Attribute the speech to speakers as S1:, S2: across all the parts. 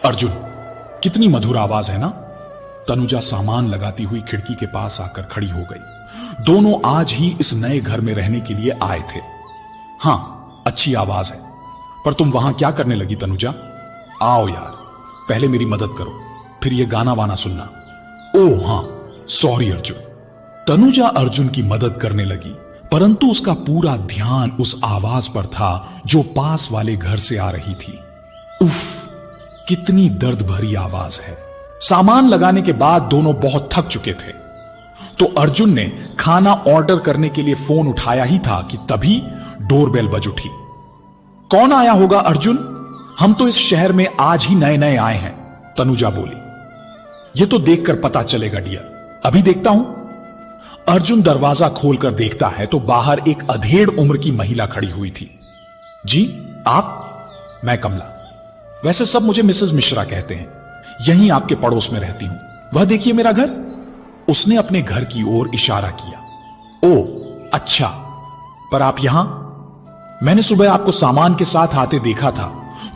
S1: अर्जुन, कितनी मधुर आवाज है ना। तनुजा सामान लगाती हुई खिड़की के पास आकर खड़ी हो गई। दोनों आज ही इस नए घर में रहने के लिए आए थे। हां, अच्छी आवाज है, पर तुम वहां क्या करने लगी तनुजा? आओ यार, पहले मेरी मदद करो, फिर ये गाना वाना सुनना। ओह हां, सॉरी अर्जुन। तनुजा अर्जुन की मदद करने लगी, परंतु उसका पूरा ध्यान उस आवाज पर था जो पास वाले घर से आ रही थी। उफ, कितनी दर्द भरी आवाज है। सामान लगाने के बाद दोनों बहुत थक चुके थे, तो अर्जुन ने खाना ऑर्डर करने के लिए फोन उठाया ही था कि तभी डोरबेल बज उठी। कौन आया होगा अर्जुन? हम तो इस शहर में आज ही नए नए आए हैं, तनुजा बोली। यह तो देखकर पता चलेगा डियर, अभी देखता हूं। अर्जुन दरवाजा खोलकर देखता है तो बाहर एक अधेड़ उम्र की महिला खड़ी हुई थी। जी आप? मैं कमला। वैसे सब मुझे मिसेस मिश्रा कहते हैं, यहीं आपके पड़ोस में रहती हूं। वह देखिए मेरा घर। उसने अपने घर की ओर इशारा किया। ओह अच्छा, पर आप यहां? मैंने सुबह आपको सामान के साथ आते देखा था,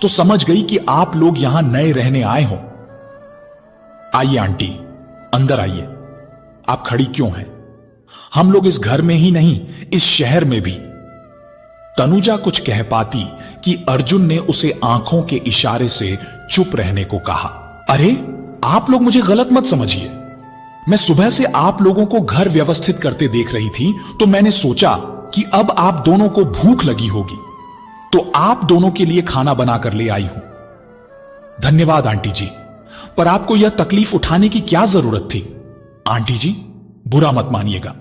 S1: तो समझ गई कि आप लोग यहां नए रहने आए हो। आइए आंटी, अंदर आइए। आप खड़ी क्यों हैं? हम लोग इस घर में ही नहीं, इस शहर में भी। तनुजा कुछ कह पाती कि अर्जुन ने उसे आंखों के इशारे से चुप रहने को कहा। अरे आप लोग मुझे गलत मत समझिए, मैं सुबह से आप लोगों को घर व्यवस्थित करते देख रही थी, तो मैंने सोचा कि अब आप दोनों को भूख लगी होगी, तो आप दोनों के लिए खाना बनाकर ले आई हूं। धन्यवाद आंटी जी, पर आपको यह तकलीफ उठाने की क्या जरूरत थी? आंटी जी बुरा मत मानिएगा,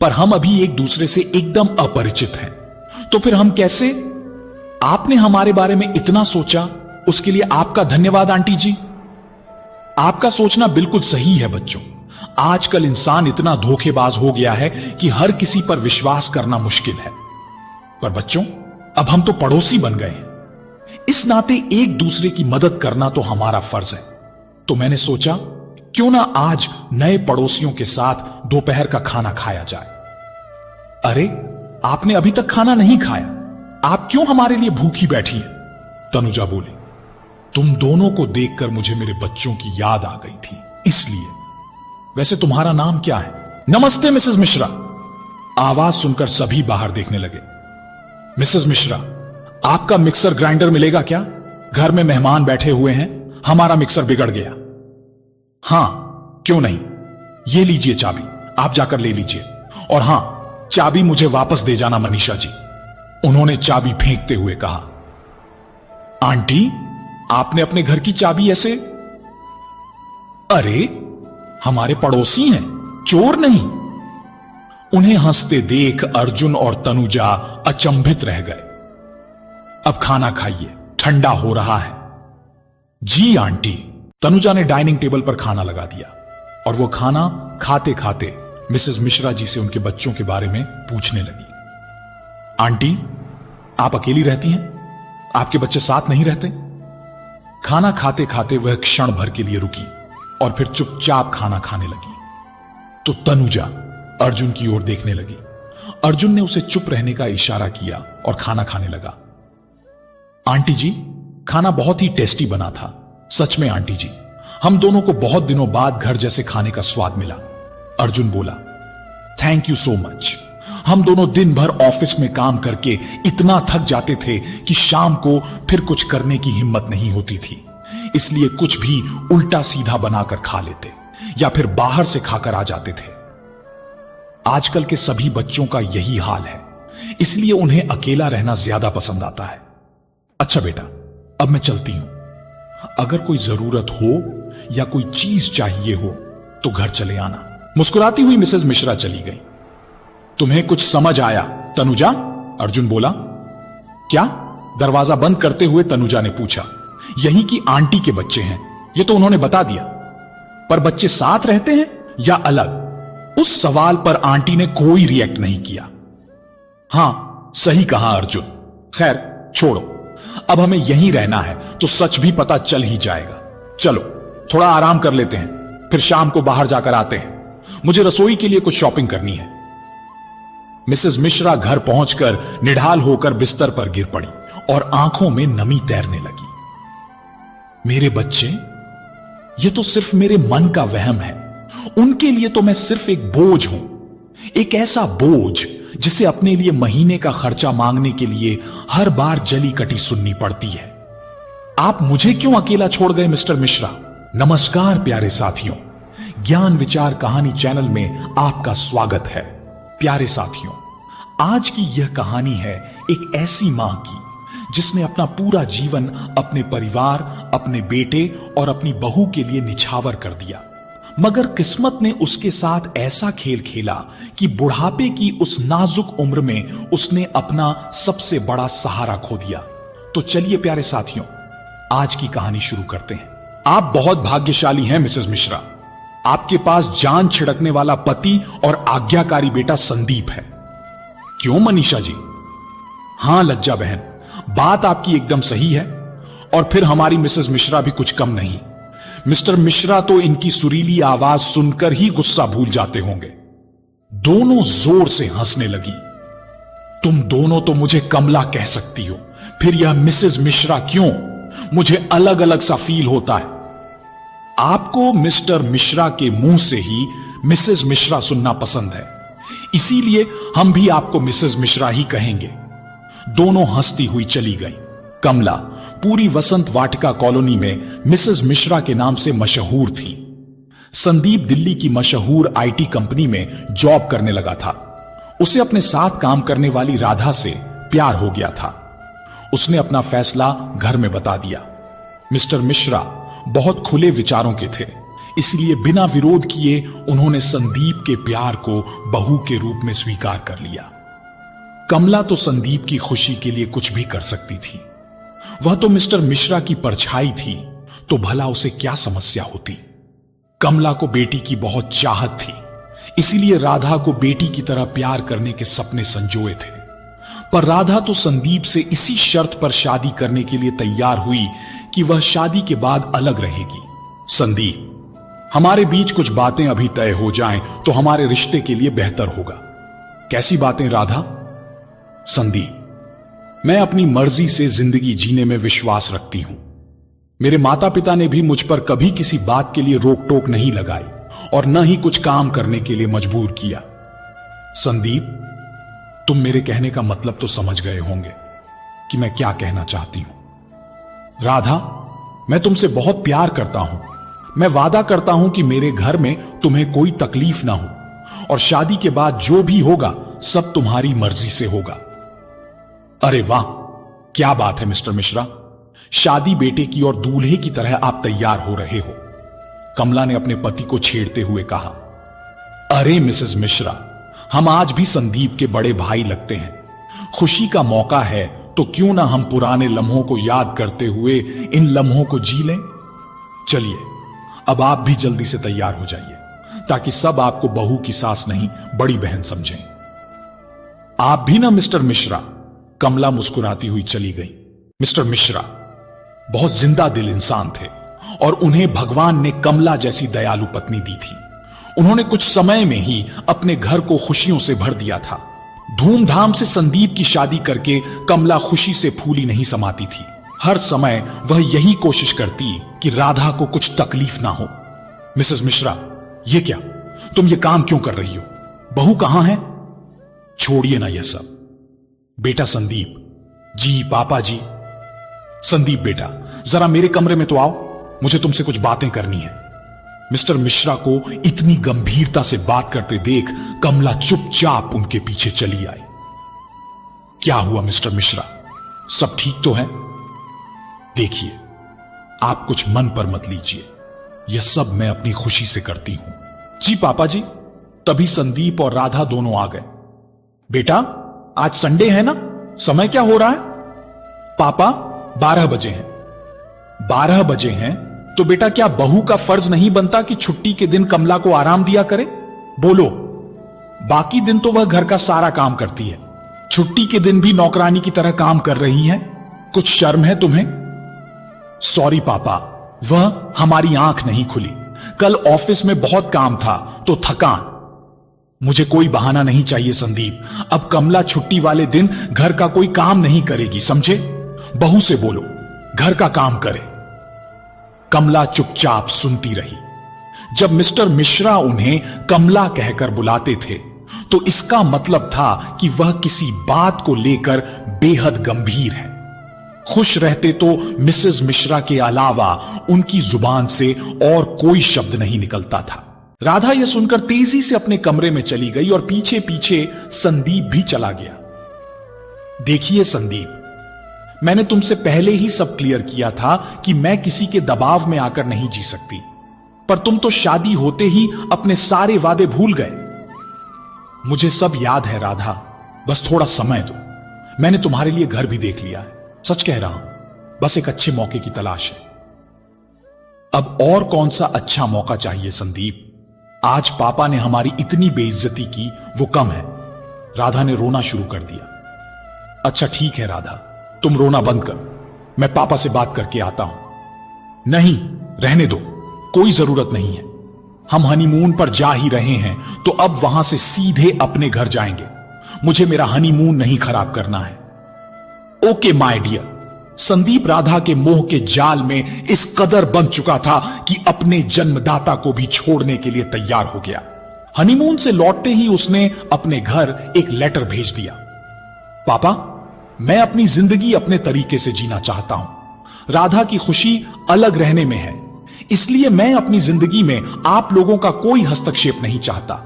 S1: पर हम अभी एक दूसरे से एकदम अपरिचित हैं, तो फिर हम कैसे? आपने हमारे बारे में इतना सोचा, उसके लिए आपका धन्यवाद आंटी जी। आपका सोचना बिल्कुल सही है बच्चों। आजकल इंसान इतना धोखेबाज हो गया है कि हर किसी पर विश्वास करना मुश्किल है। पर बच्चों, अब हम तो पड़ोसी बन गए हैं, इस नाते एक दूसरे की मदद करना तो हमारा फर्ज है। तो मैंने सोचा क्यों ना आज नए पड़ोसियों के साथ दोपहर का खाना खाया जाए। अरे आपने अभी तक खाना नहीं खाया, आप क्यों हमारे लिए भूखी बैठी हैं? तनुजा बोली। तुम दोनों को देखकर मुझे मेरे बच्चों की याद आ गई थी, इसलिए। वैसे तुम्हारा नाम क्या है? नमस्ते मिसेस मिश्रा। आवाज सुनकर सभी बाहर देखने लगे। मिसेस मिश्रा, आपका मिक्सर ग्राइंडर मिलेगा क्या? घर में मेहमान बैठे हुए हैं, हमारा मिक्सर बिगड़ गया। हां, क्यों नहीं, ये लीजिए चाबी, आप जाकर ले लीजिए। और हां, चाबी मुझे वापस दे जाना मनीषा जी, उन्होंने चाबी फेंकते हुए कहा। आंटी, आपने अपने घर की चाबी ऐसे? अरे हमारे पड़ोसी हैं, चोर नहीं। उन्हें हंसते देख अर्जुन और तनुजा अचंभित रह गए। अब खाना खाइए, ठंडा हो रहा है। जी आंटी। तनुजा ने डाइनिंग टेबल पर खाना लगा दिया और वो खाना खाते खाते मिसेस मिश्रा जी से उनके बच्चों के बारे में पूछने लगी। आंटी, आप अकेली रहती हैं? आपके बच्चे साथ नहीं रहते? खाना खाते खाते वह क्षण भर के लिए रुकी और फिर चुपचाप खाना खाने लगी। तो तनुजा अर्जुन की ओर देखने लगी। अर्जुन ने उसे चुप रहने का इशारा किया और खाना खाने लगा। आंटी जी, खाना बहुत ही टेस्टी बना था। सच में आंटी जी, हम दोनों को बहुत दिनों बाद घर जैसे खाने का स्वाद मिला। अर्जुन बोला। Thank you so much. हम दोनों दिन भर ऑफिस में काम करके इतना थक जाते थे कि शाम को फिर कुछ करने की हिम्मत नहीं होती थी, इसलिए कुछ भी उल्टा सीधा बनाकर खा लेते या फिर बाहर से खाकर आ जाते थे। आजकल के सभी बच्चों का यही हाल है, इसलिए उन्हें अकेला रहना ज्यादा पसंद आता है। अच्छा बेटा, अब मैं चलती हूं। अगर कोई जरूरत हो या कोई चीज चाहिए हो तो घर चले आना। मुस्कुराती हुई मिसेस मिश्रा चली गई। तुम्हें कुछ समझ आया तनुजा? अर्जुन बोला। क्या? दरवाजा बंद करते हुए तनुजा ने पूछा। यही कि आंटी के बच्चे हैं, यह तो उन्होंने बता दिया, पर बच्चे साथ रहते हैं या अलग? उस सवाल पर आंटी ने कोई रिएक्ट नहीं किया। हां, सही कहा अर्जुन। खैर छोड़ो, अब हमें यहीं रहना है तो सच भी पता चल ही जाएगा। चलो थोड़ा आराम कर लेते हैं, फिर शाम को बाहर जाकर आते हैं। मुझे रसोई के लिए कुछ शॉपिंग करनी है। मिसेस मिश्रा घर पहुंचकर निढाल होकर बिस्तर पर गिर पड़ी और आंखों में नमी तैरने लगी। मेरे बच्चे, ये तो सिर्फ मेरे मन का वहम है। उनके लिए तो मैं सिर्फ एक बोझ हूं, एक ऐसा बोझ जिसे अपने लिए महीने का खर्चा मांगने के लिए हर बार जली कटी सुननी पड़ती है। आप मुझे क्यों अकेला छोड़ गए मिस्टर मिश्रा? नमस्कार प्यारे साथियों, ज्ञान विचार कहानी चैनल में आपका स्वागत है। प्यारे साथियों, आज की यह कहानी है एक ऐसी मां की जिसने अपना पूरा जीवन अपने परिवार, अपने बेटे और अपनी बहू के लिए निछावर कर दिया, मगर किस्मत ने उसके साथ ऐसा खेल खेला कि बुढ़ापे की उस नाजुक उम्र में उसने अपना सबसे बड़ा सहारा खो दिया। तो चलिए प्यारे साथियों, आज की कहानी शुरू करते हैं। आप बहुत भाग्यशाली हैं मिसेस मिश्रा। आपके पास जान छिड़कने वाला पति और आज्ञाकारी बेटा संदीप है। क्यों मनीषा जी? हां लज्जा बहन, बात आपकी एकदम सही है। और फिर हमारी मिसेस मिश्रा भी कुछ कम नहीं। मिस्टर मिश्रा तो इनकी सुरीली आवाज सुनकर ही गुस्सा भूल जाते होंगे। दोनों जोर से हंसने लगी। तुम दोनों तो मुझे कमला कह सकती हो, फिर यह मिसेस मिश्रा क्यों? मुझे अलग अलग सा फील होता है। आपको मिस्टर मिश्रा के मुंह से ही मिसेस मिश्रा सुनना पसंद है, इसीलिए हम भी आपको मिसेस मिश्रा ही कहेंगे। दोनों हंसती हुई चली गई। कमला पूरी वसंत वाटिका कॉलोनी में मिसेस मिश्रा के नाम से मशहूर थी। संदीप दिल्ली की मशहूर आईटी कंपनी में जॉब करने लगा था। उसे अपने साथ काम करने वाली राधा से प्यार हो गया था। उसने अपना फैसला घर में बता दिया। मिस्टर मिश्रा बहुत खुले विचारों के थे, इसलिए बिना विरोध किए उन्होंने संदीप के प्यार को बहू के रूप में स्वीकार कर लिया। कमला तो संदीप की खुशी के लिए कुछ भी कर सकती थी। वह तो मिस्टर मिश्रा की परछाई थी, तो भला उसे क्या समस्या होती। कमला को बेटी की बहुत चाहत थी, इसीलिए राधा को बेटी की तरह प्यार करने के सपने संजोए थे। पर राधा तो संदीप से इसी शर्त पर शादी करने के लिए तैयार हुई कि वह शादी के बाद अलग रहेगी। संदीप, हमारे बीच कुछ बातें अभी तय हो जाएं तो हमारे रिश्ते के लिए बेहतर होगा। कैसी बातें राधा? संदीप, मैं अपनी मर्जी से जिंदगी जीने में विश्वास रखती हूं। मेरे माता पिता ने भी मुझ पर कभी किसी बात के लिए रोक टोक नहीं लगाई और न ही कुछ काम करने के लिए मजबूर किया। संदीप, तुम मेरे कहने का मतलब तो समझ गए होंगे कि मैं क्या कहना चाहती हूं। राधा, मैं तुमसे बहुत प्यार करता हूं। मैं वादा करता हूं कि मेरे घर में तुम्हें कोई तकलीफ ना हो और शादी के बाद जो भी होगा सब तुम्हारी मर्जी से होगा। अरे वाह, क्या बात है मिस्टर मिश्रा, शादी बेटे की और दूल्हे की तरह आप तैयार हो रहे हो। कमला ने अपने पति को छेड़ते हुए कहा। अरे मिसेस मिश्रा, हम आज भी संदीप के बड़े भाई लगते हैं। खुशी का मौका है तो क्यों ना हम पुराने लम्हों को याद करते हुए इन लम्हों को जी लें। चलिए, अब आप भी जल्दी से तैयार हो जाइए ताकि सब आपको बहू की सास नहीं बड़ी बहन समझें। आप भी ना मिस्टर मिश्रा? कमला मुस्कुराती हुई चली गई। मिस्टर मिश्रा बहुत जिंदा दिल इंसान थे और उन्हें भगवान ने कमला जैसी दयालु पत्नी दी थी। उन्होंने कुछ समय में ही अपने घर को खुशियों से भर दिया था। धूमधाम से संदीप की शादी करके कमला खुशी से फूली नहीं समाती थी। हर समय वह यही कोशिश करती कि राधा को कुछ तकलीफ ना हो। मिसेस मिश्रा, ये क्या, तुम ये काम क्यों कर रही हो? बहू कहां है? छोड़िए ना यह सब। बेटा संदीप। जी पापा जी। संदीप बेटा, जरा मेरे कमरे में तो आओ, मुझे तुमसे कुछ बातें करनी है। मिस्टर मिश्रा को इतनी गंभीरता से बात करते देख कमला चुपचाप उनके पीछे चली आई। क्या हुआ मिस्टर मिश्रा, सब ठीक तो है? देखिए, आप कुछ मन पर मत लीजिए, यह सब मैं अपनी खुशी से करती हूं। जी पापा जी। तभी संदीप और राधा दोनों आ गए। बेटा, आज संडे है ना, समय क्या हो रहा है? पापा, 12 बजे हैं। 12 बजे हैं तो बेटा क्या बहू का फर्ज नहीं बनता कि छुट्टी के दिन कमला को आराम दिया करे? बोलो, बाकी दिन तो वह घर का सारा काम करती है, छुट्टी के दिन भी नौकरानी की तरह काम कर रही है। कुछ शर्म है तुम्हें? सॉरी पापा, वह हमारी आंख नहीं खुली। कल ऑफिस में बहुत काम था तो थकान। मुझे कोई बहाना नहीं चाहिए संदीप। अब कमला छुट्टी वाले दिन घर का कोई काम नहीं करेगी, समझे? बहू से बोलो घर का काम करे। कमला चुपचाप सुनती रही। जब मिस्टर मिश्रा उन्हें कमला कहकर बुलाते थे तो इसका मतलब था कि वह किसी बात को लेकर बेहद गंभीर है। खुश रहते तो मिसेस मिश्रा के अलावा उनकी जुबान से और कोई शब्द नहीं निकलता था। राधा यह सुनकर तेजी से अपने कमरे में चली गई और पीछे पीछे संदीप भी चला गया। देखिए संदीप, मैंने तुमसे पहले ही सब क्लियर किया था कि मैं किसी के दबाव में आकर नहीं जी सकती, पर तुम तो शादी होते ही अपने सारे वादे भूल गए। मुझे सब याद है राधा, बस थोड़ा समय दो। मैंने तुम्हारे लिए घर भी देख लिया है, सच कह रहा हूं, बस एक अच्छे मौके की तलाश है। अब और कौन सा अच्छा मौका चाहिए संदीप? आज पापा ने हमारी इतनी बेइज्जती की वो कम है। राधा ने रोना शुरू कर दिया। अच्छा ठीक है राधा, तुम रोना बंद करो, मैं पापा से बात करके आता हूं। नहीं, रहने दो, कोई जरूरत नहीं है। हम हनीमून पर जा ही रहे हैं तो अब वहां से सीधे अपने घर जाएंगे। मुझे मेरा हनीमून नहीं खराब करना है। Okay my dear. Sandeep Radha के मोह के जाल में इस कदर बंध चुका था कि अपने जन्मदाता को भी छोड़ने के लिए तैयार हो गया। हनीमून से लौटते ही उसने अपने घर एक लेटर भेज दिया। पापा, मैं अपनी जिंदगी अपने तरीके से जीना चाहता हूं। राधा की खुशी अलग रहने में है, इसलिए मैं अपनी जिंदगी में आप लोगों का कोई हस्तक्षेप नहीं चाहता।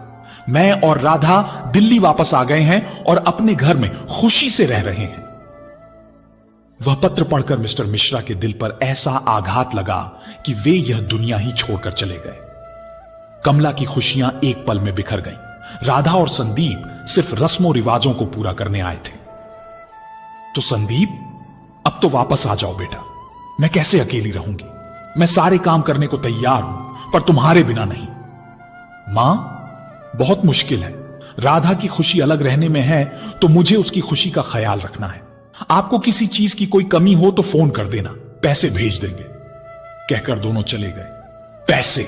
S1: मैं और राधा दिल्ली वापस आ गए हैं और अपने घर में खुशी से रह रहे हैं। वह पत्र पढ़कर मिस्टर मिश्रा के दिल पर ऐसा आघात लगा कि वे यह दुनिया ही छोड़कर चले गए। कमला की खुशियां एक पल में बिखर गईं। राधा और संदीप सिर्फ रस्मों रिवाजों को पूरा करने आए थे। तो संदीप, अब तो वापस आ जाओ बेटा। मैं कैसे अकेली रहूंगी? मैं सारे काम करने को तैयार हूं, पर तुम्हारे बिना नहीं। मां, बहुत मुश्किल है। राधा की खुशी अलग रहने में है तो मुझे उसकी खुशी का ख्याल रखना है। आपको किसी चीज की कोई कमी हो तो फोन कर देना, पैसे भेज देंगे, कहकर दोनों चले गए। पैसे?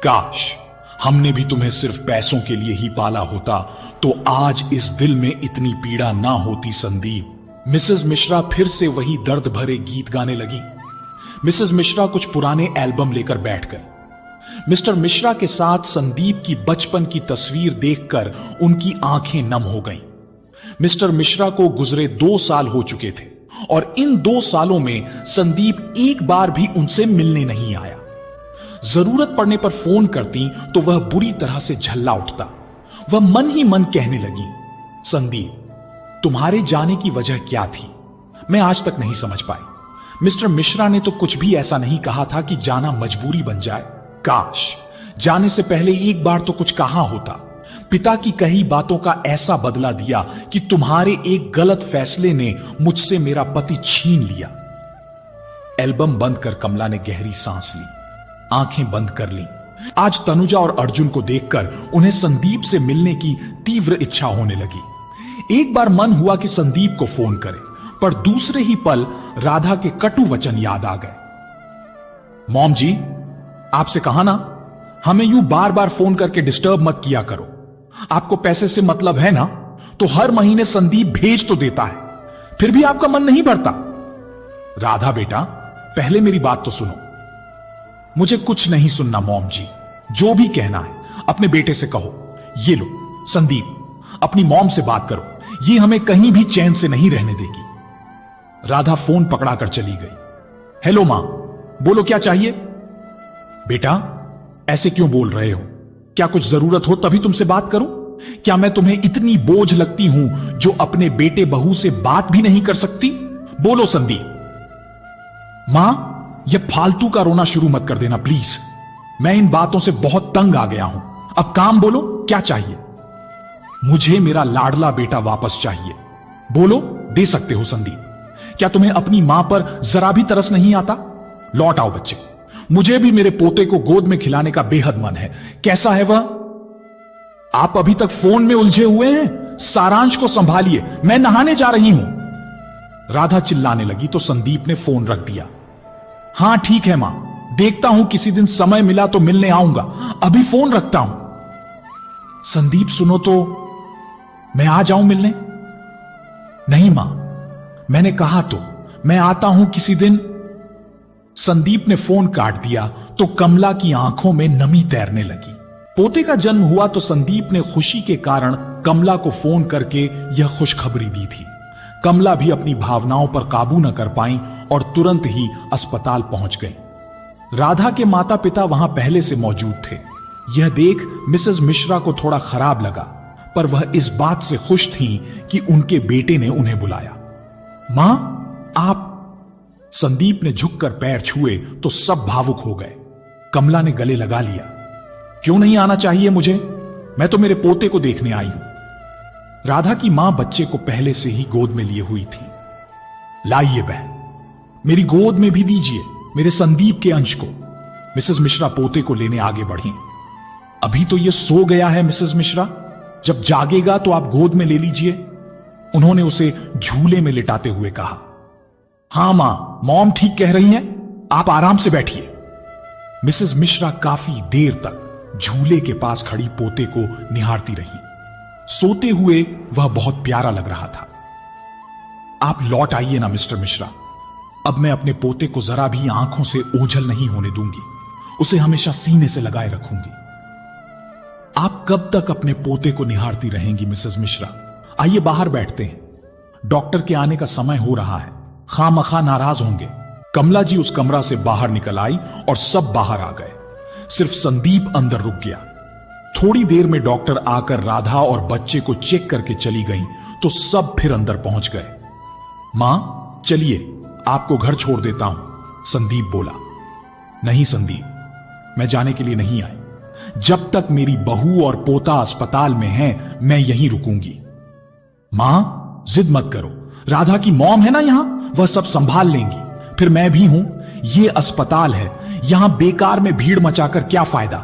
S1: काश हमने भी तुम्हें सिर्फ पैसों के लिए ही पाला होता तो आज इस दिल में इतनी पीड़ा ना होती संदीप। मिसेस मिश्रा फिर से वही दर्द भरे गीत गाने लगी। मिसेस मिश्रा कुछ पुराने एल्बम लेकर बैठ गए। मिस्टर मिश्रा के साथ संदीप की बचपन की तस्वीर देखकर उनकी आंखें नम हो गईं। मिस्टर मिश्रा को गुजरे 2 साल हो चुके थे और इन 2 सालों में संदीप एक बार भी उनसे मिलने नहीं आया। जरूरत पड़ने पर फोन करती तो वह बुरी तरह से झल्ला उठता। वह मन ही मन कहने लगी, संदीप, तुम्हारे जाने की वजह क्या थी? मैं आज तक नहीं समझ पाई। मिस्टर मिश्रा ने तो कुछ भी ऐसा नहीं कहा था कि जाना मजबूरी बन जाए। काश जाने से पहले एक बार तो कुछ कहा होता। पिता की कही बातों का ऐसा बदला दिया कि तुम्हारे एक गलत फैसले ने मुझसे मेरा पति छीन लिया। एल्बम बंद कर कमला ने गहरी सांस ली, आंखें बंद कर ली। आज तनुजा और अर्जुन को देखकर उन्हें संदीप से मिलने की तीव्र इच्छा होने लगी। एक बार मन हुआ कि संदीप को फोन करे, पर दूसरे ही पल राधा के कटु वचन याद आ गए। मॉम जी, आपसे कहा ना, हमें यूं बार बार फोन करके डिस्टर्ब मत किया करो। आपको पैसे से मतलब है ना, तो हर महीने संदीप भेज तो देता है, फिर भी आपका मन नहीं भरता। राधा बेटा, पहले मेरी बात तो सुनो। मुझे कुछ नहीं सुनना मॉम जी, जो भी कहना है अपने बेटे से कहो। ये लो संदीप, अपनी मॉम से बात करो, ये हमें कहीं भी चैन से नहीं रहने देगी। राधा फोन पकड़ाकर चली गई। हेलो मां, बोलो क्या चाहिए? बेटा, ऐसे क्यों बोल रहे हो? क्या कुछ जरूरत हो तभी तुमसे बात करूं? क्या मैं तुम्हें इतनी बोझ लगती हूं जो अपने बेटे बहू से बात भी नहीं कर सकती? बोलो संदीप। मां, यह फालतू का रोना शुरू मत कर देना प्लीज। मैं इन बातों से बहुत तंग आ गया हूं। अब काम बोलो, क्या चाहिए? मुझे मेरा लाडला बेटा वापस चाहिए। बोलो, दे सकते हो संदीप। क्या तुम्हें अपनी मां पर जरा भी तरस नहीं आता? लौट आओ बच्चे, मुझे भी मेरे पोते को गोद में खिलाने का बेहद मन है। कैसा है वह? आप अभी तक फोन में उलझे हुए हैं। सारांश को संभालिए, मैं नहाने जा रही हूं। राधा चिल्लाने लगी तो संदीप ने फोन रख दिया। हां ठीक है मां, देखता हूं किसी दिन समय मिला तो मिलने आऊंगा, अभी फोन रखता हूं। संदीप सुनो तो, मैं आ जाऊं मिलने? नहीं मां, मैंने कहा तो, मैं आता हूं किसी दिन। संदीप ने फोन काट दिया तो कमला की आंखों में नमी तैरने लगी। पोते का जन्म हुआ तो संदीप ने खुशी के कारण कमला को फोन करके यह खुशखबरी दी थी। कमला भी अपनी भावनाओं पर काबू न कर पाई और तुरंत ही अस्पताल पहुंच गई। राधा के माता पिता वहां पहले से मौजूद थे। यह देख मिसेस मिश्रा को थोड़ा खराब लगा, पर वह इस बात से खुश थी कि उनके बेटे ने उन्हें बुलाया। मां, आप। संदीप ने झुककर पैर छुए तो सब भावुक हो गए। कमला ने गले लगा लिया। क्यों नहीं आना चाहिए मुझे? मैं तो मेरे पोते को देखने आई हूं। राधा की मां बच्चे को पहले से ही गोद में लिए हुई थी। लाइए बहन, मेरी गोद में भी दीजिए मेरे संदीप के अंश को। मिसेस मिश्रा पोते को लेने आगे बढ़ी। अभी तो यह सो गया है मिसेस मिश्रा, जब जागेगा तो आप गोद में ले लीजिए, उन्होंने उसे झूले में लिटाते हुए कहा। हां मां, मॉम ठीक कह रही हैं, आप आराम से बैठिए। मिसेस मिश्रा काफी देर तक झूले के पास खड़ी पोते को निहारती रही। सोते हुए वह बहुत प्यारा लग रहा था। आप लौट आइए ना मिस्टर मिश्रा, अब मैं अपने पोते को जरा भी आंखों से ओझल नहीं होने दूंगी, उसे हमेशा सीने से लगाए रखूंगी। आप कब तक अपने पोते को निहारती रहेंगी मिसेस मिश्रा? आइए बाहर बैठते हैं, डॉक्टर के आने का समय हो रहा है, खामखा नाराज होंगे। कमला जी उस कमरा से बाहर निकल आई और सब बाहर आ गए। सिर्फ संदीप अंदर रुक गया। थोड़ी देर में डॉक्टर आकर राधा और बच्चे को चेक करके चली गई तो सब फिर अंदर पहुंच गए। मां, चलिए आपको घर छोड़ देता हूं, संदीप बोला। नहीं संदीप, मैं जाने के लिए नहीं आई। जब तक मेरी बहू और पोता अस्पताल में हैं, मैं यहीं रुकूंगी। मां, जिद मत करो, राधा की मॉम है ना यहां, वह सब संभाल लेंगी। फिर मैं भी हूं, यह अस्पताल है, यहां बेकार में भीड़ मचाकर क्या फायदा।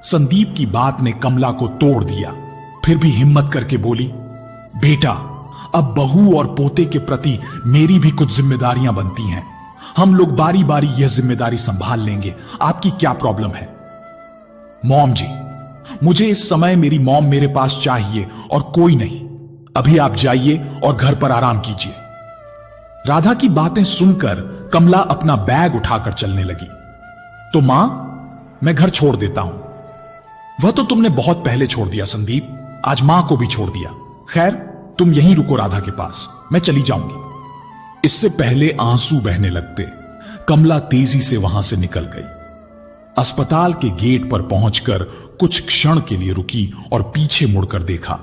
S1: संदीप की बात ने कमला को तोड़ दिया। फिर भी हिम्मत करके बोली, बेटा, अब बहू और पोते के प्रति मेरी भी कुछ जिम्मेदारियां बनती हैं। हम लोग बारी बारी यह जिम्मेदारी संभाल लेंगे, आपकी क्या प्रॉब्लम है? मॉम जी, मुझे इस समय मेरी मॉम मेरे पास चाहिए और कोई नहीं। अभी आप जाइए और घर पर आराम कीजिए। राधा की बातें सुनकर कमला अपना बैग उठाकर चलने लगी। तो मां, मैं घर छोड़ देता हूं। वह तो तुमने बहुत पहले छोड़ दिया संदीप, आज मां को भी छोड़ दिया। खैर, तुम यहीं रुको राधा के पास, मैं चली जाऊंगी। इससे पहले आंसू बहने लगते, कमला तेजी से वहां से निकल गई। अस्पताल के गेट पर पहुंचकर कुछ क्षण के लिए रुकी और पीछे मुड़कर देखा।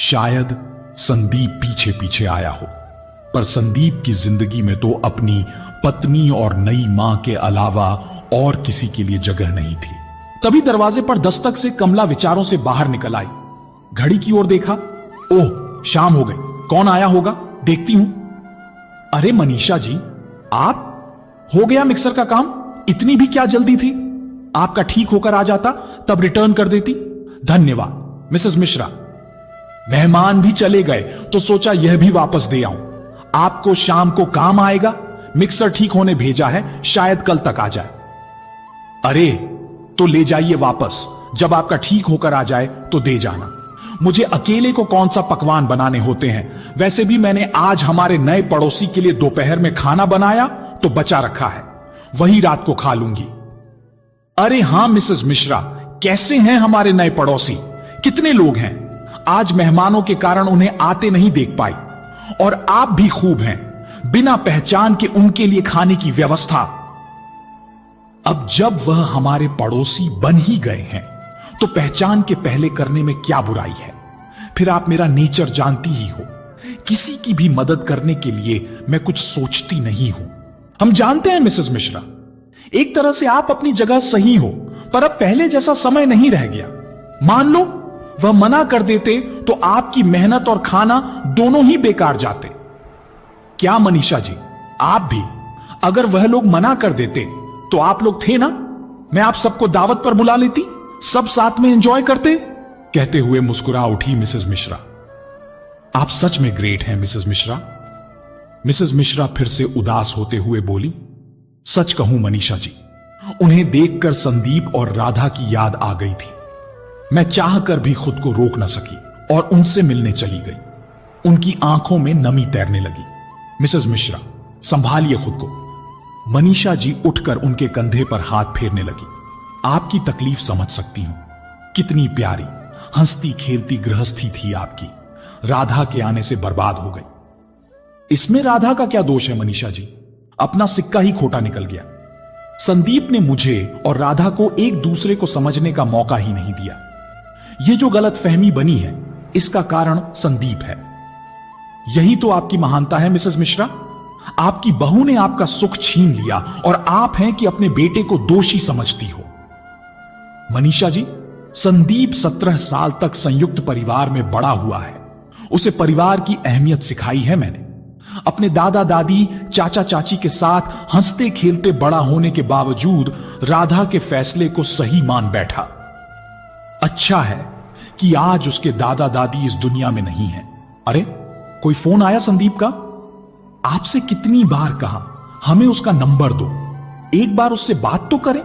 S1: शायद संदीप पीछे पीछे आया हो, पर संदीप की जिंदगी में तो अपनी पत्नी और नई मां के अलावा और किसी के लिए जगह नहीं थी। तभी दरवाजे पर दस्तक से कमला विचारों से बाहर निकल आई। घड़ी की ओर देखा, ओह शाम हो गई, कौन आया होगा, देखती हूं। अरे मनीषा जी, आप? हो गया मिक्सर का काम? इतनी भी क्या जल्दी थी? आपका ठीक होकर आ जाता तब रिटर्न कर देती। धन्यवाद मिसेस मिश्रा। मेहमान भी चले गए तो सोचा यह भी वापस दे आऊं। आपको शाम को काम आएगा, मिक्सर ठीक होने भेजा है, शायद कल तक आ जाए। अरे तो ले जाइए वापस, जब आपका ठीक होकर आ जाए तो दे जाना। मुझे अकेले को कौन सा पकवान बनाने होते हैं, वैसे भी मैंने आज हमारे नए पड़ोसी के लिए दोपहर में खाना बनाया तो बचा रखा है, वही रात को खा लूंगी। अरे हां मिसेस मिश्रा, कैसे हैं हमारे नए पड़ोसी? कितने लोग हैं? आज मेहमानों के कारण उन्हें आते नहीं देख पाई। और आप भी खूब हैं, बिना पहचान के उनके लिए खाने की व्यवस्था। अब जब वह हमारे पड़ोसी बन ही गए हैं तो पहचान के पहले करने में क्या बुराई है? फिर आप मेरा नेचर जानती ही हो, किसी की भी मदद करने के लिए मैं कुछ सोचती नहीं हूं। हम जानते हैं मिसेस मिश्रा, एक तरह से आप अपनी जगह सही हो, पर अब पहले जैसा समय नहीं रह गया। मान लो वह मना कर देते तो आपकी मेहनत और खाना दोनों ही बेकार जाते। क्या मनीषा जी, आप भी? अगर वह लोग मना कर देते तो आप लोग थे ना, मैं आप सबको दावत पर बुला लेती, सब साथ में एंजॉय करते। कहते हुए मुस्कुरा उठी मिसेस मिश्रा। आप सच में ग्रेट हैं मिसेस मिश्रा। मिसेस मिश्रा फिर से उदास होते हुए बोली, सच कहूं मनीषा जी, उन्हें देखकर संदीप और राधा की याद आ गई थी। मैं चाहकर भी खुद को रोक न सकी और उनसे मिलने चली गई। उनकी आंखों में नमी तैरने लगी। मिसेस मिश्रा, संभालिए खुद को। मनीषा जी उठकर उनके कंधे पर हाथ फेरने लगी। आपकी तकलीफ समझ सकती हूं। कितनी प्यारी हंसती खेलती गृहस्थी थी आपकी, राधा के आने से बर्बाद हो गई। इसमें राधा का क्या दोष है मनीषा जी? अपना सिक्का ही खोटा निकल गया। संदीप ने मुझे और राधा को एक दूसरे को समझने का मौका ही नहीं दिया। यह जो गलतफहमी बनी है, इसका कारण संदीप है। यही तो आपकी महानता है मिसेस मिश्रा। आपकी बहू ने आपका सुख छीन लिया और आप हैं कि अपने बेटे को दोषी समझती हो। मनीषा जी, संदीप 17 साल तक संयुक्त परिवार में बड़ा हुआ है। उसे परिवार की अहमियत सिखाई है मैंने। अपने दादा दादी चाचा चाची के साथ हंसते खेलते बड़ा होने के बावजूद राधा के फैसले को सही मान बैठा। अच्छा है कि आज उसके दादा दादी इस दुनिया में नहीं है। अरे, कोई फोन आया संदीप का? आपसे कितनी बार कहा हमें उसका नंबर दो, एक बार उससे बात तो करें।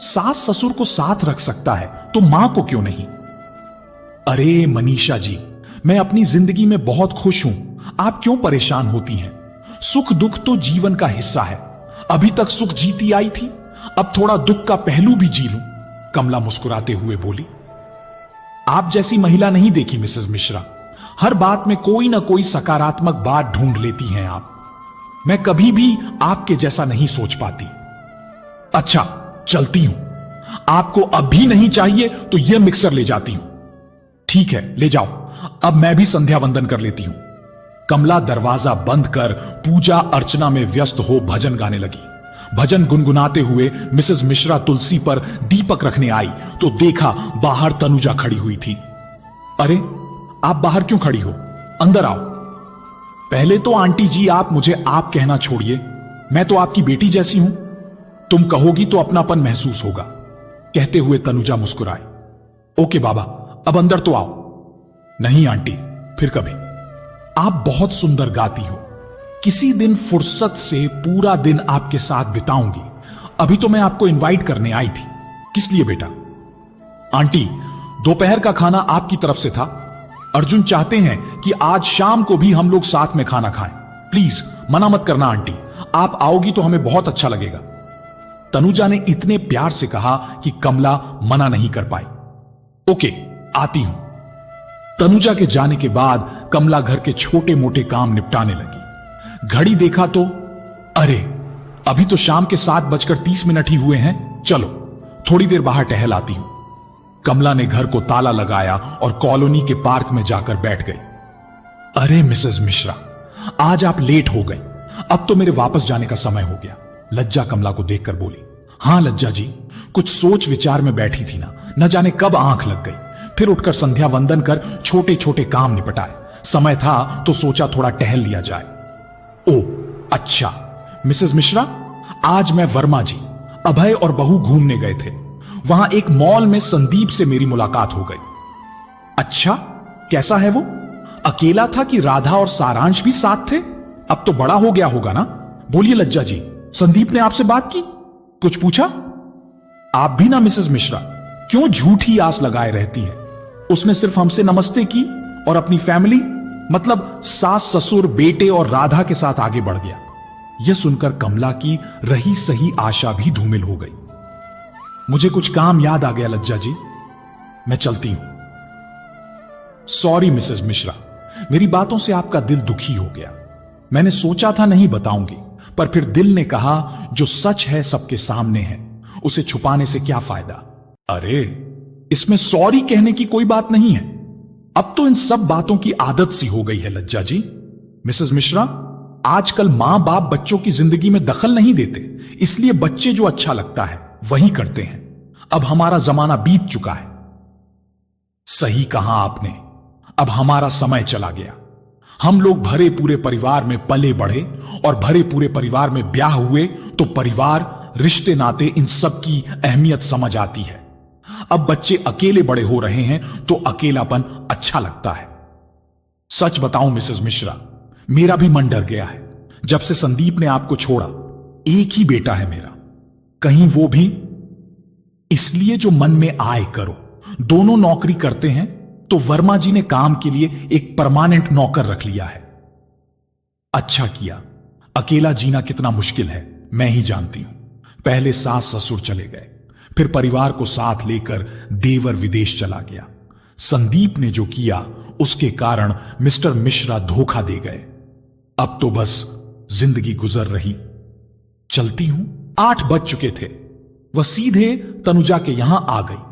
S1: सास ससुर को साथ रख सकता है तो मां को क्यों नहीं? अरे मनीषा जी, मैं अपनी जिंदगी में बहुत खुश हूं। आप क्यों परेशान होती हैं? सुख दुख तो जीवन का हिस्सा है। अभी तक सुख जीती आई थी, अब थोड़ा दुख का पहलू भी जी लूं। कमला मुस्कुराते हुए बोली। आप जैसी महिला नहीं देखी मिसेस मिश्रा। हर बात में कोई ना कोई सकारात्मक बात ढूंढ लेती हैं आप। मैं कभी भी आपके जैसा नहीं सोच पाती। अच्छा, चलती हूं। आपको अब भी नहीं चाहिए तो यह मिक्सर ले जाती हूं। ठीक है, ले जाओ। अब मैं भी संध्या वंदन कर लेती हूं। कमला दरवाजा बंद कर पूजा अर्चना में व्यस्त हो भजन गाने लगी। भजन गुनगुनाते हुए मिसेस मिश्रा तुलसी पर दीपक रखने आई तो देखा बाहर तनुजा खड़ी हुई थी। अरे, आप बाहर क्यों खड़ी हो? अंदर आओ। पहले तो आंटी जी, आप मुझे आप कहना छोड़िए। मैं तो आपकी बेटी जैसी हूं। तुम कहोगी तो अपनापन महसूस होगा। कहते हुए तनुजा मुस्कुराए। ओके बाबा, अब अंदर तो आओ। नहीं आंटी, फिर कभी। आप बहुत सुंदर गाती हो। किसी दिन फुर्सत से पूरा दिन आपके साथ बिताऊंगी। अभी तो मैं आपको इनवाइट करने आई थी। किस लिए बेटा? आंटी, दोपहर का खाना आपकी तरफ से था। अर्जुन चाहते हैं कि आज शाम को भी हम लोग साथ में खाना खाएं। प्लीज मना मत करना आंटी। आप आओगी तो हमें बहुत अच्छा लगेगा। तनुजा ने इतने प्यार से कहा कि कमला मना नहीं कर पाई। ओके, आती हूं। तनुजा के जाने के बाद कमला घर के छोटे मोटे काम निपटाने लगी। घड़ी देखा तो अरे, अभी तो शाम के 7:30 ही हुए हैं। चलो थोड़ी देर बाहर टहल आती हूं। कमला ने घर को ताला लगाया और कॉलोनी के पार्क में जाकर बैठ गई। अरे मिसेस मिश्रा, आज आप लेट हो गई। अब तो मेरे वापस जाने का समय हो गया। लज्जा कमला को देखकर बोली। हां लज्जा जी, कुछ सोच विचार में बैठी थी ना, न जाने कब आंख लग गई। फिर उठकर संध्या वंदन कर छोटे छोटे काम निपटाए। समय था तो सोचा थोड़ा टहल लिया जाए। ओ अच्छा मिसेस मिश्रा, आज मैं वर्मा जी, अभय और बहू घूमने गए थे। वहां एक मॉल में संदीप से मेरी मुलाकात हो गई। अच्छा, कैसा है वो? अकेला था कि राधा और सारांश भी साथ थे? अब तो बड़ा हो गया होगा ना। बोलिए लज्जा जी, संदीप ने आपसे बात की? कुछ पूछा? आप भी ना मिसेस मिश्रा, क्यों झूठी आस लगाए रहती है? उसने सिर्फ हमसे नमस्ते की और अपनी फैमिली मतलब सास ससुर बेटे और राधा के साथ आगे बढ़ गया। यह सुनकर कमला की रही सही आशा भी धूमिल हो गई। मुझे कुछ काम याद आ गया लज्जा जी, मैं चलती हूं। सॉरी मिसेस मिश्रा, मेरी बातों से आपका दिल दुखी हो गया। मैंने सोचा था नहीं बताऊंगी, पर फिर दिल ने कहा जो सच है सबके सामने है, उसे छुपाने से क्या फायदा। अरे, इसमें सॉरी कहने की कोई बात नहीं है। अब तो इन सब बातों की आदत सी हो गई है लज्जा जी। मिसेस मिश्रा, आजकल मां बाप बच्चों की जिंदगी में दखल नहीं देते, इसलिए बच्चे जो अच्छा लगता है वही करते हैं। अब हमारा जमाना बीत चुका है। सही कहा आपने, अब हमारा समय चला गया। हम लोग भरे पूरे परिवार में पले बढ़े और भरे पूरे परिवार में ब्याह हुए तो परिवार, रिश्ते नाते, इन सब की अहमियत समझ आती है। अब बच्चे अकेले बड़े हो रहे हैं तो अकेलापन अच्छा लगता है। सच बताऊं मिसेस मिश्रा, मेरा भी मन डर गया है जब से संदीप ने आपको छोड़ा। एक ही बेटा है मेरा, कहीं वो भी। इसलिए जो मन में आए करो। दोनों नौकरी करते हैं तो वर्मा जी ने काम के लिए एक परमानेंट नौकर रख लिया है। अच्छा किया, अकेला जीना कितना मुश्किल है मैं ही जानती हूं। पहले सास ससुर चले गए, फिर परिवार को साथ लेकर देवर विदेश चला गया। संदीप ने जो किया उसके कारण मिस्टर मिश्रा धोखा दे गए। अब तो बस जिंदगी गुजर रही। चलती हूं। 8 बज चुके थे। वह सीधे तनुजा के यहां आ गई।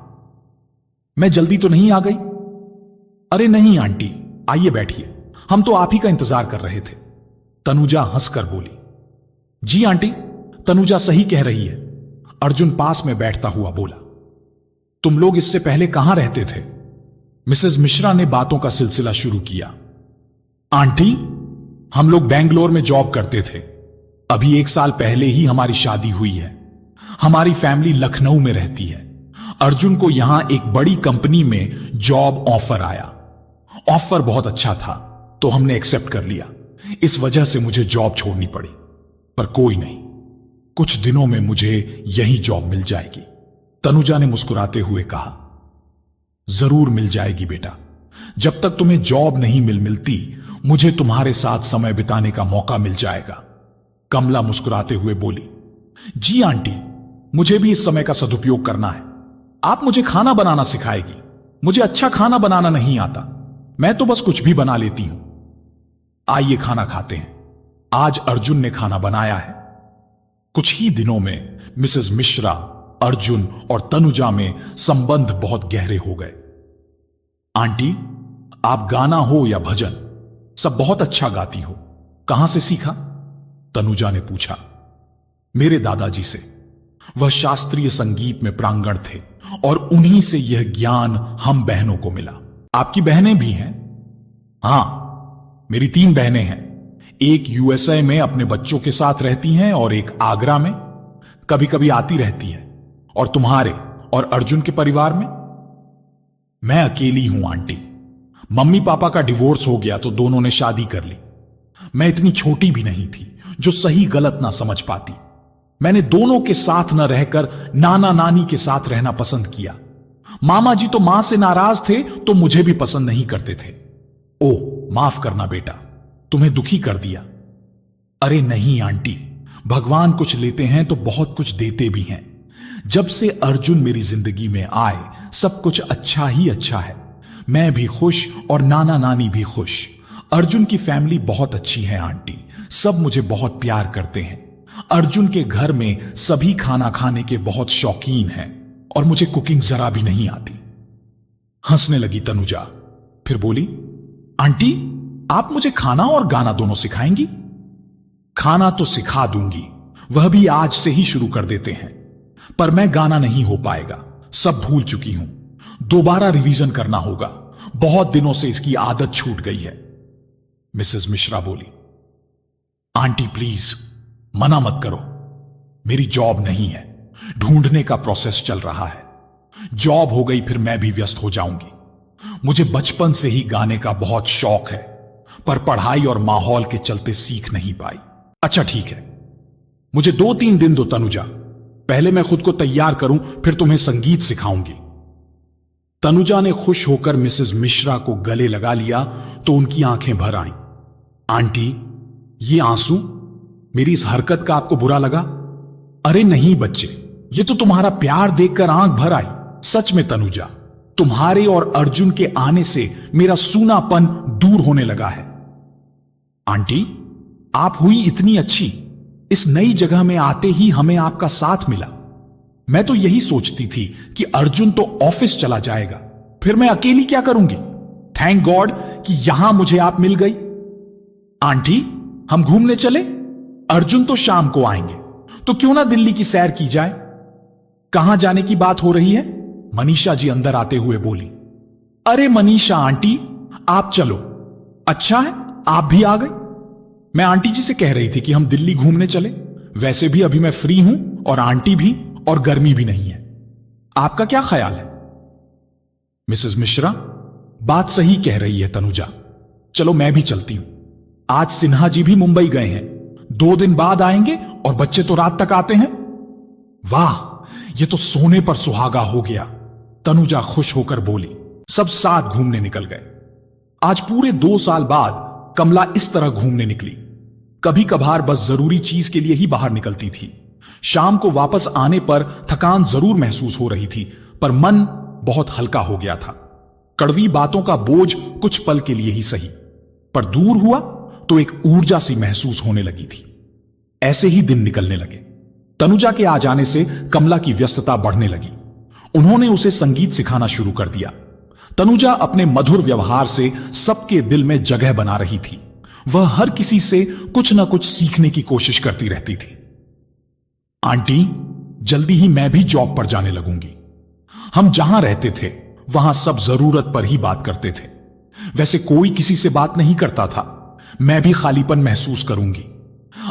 S1: मैं जल्दी तो नहीं आ गई? अरे नहीं आंटी, आइए बैठिए, हम तो आप ही का इंतजार कर रहे थे। तनुजा हंसकर बोली। जी आंटी, तनुजा सही कह रही है, अर्जुन पास में बैठता हुआ बोला। तुम लोग इससे पहले कहां रहते थे? मिसेस मिश्रा ने बातों का सिलसिला शुरू किया। आंटी, हम लोग बेंगलोर में जॉब करते थे। अभी 1 साल पहले ही हमारी शादी हुई है। हमारी फैमिली लखनऊ में रहती है। अर्जुन को यहां एक बड़ी कंपनी में जॉब ऑफर आया। ऑफर बहुत अच्छा था तो हमने एक्सेप्ट कर लिया। इस वजह से मुझे जॉब छोड़नी पड़ी, पर कोई नहीं, कुछ दिनों में मुझे यही जॉब मिल जाएगी। तनुजा ने मुस्कुराते हुए कहा। जरूर मिल जाएगी बेटा। जब तक तुम्हें जॉब नहीं मिलती, मुझे तुम्हारे साथ समय बिताने का मौका मिल जाएगा। कमला मुस्कुराते हुए बोली। जी आंटी, मुझे भी इस समय का सदुपयोग करना है। आप मुझे खाना बनाना सिखाएगी। मुझे अच्छा खाना बनाना नहीं आता, मैं तो बस कुछ भी बना लेती हूं। आइए खाना खाते हैं। आज अर्जुन ने खाना बनाया है। कुछ ही दिनों में मिसेस मिश्रा, अर्जुन और तनुजा में संबंध बहुत गहरे हो गए। आंटी, आप गाना हो या भजन, सब बहुत अच्छा गाती हो। कहां से सीखा? तनुजा ने पूछा। मेरे दादाजी से। वह शास्त्रीय संगीत में प्रांगण थे और उन्हीं से यह ज्ञान हम बहनों को मिला। आपकी बहनें भी हैं? हां, मेरी 3 बहनें हैं। एक यूएसए में अपने बच्चों के साथ रहती हैं और एक आगरा में। कभी कभी आती रहती है। और तुम्हारे और अर्जुन के परिवार में? मैं अकेली हूं आंटी। मम्मी पापा का डिवोर्स हो गया तो दोनों ने शादी कर ली। मैं इतनी छोटी भी नहीं थी जो सही गलत ना समझ पाती। मैंने दोनों के साथ न रहकर नाना नानी के साथ रहना पसंद किया। मामा जी तो मां से नाराज थे तो मुझे भी पसंद नहीं करते थे। ओह, माफ करना बेटा, तुम्हें दुखी कर दिया। अरे नहीं आंटी, भगवान कुछ लेते हैं तो बहुत कुछ देते भी हैं। जब से अर्जुन मेरी जिंदगी में आए, सब कुछ अच्छा ही अच्छा है। मैं भी खुश और नाना नानी भी खुश। अर्जुन की फैमिली बहुत अच्छी है आंटी, सब मुझे बहुत प्यार करते हैं। अर्जुन के घर में सभी खाना खाने के बहुत शौकीन हैं और मुझे कुकिंग जरा भी नहीं आती। हंसने लगी तनुजा, फिर बोली। आंटी, आप मुझे खाना और गाना दोनों सिखाएंगी? खाना तो सिखा दूंगी, वह भी आज से ही शुरू कर देते हैं, पर मैं गाना नहीं हो पाएगा, सब भूल चुकी हूं। दोबारा रिवीजन करना होगा, बहुत दिनों से इसकी आदत छूट गई है। मिसेस मिश्रा बोली। आंटी प्लीज, मना मत करो। मेरी जॉब नहीं है, ढूंढने का प्रोसेस चल रहा है। जॉब हो गई फिर मैं भी व्यस्त हो जाऊंगी। मुझे बचपन से ही गाने का बहुत शौक है, पर पढ़ाई और माहौल के चलते सीख नहीं पाई। अच्छा ठीक है, मुझे 2-3 दिन दो तनुजा, पहले मैं खुद को तैयार करूं, फिर तुम्हें संगीत सिखाऊंगी। तनुजा ने खुश होकर मिसेस मिश्रा को गले लगा लिया तो उनकी आंखें भर आईं। आंटी, ये आंसू, मेरी इस हरकत का आपको बुरा लगा? अरे नहीं बच्चे, ये तो तुम्हारा प्यार देखकर आंख भर आई। सच में तनुजा, तुम्हारे और अर्जुन के आने से मेरा सूनापन दूर होने लगा है। आंटी, आप हुई इतनी अच्छी, इस नई जगह में आते ही हमें आपका साथ मिला। मैं तो यही सोचती थी कि अर्जुन तो ऑफिस चला जाएगा, फिर मैं अकेली क्या करूंगी। थैंक गॉड कि यहां मुझे आप मिल गई। आंटी, हम घूमने चले? अर्जुन तो शाम को आएंगे, तो क्यों ना दिल्ली की सैर की जाए। कहां जाने की बात हो रही है? मनीषा जी अंदर आते हुए बोली। अरे मनीषा आंटी, आप चलो। अच्छा है, आप भी आ गई। मैं आंटी जी से कह रही थी कि हम दिल्ली घूमने चले। वैसे भी अभी मैं फ्री हूं और आंटी भी, और गर्मी भी नहीं है। आपका क्या ख्याल है? मिसेस मिश्रा, बात सही कह रही है तनुजा। चलो मैं भी चलती हूं। आज सिन्हा जी भी मुंबई गए हैं, 2 दिन बाद आएंगे और बच्चे तो रात तक आते हैं। वाह, ये तो सोने पर सुहागा हो गया। तनुजा खुश होकर बोली। सब साथ घूमने निकल गए। आज पूरे 2 साल बाद कमला इस तरह घूमने निकली। कभी कभार बस जरूरी चीज के लिए ही बाहर निकलती थी। शाम को वापस आने पर थकान जरूर महसूस हो रही थी, पर मन बहुत हल्का हो गया था। कड़वी बातों का बोझ कुछ पल के लिए ही सही, पर दूर हुआ तो एक ऊर्जा सी महसूस होने लगी थी। ऐसे ही दिन निकलने लगे। तनुजा के आ जाने से कमला की व्यस्तता बढ़ने लगी। उन्होंने उसे संगीत सिखाना शुरू कर दिया। तनुजा अपने मधुर व्यवहार से सबके दिल में जगह बना रही थी। वह हर किसी से कुछ न कुछ सीखने की कोशिश करती रहती थी। आंटी, जल्दी ही मैं भी जॉब पर जाने लगूंगी। हम जहां रहते थे वहां सब जरूरत पर ही बात करते थे। वैसे कोई किसी से बात नहीं करता था। मैं भी खालीपन महसूस करूंगी।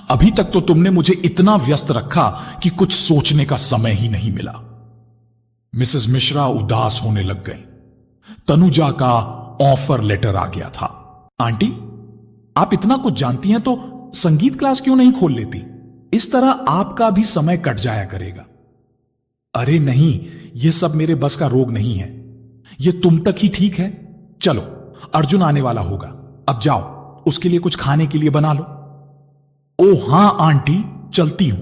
S1: अभी तक तो तुमने मुझे इतना व्यस्त रखा कि कुछ सोचने का समय ही नहीं मिला। मिसेस मिश्रा उदास होने लग गई। तनुजा का ऑफर लेटर आ गया था। आंटी, आप इतना कुछ जानती हैं तो संगीत क्लास क्यों नहीं खोल लेती? इस तरह आपका भी समय कट जाया करेगा। अरे नहीं, यह सब मेरे बस का रोग नहीं है। यह तुम तक ही ठीक है। चलो, अर्जुन आने वाला होगा। अब जाओ, उसके लिए कुछ खाने के लिए बना लो। ओह हां आंटी, चलती हूं,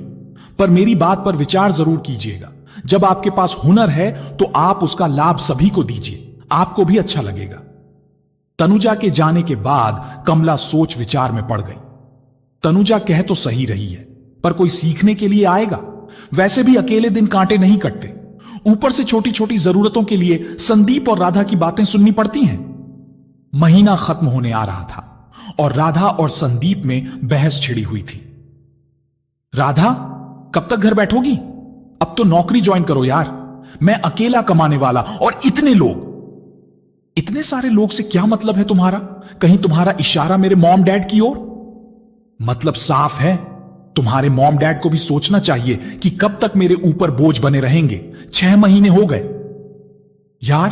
S1: पर मेरी बात पर विचार जरूर कीजिएगा। जब आपके पास हुनर है तो आप उसका लाभ सभी को दीजिए, आपको भी अच्छा लगेगा। तनुजा के जाने के बाद कमला सोच विचार में पड़ गई। तनुजा कह तो सही रही है, पर कोई सीखने के लिए आएगा? वैसे भी अकेले दिन कांटे नहीं कटते। ऊपर से छोटी छोटी जरूरतों के लिए संदीप और राधा की बातें सुननी पड़ती हैं। महीना खत्म होने आ रहा था और राधा और संदीप में बहस छिड़ी हुई थी। राधा, कब तक घर बैठोगी? अब तो नौकरी ज्वाइन करो यार। मैं अकेला कमाने वाला और इतने लोग। इतने सारे लोग से क्या मतलब है तुम्हारा? कहीं तुम्हारा इशारा मेरे मॉम डैड की ओर? मतलब साफ है, तुम्हारे मॉम डैड को भी सोचना चाहिए कि कब तक मेरे ऊपर बोझ बने रहेंगे। 6 महीने हो गए। यार,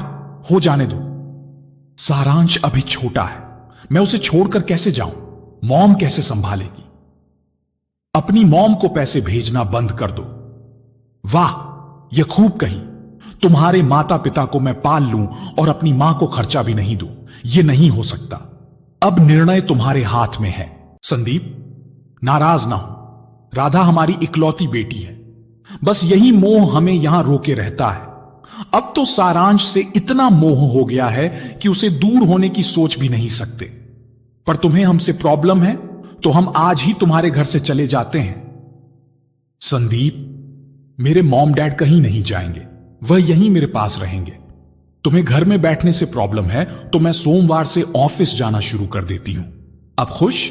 S1: हो जाने दो। सारांश अभी छोटा है, मैं उसे छोड़कर कैसे जाऊं? मॉम कैसे संभालेगी? अपनी मॉम को पैसे भेजना बंद कर दो। वाह, यह खूब कही। तुम्हारे माता पिता को मैं पाल लूं और अपनी मां को खर्चा भी नहीं दूं, यह नहीं हो सकता। अब निर्णय तुम्हारे हाथ में है। संदीप, नाराज ना हो। राधा हमारी इकलौती बेटी है। बस यही मोह हमें यहां रोके रहता है। अब तो सारांश से इतना मोह हो गया है कि उसे दूर होने की सोच भी नहीं सकते। पर तुम्हें हमसे प्रॉब्लम है तो हम आज ही तुम्हारे घर से चले जाते हैं। संदीप, मेरे मॉम डैड कहीं नहीं जाएंगे, वह यहीं मेरे पास रहेंगे। तुम्हें घर में बैठने से प्रॉब्लम है तो मैं सोमवार से ऑफिस जाना शुरू कर देती हूं। अब खुश?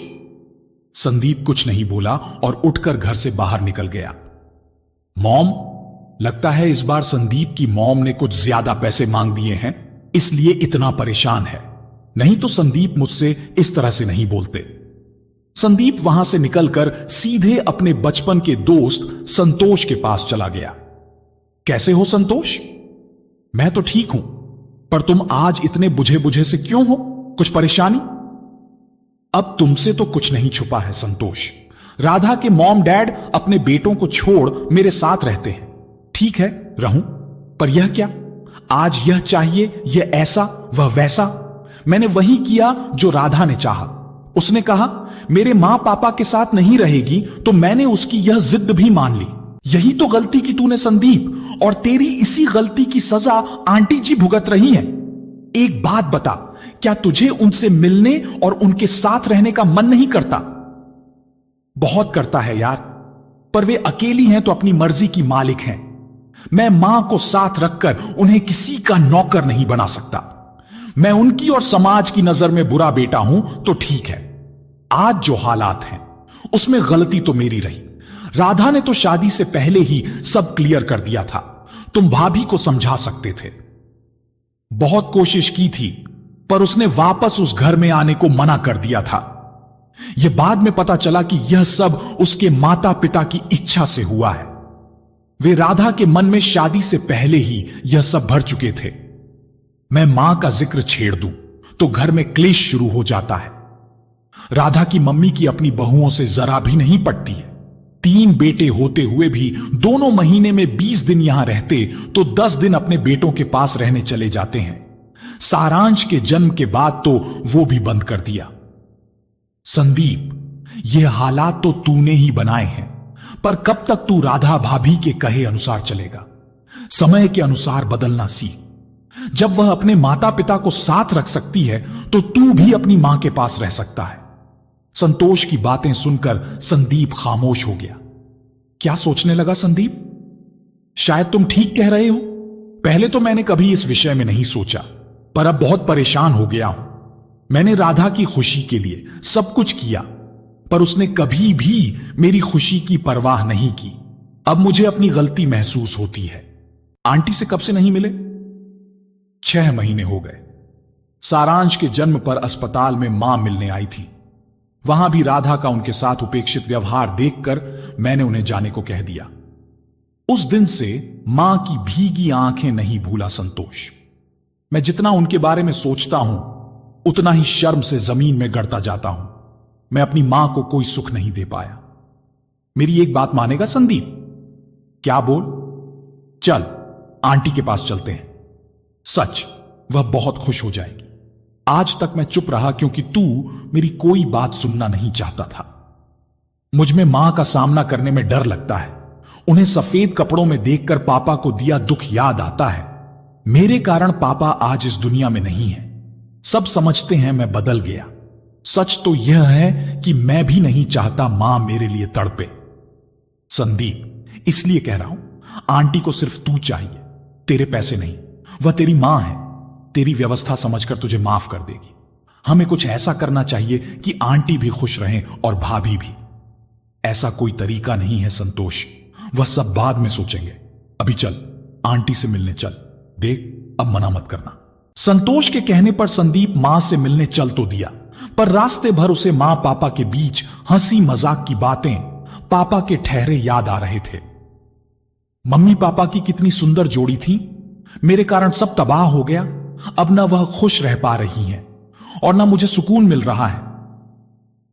S1: संदीप कुछ नहीं बोला और उठकर घर से बाहर निकल गया। मॉम, लगता है इस बार संदीप की मॉम ने कुछ ज्यादा पैसे मांग दिए हैं, इसलिए इतना परेशान है। नहीं तो संदीप मुझसे इस तरह से नहीं बोलते। संदीप वहां से निकलकर सीधे अपने बचपन के दोस्त संतोष के पास चला गया। कैसे हो संतोष? मैं तो ठीक हूं, पर तुम आज इतने बुझे बुझे से क्यों हो? कुछ परेशानी? अब तुमसे तो कुछ नहीं छुपा है संतोष। राधा के मॉम डैड अपने बेटों को छोड़ मेरे साथ रहते हैं। ठीक है, रहूं, पर यह क्या? आज यह चाहिए, यह ऐसा, वह वैसा। मैंने वही किया जो राधा ने चाहा। उसने कहा मेरे मां पापा के साथ नहीं रहेगी, तो मैंने उसकी यह जिद भी मान ली। यही तो गलती की तूने संदीप, और तेरी इसी गलती की सजा आंटी जी भुगत रही हैं। एक बात बता, क्या तुझे उनसे मिलने और उनके साथ रहने का मन नहीं करता? बहुत करता है यार, पर वे अकेली हैं तो अपनी मर्जी की मालिक हैं। मैं मां को साथ रखकर उन्हें किसी का नौकर नहीं बना सकता। मैं उनकी और समाज की नजर में बुरा बेटा हूं तो ठीक है। आज जो हालात हैं उसमें गलती तो मेरी रही। राधा ने तो शादी से पहले ही सब क्लियर कर दिया था। तुम भाभी को समझा सकते थे। बहुत कोशिश की थी, पर उसने वापस उस घर में आने को मना कर दिया था। यह बाद में पता चला कि यह सब उसके माता पिता की इच्छा से हुआ है। वे राधा के मन में शादी से पहले ही यह सब भर चुके थे। मैं मां का जिक्र छेड़ दूं तो घर में क्लेश शुरू हो जाता है। राधा की मम्मी की अपनी बहुओं से जरा भी नहीं पटती है। 3 बेटे होते हुए भी दोनों महीने में 20 दिन यहां रहते तो 10 दिन अपने बेटों के पास रहने चले जाते हैं। सारांश के जन्म के बाद तो वो भी बंद कर दिया। संदीप, ये हालात तो तूने ही बनाए हैं, पर कब तक तू राधा भाभी के कहे अनुसार चलेगा? समय के अनुसार बदलना सीख। जब वह अपने माता पिता को साथ रख सकती है तो तू भी अपनी मां के पास रह सकता है। संतोष की बातें सुनकर संदीप खामोश हो गया। क्या सोचने लगा संदीप? शायद तुम ठीक कह रहे हो। पहले तो मैंने कभी इस विषय में नहीं सोचा, पर अब बहुत परेशान हो गया हूं। मैंने राधा की खुशी के लिए सब कुछ किया, पर उसने कभी भी मेरी खुशी की परवाह नहीं की। अब मुझे अपनी गलती महसूस होती है। आंटी से कब से नहीं मिले? 6 महीने हो गए। सारांश के जन्म पर अस्पताल में मां मिलने आई थी। वहां भी राधा का उनके साथ उपेक्षित व्यवहार देखकर मैंने उन्हें जाने को कह दिया। उस दिन से मां की भीगी आंखें नहीं भूला संतोष। मैं जितना उनके बारे में सोचता हूं उतना ही शर्म से जमीन में गड़ता जाता हूं। मैं अपनी मां को कोई सुख नहीं दे पाया। मेरी एक बात मानेगा संदीप? क्या बोल? चल आंटी के पास चलते हैं। सच, वह बहुत खुश हो जाएगी। आज तक मैं चुप रहा क्योंकि तू मेरी कोई बात सुनना नहीं चाहता था। मुझ में मां का सामना करने में डर लगता है। उन्हें सफेद कपड़ों में देखकर पापा को दिया दुख याद आता है। मेरे कारण पापा आज इस दुनिया में नहीं है। सब समझते हैं मैं बदल गया। सच तो यह है कि मैं भी नहीं चाहता मां मेरे लिए तड़पे। संदीप, इसलिए कह रहा हूं, आंटी को सिर्फ तू चाहिए, तेरे पैसे नहीं। वह तेरी मां है। तेरी व्यवस्था समझकर तुझे माफ कर देगी। हमें कुछ ऐसा करना चाहिए कि आंटी भी खुश रहें और भाभी भी। ऐसा कोई तरीका नहीं है संतोष, वह सब बाद में सोचेंगे। अभी चल, आंटी से मिलने चल। देख, अब मना मत करना। संतोष के कहने पर संदीप मां से मिलने चल तो दिया, पर रास्ते भर उसे मां पापा के बीच हंसी मजाक की बातें, पापा के ठहरे याद आ रहे थे। मम्मी पापा की कितनी सुंदर जोड़ी थी। मेरे कारण सब तबाह हो गया। अब ना वह खुश रह पा रही हैं और ना मुझे सुकून मिल रहा है।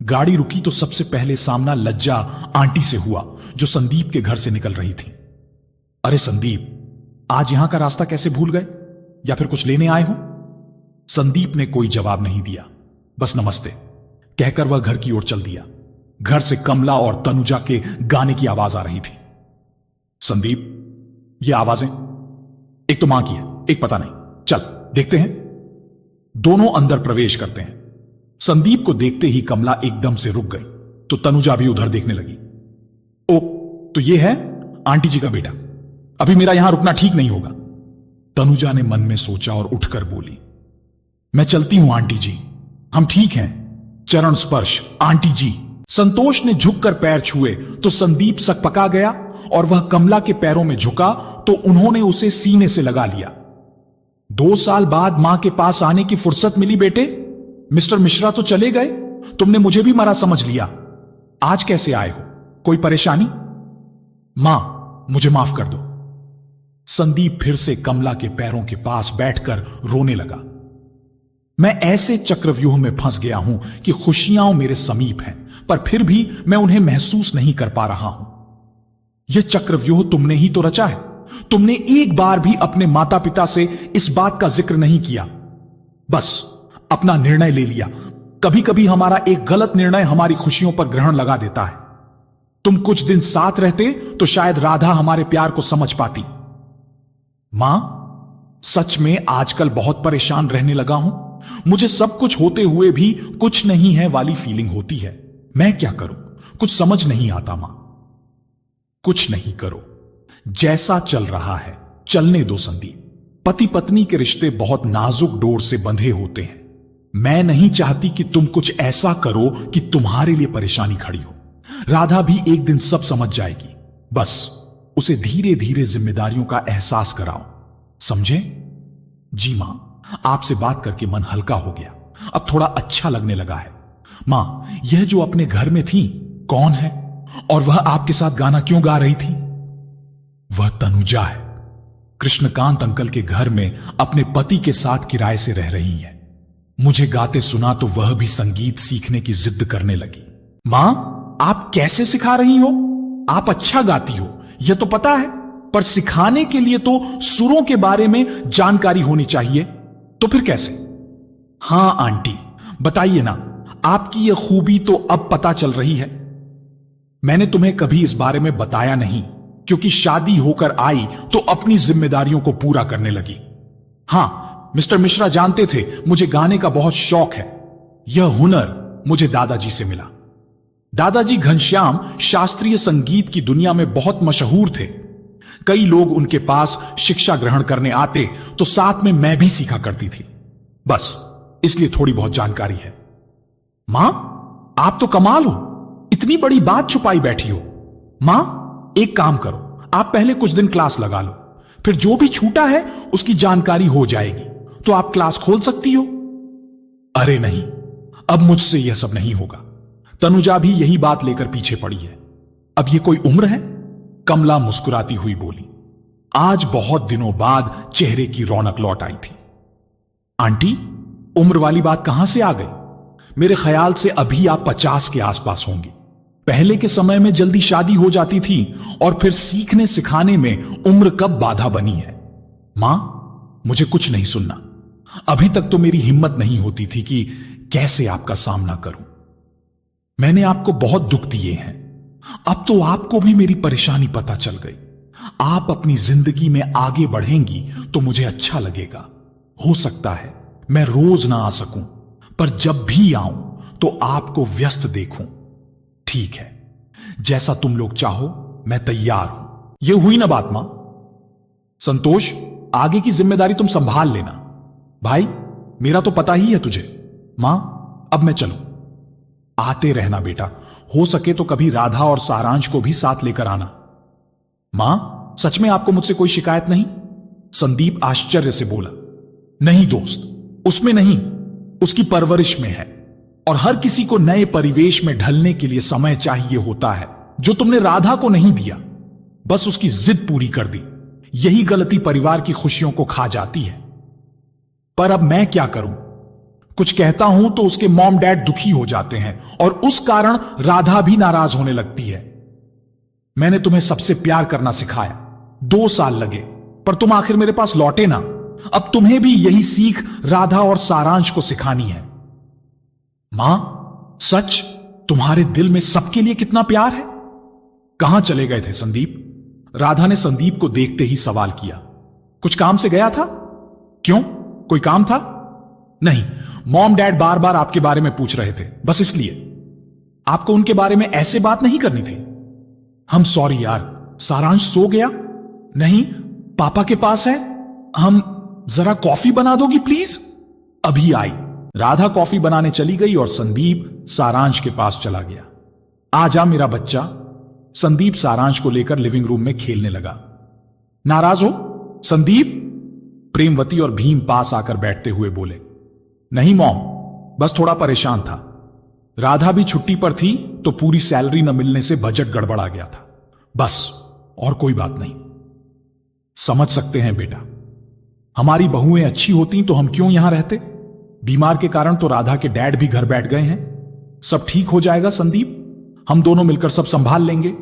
S1: गाड़ी रुकी तो सबसे पहले सामना लज्जा आंटी से हुआ, जो संदीप के घर से निकल रही थी। अरे संदीप, आज यहां का रास्ता कैसे भूल गए? या फिर कुछ लेने आए हो? संदीप ने कोई जवाब नहीं दिया, बस नमस्ते कहकर वह घर की ओर चल दिया। घर से कमला और तनुजा के गाने की आवाज आ रही थी। संदीप, ये आवाजें एक तो मां की है, एक पता नहीं। चल देखते हैं। दोनों अंदर प्रवेश करते हैं। संदीप को देखते ही कमला एकदम से रुक गई, तो तनुजा भी उधर देखने लगी। ओ, तो ये है आंटी जी का बेटा। अभी मेरा यहां रुकना ठीक नहीं होगा। तनुजा ने मन में सोचा और उठकर बोली, मैं चलती हूं आंटी जी, हम ठीक हैं। चरण स्पर्श आंटी जी। संतोष ने झुककर पैर छुए तो संदीप सकपका गया और वह कमला के पैरों में झुका तो उन्होंने उसे सीने से लगा लिया। 2 साल बाद मां के पास आने की फुर्सत मिली बेटे। मिस्टर मिश्रा तो चले गए, तुमने मुझे भी मरा समझ लिया। आज कैसे आए हो? कोई परेशानी? मां, मुझे माफ कर दो। संदीप फिर से कमला के पैरों के पास बैठकर रोने लगा। मैं ऐसे चक्रव्यूह में फंस गया हूं कि खुशियां मेरे समीप हैं, पर फिर भी मैं उन्हें महसूस नहीं कर पा रहा हूं। यह चक्रव्यूह तुमने ही तो रचा है। तुमने एक बार भी अपने माता पिता से इस बात का जिक्र नहीं किया। बस अपना निर्णय ले लिया। कभी कभी हमारा एक गलत निर्णय हमारी खुशियों पर ग्रहण लगा देता है। तुम कुछ दिन साथ रहते तो शायद राधा हमारे प्यार को समझ पाती। मां, सच में आजकल बहुत परेशान रहने लगा हूं। मुझे सब कुछ होते हुए भी कुछ नहीं है वाली फीलिंग होती है। मैं क्या करूं? कुछ समझ नहीं आता मां। कुछ नहीं करो, जैसा चल रहा है चलने दो संदीप। पति पत्नी के रिश्ते बहुत नाजुक डोर से बंधे होते हैं। मैं नहीं चाहती कि तुम कुछ ऐसा करो कि तुम्हारे लिए परेशानी खड़ी हो। राधा भी एक दिन सब समझ जाएगी। बस उसे धीरे धीरे जिम्मेदारियों का एहसास कराओ, समझे? जी मां, आपसे बात करके मन हल्का हो गया। अब थोड़ा अच्छा लगने लगा है। मां, यह जो अपने घर में थी कौन है? और वह आपके साथ गाना क्यों गा रही थी? वह तनुजा है। कृष्णकांत अंकल के घर में अपने पति के साथ किराए से रह रही है। मुझे गाते सुना तो वह भी संगीत सीखने की जिद करने लगी। मां, आप कैसे सिखा रही हो? आप अच्छा गाती हो, यह तो पता है, पर सिखाने के लिए तो सुरों के बारे में जानकारी होनी चाहिए। तो फिर कैसे? हां आंटी, बताइए ना, आपकी यह खूबी तो अब पता चल रही है। मैंने तुम्हें कभी इस बारे में बताया नहीं, क्योंकि शादी होकर आई तो अपनी जिम्मेदारियों को पूरा करने लगी। हां, मिस्टर मिश्रा जानते थे मुझे गाने का बहुत शौक है। यह हुनर मुझे दादाजी से मिला। दादाजी घनश्याम शास्त्रीय संगीत की दुनिया में बहुत मशहूर थे। कई लोग उनके पास शिक्षा ग्रहण करने आते तो साथ में मैं भी सीखा करती थी। बस इसलिए थोड़ी बहुत जानकारी है। मां, आप तो कमाल हो, इतनी बड़ी बात छुपाई बैठी हो। मां, एक काम करो, आप पहले कुछ दिन क्लास लगा लो, फिर जो भी छूटा है उसकी जानकारी हो जाएगी तो आप क्लास खोल सकती हो। अरे नहीं, अब मुझसे यह सब नहीं होगा। तनुजा भी यही बात लेकर पीछे पड़ी है। अब यह कोई उम्र है? कमला मुस्कुराती हुई बोली। आज बहुत दिनों बाद चेहरे की रौनक लौट आई थी। आंटी, उम्र वाली बात कहां से आ गई? मेरे ख्याल से अभी आप 50 के आसपास होंगी। पहले के समय में जल्दी शादी हो जाती थी और फिर सीखने सिखाने में उम्र कब बाधा बनी है। मां, मुझे कुछ नहीं सुनना। अभी तक तो मेरी हिम्मत नहीं होती थी कि कैसे आपका सामना करूं। मैंने आपको बहुत दुख दिए हैं, अब तो आपको भी मेरी परेशानी पता चल गई। आप अपनी जिंदगी में आगे बढ़ेंगी तो मुझे अच्छा लगेगा। हो सकता है मैं रोज ना आ सकूं, पर जब भी आऊं तो आपको व्यस्त देखूं। ठीक है, जैसा तुम लोग चाहो मैं तैयार हूं। यह हुई ना बात मां? संतोष, आगे की जिम्मेदारी तुम संभाल लेना। भाई, मेरा तो पता ही है तुझे। मां, अब मैं चलूं। आते रहना बेटा, हो सके तो कभी राधा और सारांश को भी साथ लेकर आना। मां, सच में आपको मुझसे कोई शिकायत नहीं? संदीप आश्चर्य से बोला। नहीं दोस्त, उसमें नहीं, उसकी परवरिश में है। और हर किसी को नए परिवेश में ढलने के लिए समय चाहिए होता है, जो तुमने राधा को नहीं दिया। बस उसकी जिद पूरी कर दी। यही गलती परिवार की खुशियों को खा जाती है। पर अब मैं क्या करूं? कुछ कहता हूं तो उसके मॉम डैड दुखी हो जाते हैं और उस कारण राधा भी नाराज होने लगती है। मैंने तुम्हें सबसे प्यार करना सिखाया, 2 साल लगे, पर तुम आखिर मेरे पास लौटे ना। अब तुम्हें भी यही सीख राधा और सारांश को सिखानी है। मां, सच तुम्हारे दिल में सबके लिए कितना प्यार है? कहां चले गए थे संदीप? राधा ने संदीप को देखते ही सवाल किया। कुछ काम से गया था? क्यों, कोई काम था? नहीं, मॉम डैड बार बार आपके बारे में पूछ रहे थे, बस इसलिए। आपको उनके बारे में ऐसे बात नहीं करनी थी। हम सॉरी यार। सारांश सो गया? नहीं, पापा के पास है। हम जरा कॉफी बना दोगी प्लीज? अभी आई। राधा कॉफी बनाने चली गई और संदीप सारांश के पास चला गया। आजा मेरा बच्चा। संदीप सारांश को लेकर लिविंग रूम में खेलने लगा। नाराज हो संदीप? प्रेमवती और भीम पास आकर बैठते हुए बोले। नहीं मॉम, बस थोड़ा परेशान था। राधा भी छुट्टी पर थी तो पूरी सैलरी न मिलने से बजट गड़बड़ा गया था, बस, और कोई बात नहीं। समझ सकते हैं बेटा, हमारी बहुएं अच्छी होती तो हम क्यों यहां रहते। बीमार के कारण तो राधा के डैड भी घर बैठ गए हैं। सब ठीक हो जाएगा संदीप, हम दोनों मिलकर सब संभाल लेंगे।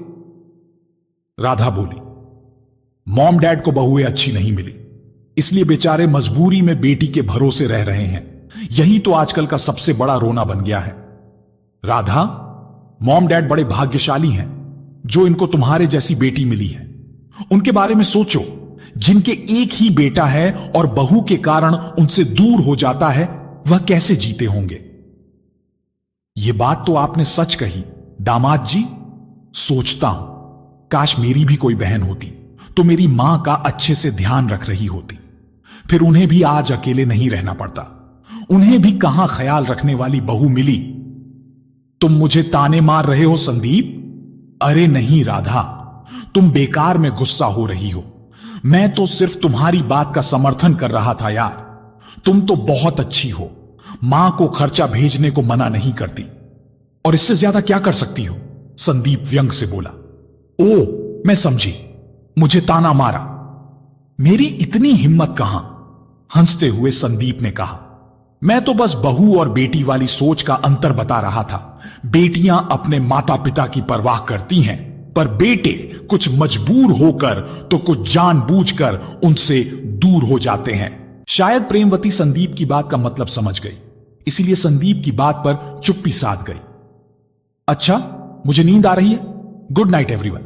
S1: राधा बोली। मॉम डैड को बहुएं अच्छी नहीं मिली, इसलिए बेचारे मजबूरी में बेटी के भरोसे रह रहे हैं। यही तो आजकल का सबसे बड़ा रोना बन गया है। राधा, मॉम डैड बड़े भाग्यशाली हैं जो इनको तुम्हारे जैसी बेटी मिली है। उनके बारे में सोचो, जिनके एक ही बेटा है और बहू के कारण उनसे दूर हो जाता है, वह कैसे जीते होंगे। यह बात तो आपने सच कही दामाद जी। सोचता हूं काश मेरी भी कोई बहन होती तो मेरी मां का अच्छे से ध्यान रख रही होती, फिर उन्हें भी आज अकेले नहीं रहना पड़ता। उन्हें भी कहां ख्याल रखने वाली बहू मिली। तुम मुझे ताने मार रहे हो संदीप? अरे नहीं राधा, तुम बेकार में गुस्सा हो रही हो। मैं तो सिर्फ तुम्हारी बात का समर्थन कर रहा था यार। तुम तो बहुत अच्छी हो, मां को खर्चा भेजने को मना नहीं करती, और इससे ज्यादा क्या कर सकती हो? संदीप व्यंग से बोला। ओ, मैं समझी, मुझे ताना मारा। मेरी इतनी हिम्मत कहां? हंसते हुए संदीप ने कहा। मैं तो बस बहू और बेटी वाली सोच का अंतर बता रहा था। बेटियां अपने माता पिता की परवाह करती हैं, पर बेटे कुछ मजबूर होकर तो कुछ जानबूझकर उनसे दूर हो जाते हैं। शायद प्रेमवती संदीप की बात का मतलब समझ गई, इसीलिए संदीप की बात पर चुप्पी साध गई। अच्छा, मुझे नींद आ रही है, good night everyone.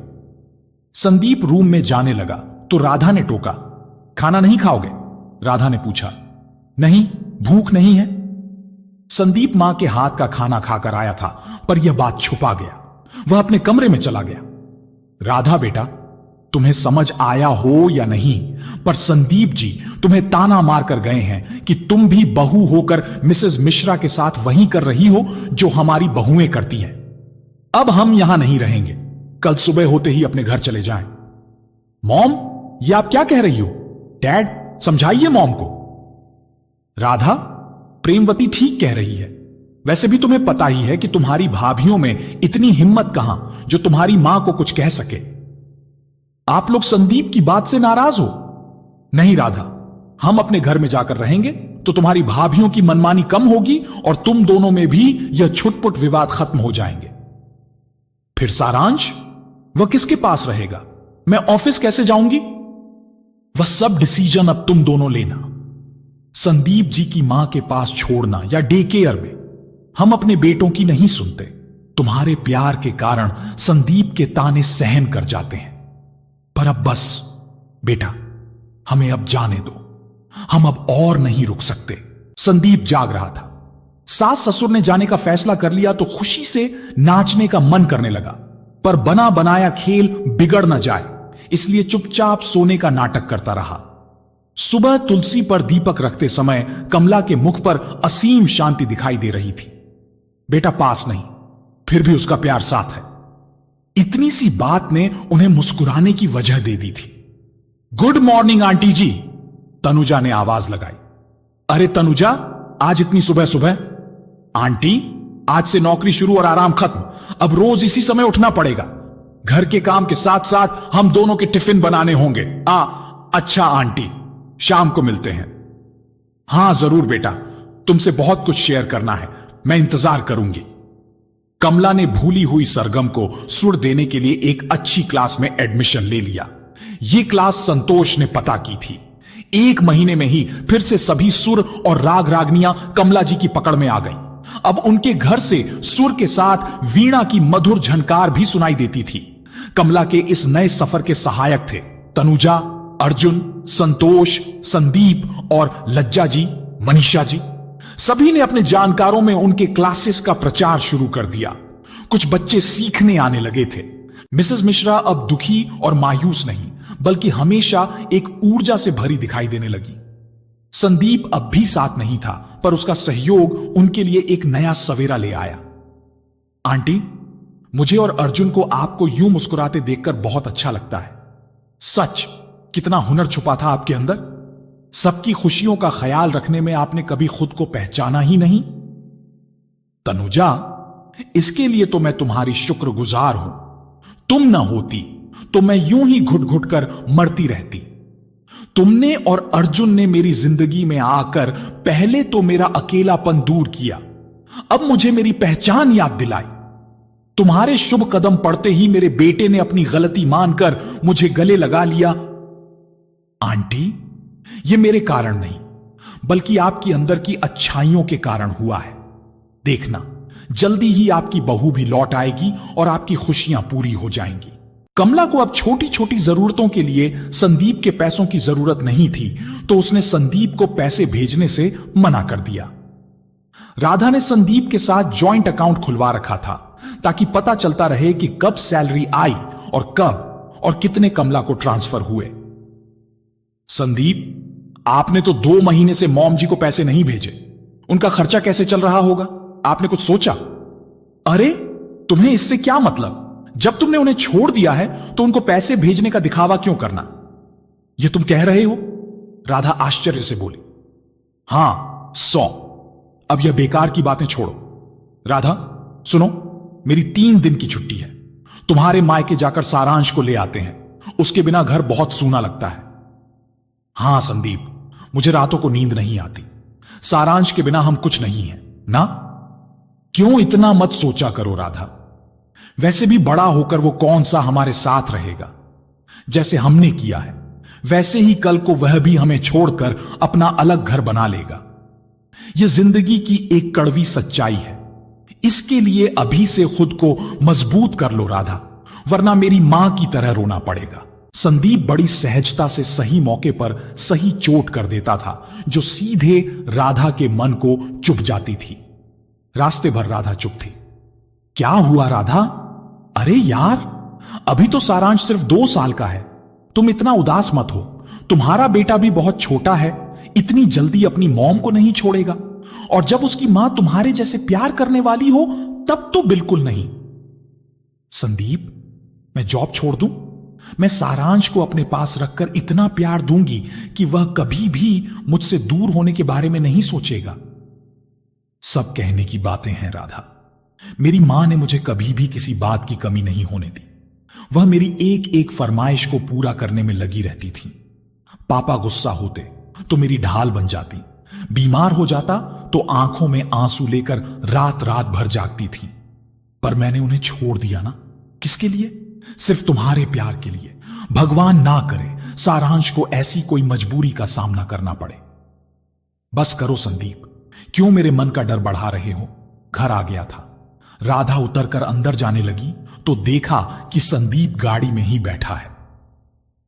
S1: Sandeep room में जाने लगा तो राधा ने टोका। खाना नहीं खाओगे? राधा ने पूछा। नहीं, भूख नहीं है। संदीप मां के हाथ का खाना खाकर आया था, पर यह बात छुपा गया। वह अपने कमरे में चला गया। राधा बेटा, तुम्हें समझ आया हो या नहीं, पर संदीप जी तुम्हें ताना मारकर गए हैं कि तुम भी बहू होकर मिसेस मिश्रा के साथ वही कर रही हो जो हमारी बहुएं करती हैं। अब हम यहां नहीं रहेंगे, कल सुबह होते ही अपने घर चले जाएं। मॉम, ये आप क्या कह रही हो? डैड, समझाइए मॉम को। राधा, प्रेमवती ठीक कह रही है। वैसे भी तुम्हें पता ही है कि तुम्हारी भाभियों में इतनी हिम्मत कहां जो तुम्हारी मां को कुछ कह सके। आप लोग संदीप की बात से नाराज हो? नहीं राधा, हम अपने घर में जाकर रहेंगे तो तुम्हारी भाभियों की मनमानी कम होगी और तुम दोनों में भी यह छुटपुट विवाद खत्म हो जाएंगे। फिर सारांश, वह किसके पास रहेगा? मैं ऑफिस कैसे जाऊंगी? वह सब डिसीजन अब तुम दोनों लेना। संदीप जी की मां के पास छोड़ना या डे केयर में। हम अपने बेटों की नहीं सुनते। तुम्हारे प्यार के कारण संदीप के ताने सहन कर जाते हैं, पर अब बस बेटा, हमें अब जाने दो। हम अब और नहीं रुक सकते। संदीप जाग रहा था। सास ससुर ने जाने का फैसला कर लिया तो खुशी से नाचने का मन करने लगा, पर बना बनाया खेल बिगड़ न जाए इसलिए चुपचाप सोने का नाटक करता रहा। सुबह तुलसी पर दीपक रखते समय कमला के मुख पर असीम शांति दिखाई दे रही थी। बेटा पास नहीं, फिर भी उसका प्यार साथ है। इतनी सी बात ने उन्हें मुस्कुराने की वजह दे दी थी। गुड मॉर्निंग आंटी जी, तनुजा ने आवाज लगाई। अरे तनुजा, आज इतनी सुबह सुबह? आंटी, आज से नौकरी शुरू और आराम खत्म। अब रोज इसी समय उठना पड़ेगा। घर के काम के साथ साथ हम दोनों के टिफिन बनाने होंगे। अच्छा आंटी, शाम को मिलते हैं। हां जरूर बेटा, तुमसे बहुत कुछ शेयर करना है, मैं इंतजार करूंगी। कमला ने भूली हुई सरगम को सुर देने के लिए एक अच्छी क्लास में एडमिशन ले लिया। यह क्लास संतोष ने पता की थी। 1 महीने में ही फिर से सभी सुर और राग रागनियां कमला जी की पकड़ में आ गईं। अब उनके घर से सुर के साथ वीणा की मधुर झनकार भी सुनाई देती थी। कमला के इस नए सफर के सहायक थे तनुजा, अर्जुन, संतोष, संदीप और लज्जा जी, मनीषा जी। सभी ने अपने जानकारों में उनके क्लासेस का प्रचार शुरू कर दिया। कुछ बच्चे सीखने आने लगे थे। मिसेस मिश्रा अब दुखी और मायूस नहीं, बल्कि हमेशा एक ऊर्जा से भरी दिखाई देने लगी। संदीप अब भी साथ नहीं था, पर उसका सहयोग उनके लिए एक नया सवेरा ले आया। आंटी, मुझे और अर्जुन को आपको यूं मुस्कुराते देखकर बहुत अच्छा लगता है। सच, कितना हुनर छुपा था आपके अंदर। सबकी खुशियों का ख्याल रखने में आपने कभी खुद को पहचाना ही नहीं। तनुजा, इसके लिए तो मैं तुम्हारी शुक्रगुजार हूं। तुम न होती तो मैं यूं ही घुट घुट कर मरती रहती। तुमने और अर्जुन ने मेरी जिंदगी में आकर पहले तो मेरा अकेलापन दूर किया, अब मुझे मेरी पहचान याद दिलाई। तुम्हारे शुभ कदम पड़ते ही मेरे बेटे ने अपनी गलती मानकर मुझे गले लगा लिया। आंटी, यह मेरे कारण नहीं, बल्कि आपकी अंदर की अच्छाइयों के कारण हुआ है। देखना, जल्दी ही आपकी बहू भी लौट आएगी और आपकी खुशियां पूरी हो जाएंगी। कमला को अब छोटी छोटी जरूरतों के लिए संदीप के पैसों की जरूरत नहीं थी, तो उसने संदीप को पैसे भेजने से मना कर दिया। राधा ने संदीप के साथ जॉइंट अकाउंट खुलवा रखा था, ताकि पता चलता रहे कि कब सैलरी आई और कब और कितने कमला को ट्रांसफर हुए। संदीप, आपने तो 2 महीने से मॉम जी को पैसे नहीं भेजे। उनका खर्चा कैसे चल रहा होगा, आपने कुछ सोचा? अरे, तुम्हें इससे क्या मतलब? जब तुमने उन्हें छोड़ दिया है तो उनको पैसे भेजने का दिखावा क्यों करना? यह तुम कह रहे हो? राधा आश्चर्य से बोली। हां, 100। अब यह बेकार की बातें छोड़ो। राधा सुनो, मेरी 3 दिन की छुट्टी है। तुम्हारे मायके जाकर सारांश को ले आते हैं। उसके बिना घर बहुत सूना लगता है। हां संदीप, मुझे रातों को नींद नहीं आती। सारांश के बिना हम कुछ नहीं हैं ना? क्यों इतना मत सोचा करो राधा। वैसे भी बड़ा होकर वो कौन सा हमारे साथ रहेगा। जैसे हमने किया है वैसे ही कल को वह भी हमें छोड़कर अपना अलग घर बना लेगा। यह जिंदगी की एक कड़वी सच्चाई है। इसके लिए अभी से खुद को मजबूत कर लो राधा, वरना मेरी मां की तरह रोना पड़ेगा। संदीप बड़ी सहजता से सही मौके पर सही चोट कर देता था, जो सीधे राधा के मन को चुभ जाती थी। रास्ते भर राधा चुप थी। क्या हुआ राधा? अरे यार, अभी तो सारांश सिर्फ 2 साल का है। तुम इतना उदास मत हो। तुम्हारा बेटा भी बहुत छोटा है, इतनी जल्दी अपनी मॉम को नहीं छोड़ेगा। और जब उसकी मां तुम्हारे जैसे प्यार करने वाली हो तब तो बिल्कुल नहीं। संदीप, मैं जॉब छोड़ दूं? मैं सारांश को अपने पास रखकर इतना प्यार दूंगी कि वह कभी भी मुझसे दूर होने के बारे में नहीं सोचेगा। सब कहने की बातें हैं राधा। मेरी मां ने मुझे कभी भी किसी बात की कमी नहीं होने दी। वह मेरी एक एक फरमाइश को पूरा करने में लगी रहती थी। पापा गुस्सा होते तो मेरी ढाल बन जाती, बीमार हो जाता तो आंखों में आंसू लेकर रात रात भर जागती थी। पर मैंने उन्हें छोड़ दिया ना। किसके लिए? सिर्फ तुम्हारे प्यार के लिए। भगवान ना करे सारांश को ऐसी कोई मजबूरी का सामना करना पड़े। बस करो संदीप, क्यों मेरे मन का डर बढ़ा रहे हो? घर आ गया था। राधा उतरकर अंदर जाने लगी तो देखा कि संदीप गाड़ी में ही बैठा है।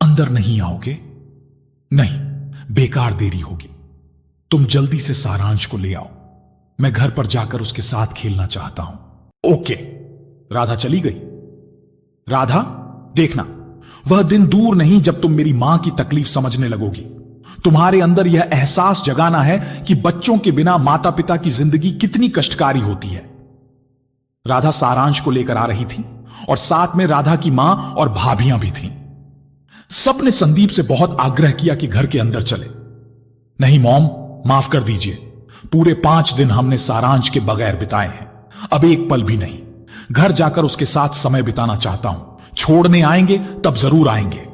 S1: अंदर नहीं आओगे? नहीं, बेकार देरी होगी। तुम जल्दी से सारांश को ले आओ। मैं घर पर जाकर उसके साथ खेलना चाहता हूं। ओके। राधा चली गई। राधा, देखना, वह दिन दूर नहीं जब तुम मेरी मां की तकलीफ समझने लगोगी। तुम्हारे अंदर यह एहसास जगाना है कि बच्चों के बिना माता पिता की जिंदगी कितनी कष्टकारी होती है। राधा सारांश को लेकर आ रही थी और साथ में राधा की मां और भाभियां भी थीं। सबने संदीप से बहुत आग्रह किया कि घर के अंदर चले। नहीं मॉम, माफ कर दीजिए। पूरे 5 दिन हमने सारांश के बगैर बिताए हैं, अब एक पल भी नहीं। घर जाकर उसके साथ समय बिताना चाहता हूं। छोड़ने आएंगे तब जरूर आएंगे।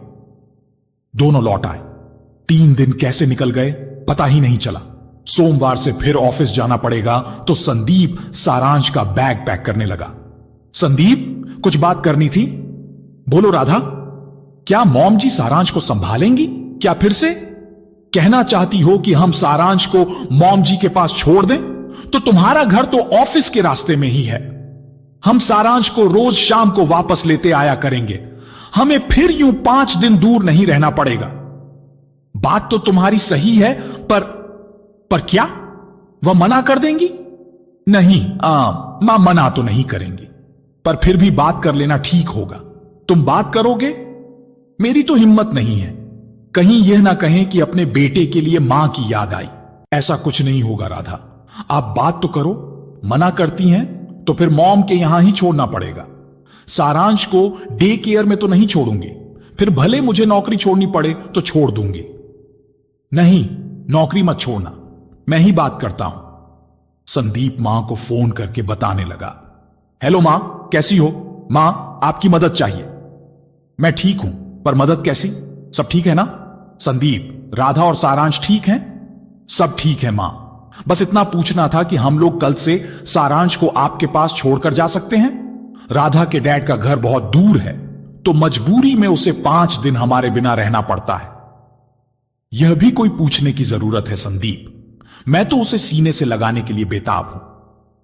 S1: दोनों लौट आए। 3 दिन कैसे निकल गए पता ही नहीं चला। सोमवार से फिर ऑफिस जाना पड़ेगा तो संदीप सारांश का बैग पैक करने लगा। संदीप, कुछ बात करनी थी। बोलो राधा। क्या मॉम जी सारांश को संभालेंगी? क्या फिर से कहना चाहती हो कि हम सारांश को मॉम जी के पास छोड़ दें? तो तुम्हारा घर तो ऑफिस के रास्ते में ही है। हम सारांश को रोज शाम को वापस लेते आया करेंगे। हमें फिर यूं 5 दिन दूर नहीं रहना पड़ेगा। बात तो तुम्हारी सही है, पर क्या वह मना कर देंगी? नहीं, मां मना तो नहीं करेंगी, पर फिर भी बात कर लेना ठीक होगा। तुम बात करोगे? मेरी तो हिम्मत नहीं है। कहीं यह ना कहें कि अपने बेटे के लिए मां की याद आई। ऐसा कुछ नहीं होगा राधा, आप बात तो करो। मना करती हैं तो फिर मॉम के यहां ही छोड़ना पड़ेगा। सारांश को डे केयर में तो नहीं छोड़ूंगी, फिर भले मुझे नौकरी छोड़नी पड़े तो छोड़ दूंगी। नहीं, नौकरी मत छोड़ना, मैं ही बात करता हूं। संदीप मां को फोन करके बताने लगा। हेलो मां, कैसी हो? मां, आपकी मदद चाहिए। मैं ठीक हूं, पर मदद कैसी? सब ठीक है ना? संदीप, राधा और सारांश ठीक हैं? सब ठीक है मां, बस इतना पूछना था कि हम लोग कल से सारांश को आपके पास छोड़कर जा सकते हैं? राधा के डैड का घर बहुत दूर है, तो मजबूरी में उसे 5 दिन हमारे बिना रहना पड़ता है। यह भी कोई पूछने की जरूरत है संदीप? मैं तो उसे सीने से लगाने के लिए बेताब हूं।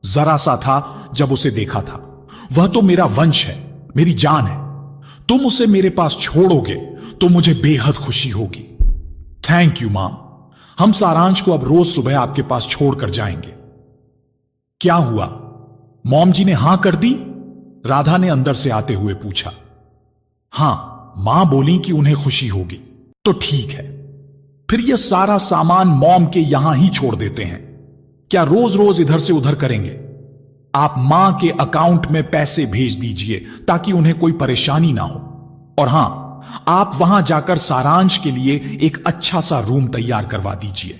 S1: जरा सा था जब उसे देखा था। वह तो मेरा वंश है, मेरी जान है। तुम उसे मेरे पास छोड़ोगे तो मुझे बेहद खुशी होगी। थैंक यू मां। हम सारांश को अब रोज सुबह आपके पास छोड़कर जाएंगे। क्या हुआ, मॉम जी ने हां कर दी? राधा ने अंदर से आते हुए पूछा। हां, मां बोली कि उन्हें खुशी होगी। तो ठीक है, फिर यह सारा सामान मॉम के यहां ही छोड़ देते हैं। क्या रोज रोज इधर से उधर करेंगे? आप मां के अकाउंट में पैसे भेज दीजिए ताकि उन्हें कोई परेशानी ना हो। और हां, आप वहां जाकर सारांश के लिए एक अच्छा सा रूम तैयार करवा दीजिए।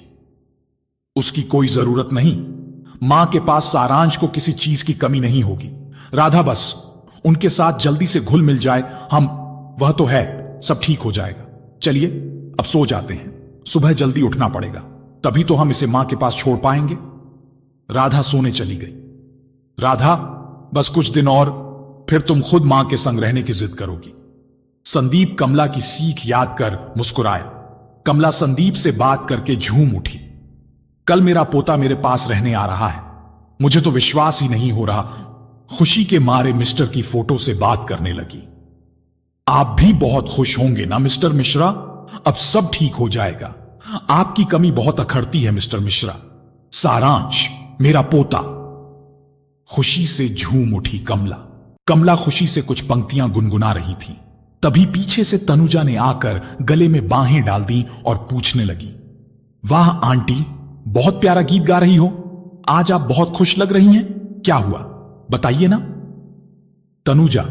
S1: उसकी कोई जरूरत नहीं। मां के पास सारांश को किसी चीज की कमी नहीं होगी। राधा बस उनके साथ जल्दी से घुल मिल जाए। वह तो है, सब ठीक हो जाएगा। चलिए अब सो जाते हैं, सुबह जल्दी उठना पड़ेगा, तभी तो हम इसे मां के पास छोड़ पाएंगे। राधा सोने चली गई। राधा, बस कुछ दिन और, फिर तुम खुद मां के संग रहने की जिद करोगी। संदीप कमला की सीख याद कर मुस्कुराया। कमला संदीप से बात करके झूम उठी। कल मेरा पोता मेरे पास रहने आ रहा है। मुझे तो विश्वास ही नहीं हो रहा। खुशी के मारे मिस्टर की फोटो से बात करने लगी। आप भी बहुत खुश होंगे ना मिस्टर मिश्रा? अब सब ठीक हो जाएगा। आपकी कमी बहुत अखरती है मिस्टर मिश्रा। सारांश, मेरा पोता। खुशी से झूम उठी कमला। कमला खुशी से कुछ पंक्तियां गुनगुना रही थी। तभी पीछे से तनुजा ने आकर गले में बाहें डाल दी और पूछने लगी, वाह आंटी, बहुत प्यारा गीत गा रही हो। आज आप बहुत खुश लग रही हैं। क्या हुआ, बताइए ना। तनुजा,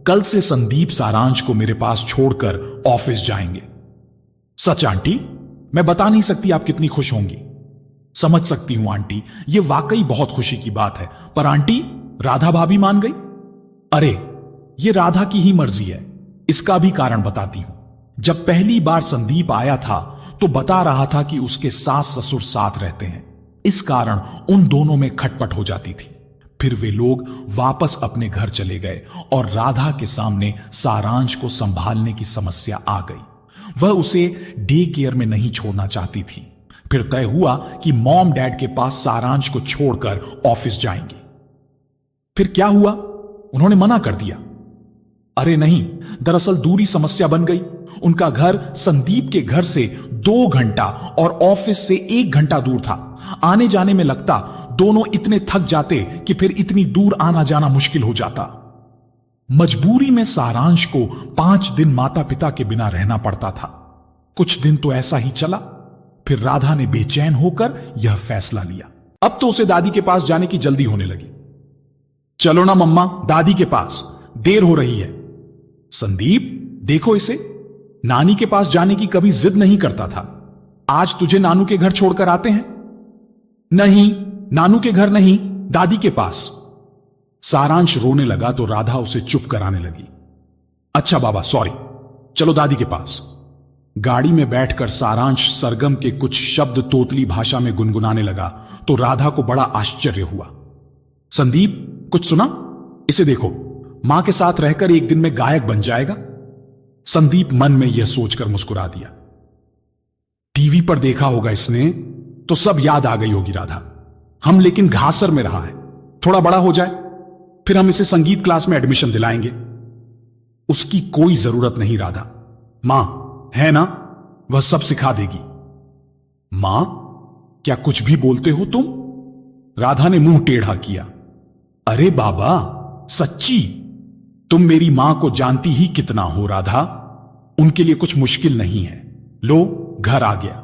S1: कल से संदीप सारांश को मेरे पास छोड़कर ऑफिस जाएंगे। सच आंटी? मैं बता नहीं सकती आप कितनी खुश होंगी। समझ सकती हूं आंटी, यह वाकई बहुत खुशी की बात है। पर आंटी, राधा भाभी मान गई? अरे, यह राधा की ही मर्जी है। इसका भी कारण बताती हूं। जब पहली बार संदीप आया था तो बता रहा था कि उसके सास ससुर साथ रहते हैं। इस कारण उन दोनों में खटपट हो जाती थी। फिर वे लोग वापस अपने घर चले गए और राधा के सामने सारांश को संभालने की समस्या आ गई। वह उसे डे केयर में नहीं छोड़ना चाहती थी। फिर तय हुआ कि मॉम डैड के पास सारांश को छोड़कर ऑफिस जाएंगे। फिर क्या हुआ? उन्होंने मना कर दिया। अरे नहीं, दरअसल दूरी समस्या बन गई। उनका घर संदीप के घर से 2 घंटा और ऑफिस से 1 घंटा दूर था। आने जाने में लगता, दोनों इतने थक जाते कि फिर इतनी दूर आना जाना मुश्किल हो जाता। मजबूरी में सारांश को 5 दिन माता पिता के बिना रहना पड़ता था। कुछ दिन तो ऐसा ही चला। फिर राधा ने बेचैन होकर यह फैसला लिया। अब तो उसे दादी के पास जाने की जल्दी होने लगी। चलो ना मम्मा, दादी के पास, देर हो रही है। संदीप, देखो इसे, नानी के पास जाने की कभी जिद नहीं करता था। आज तुझे नानू के घर छोड़कर आते हैं। नहीं, नानू के घर नहीं, दादी के पास। सारांश रोने लगा तो राधा उसे चुप कराने लगी। अच्छा बाबा, सॉरी, चलो दादी के पास। गाड़ी में बैठकर सारांश सरगम के कुछ शब्द तोतली भाषा में गुनगुनाने लगा तो राधा को बड़ा आश्चर्य हुआ। संदीप, कुछ सुना? इसे देखो, मां के साथ रहकर एक दिन में गायक बन जाएगा। संदीप मन में यह सोचकर मुस्कुरा दिया। टीवी पर देखा होगा इसने, तो सब याद आ गई होगी राधा। हम लेकिन घासर में रहा है। थोड़ा बड़ा हो जाए, फिर हम इसे संगीत क्लास में एडमिशन दिलाएंगे। उसकी कोई जरूरत नहीं राधा। मां है ना, वह सब सिखा देगी। मां, क्या कुछ भी बोलते हो तुम? राधा ने मुंह टेढ़ा किया। अरे बाबा, सच्ची, तुम मेरी मां को जानती ही कितना हो राधा। उनके लिए कुछ मुश्किल नहीं है। लो, घर आ गया।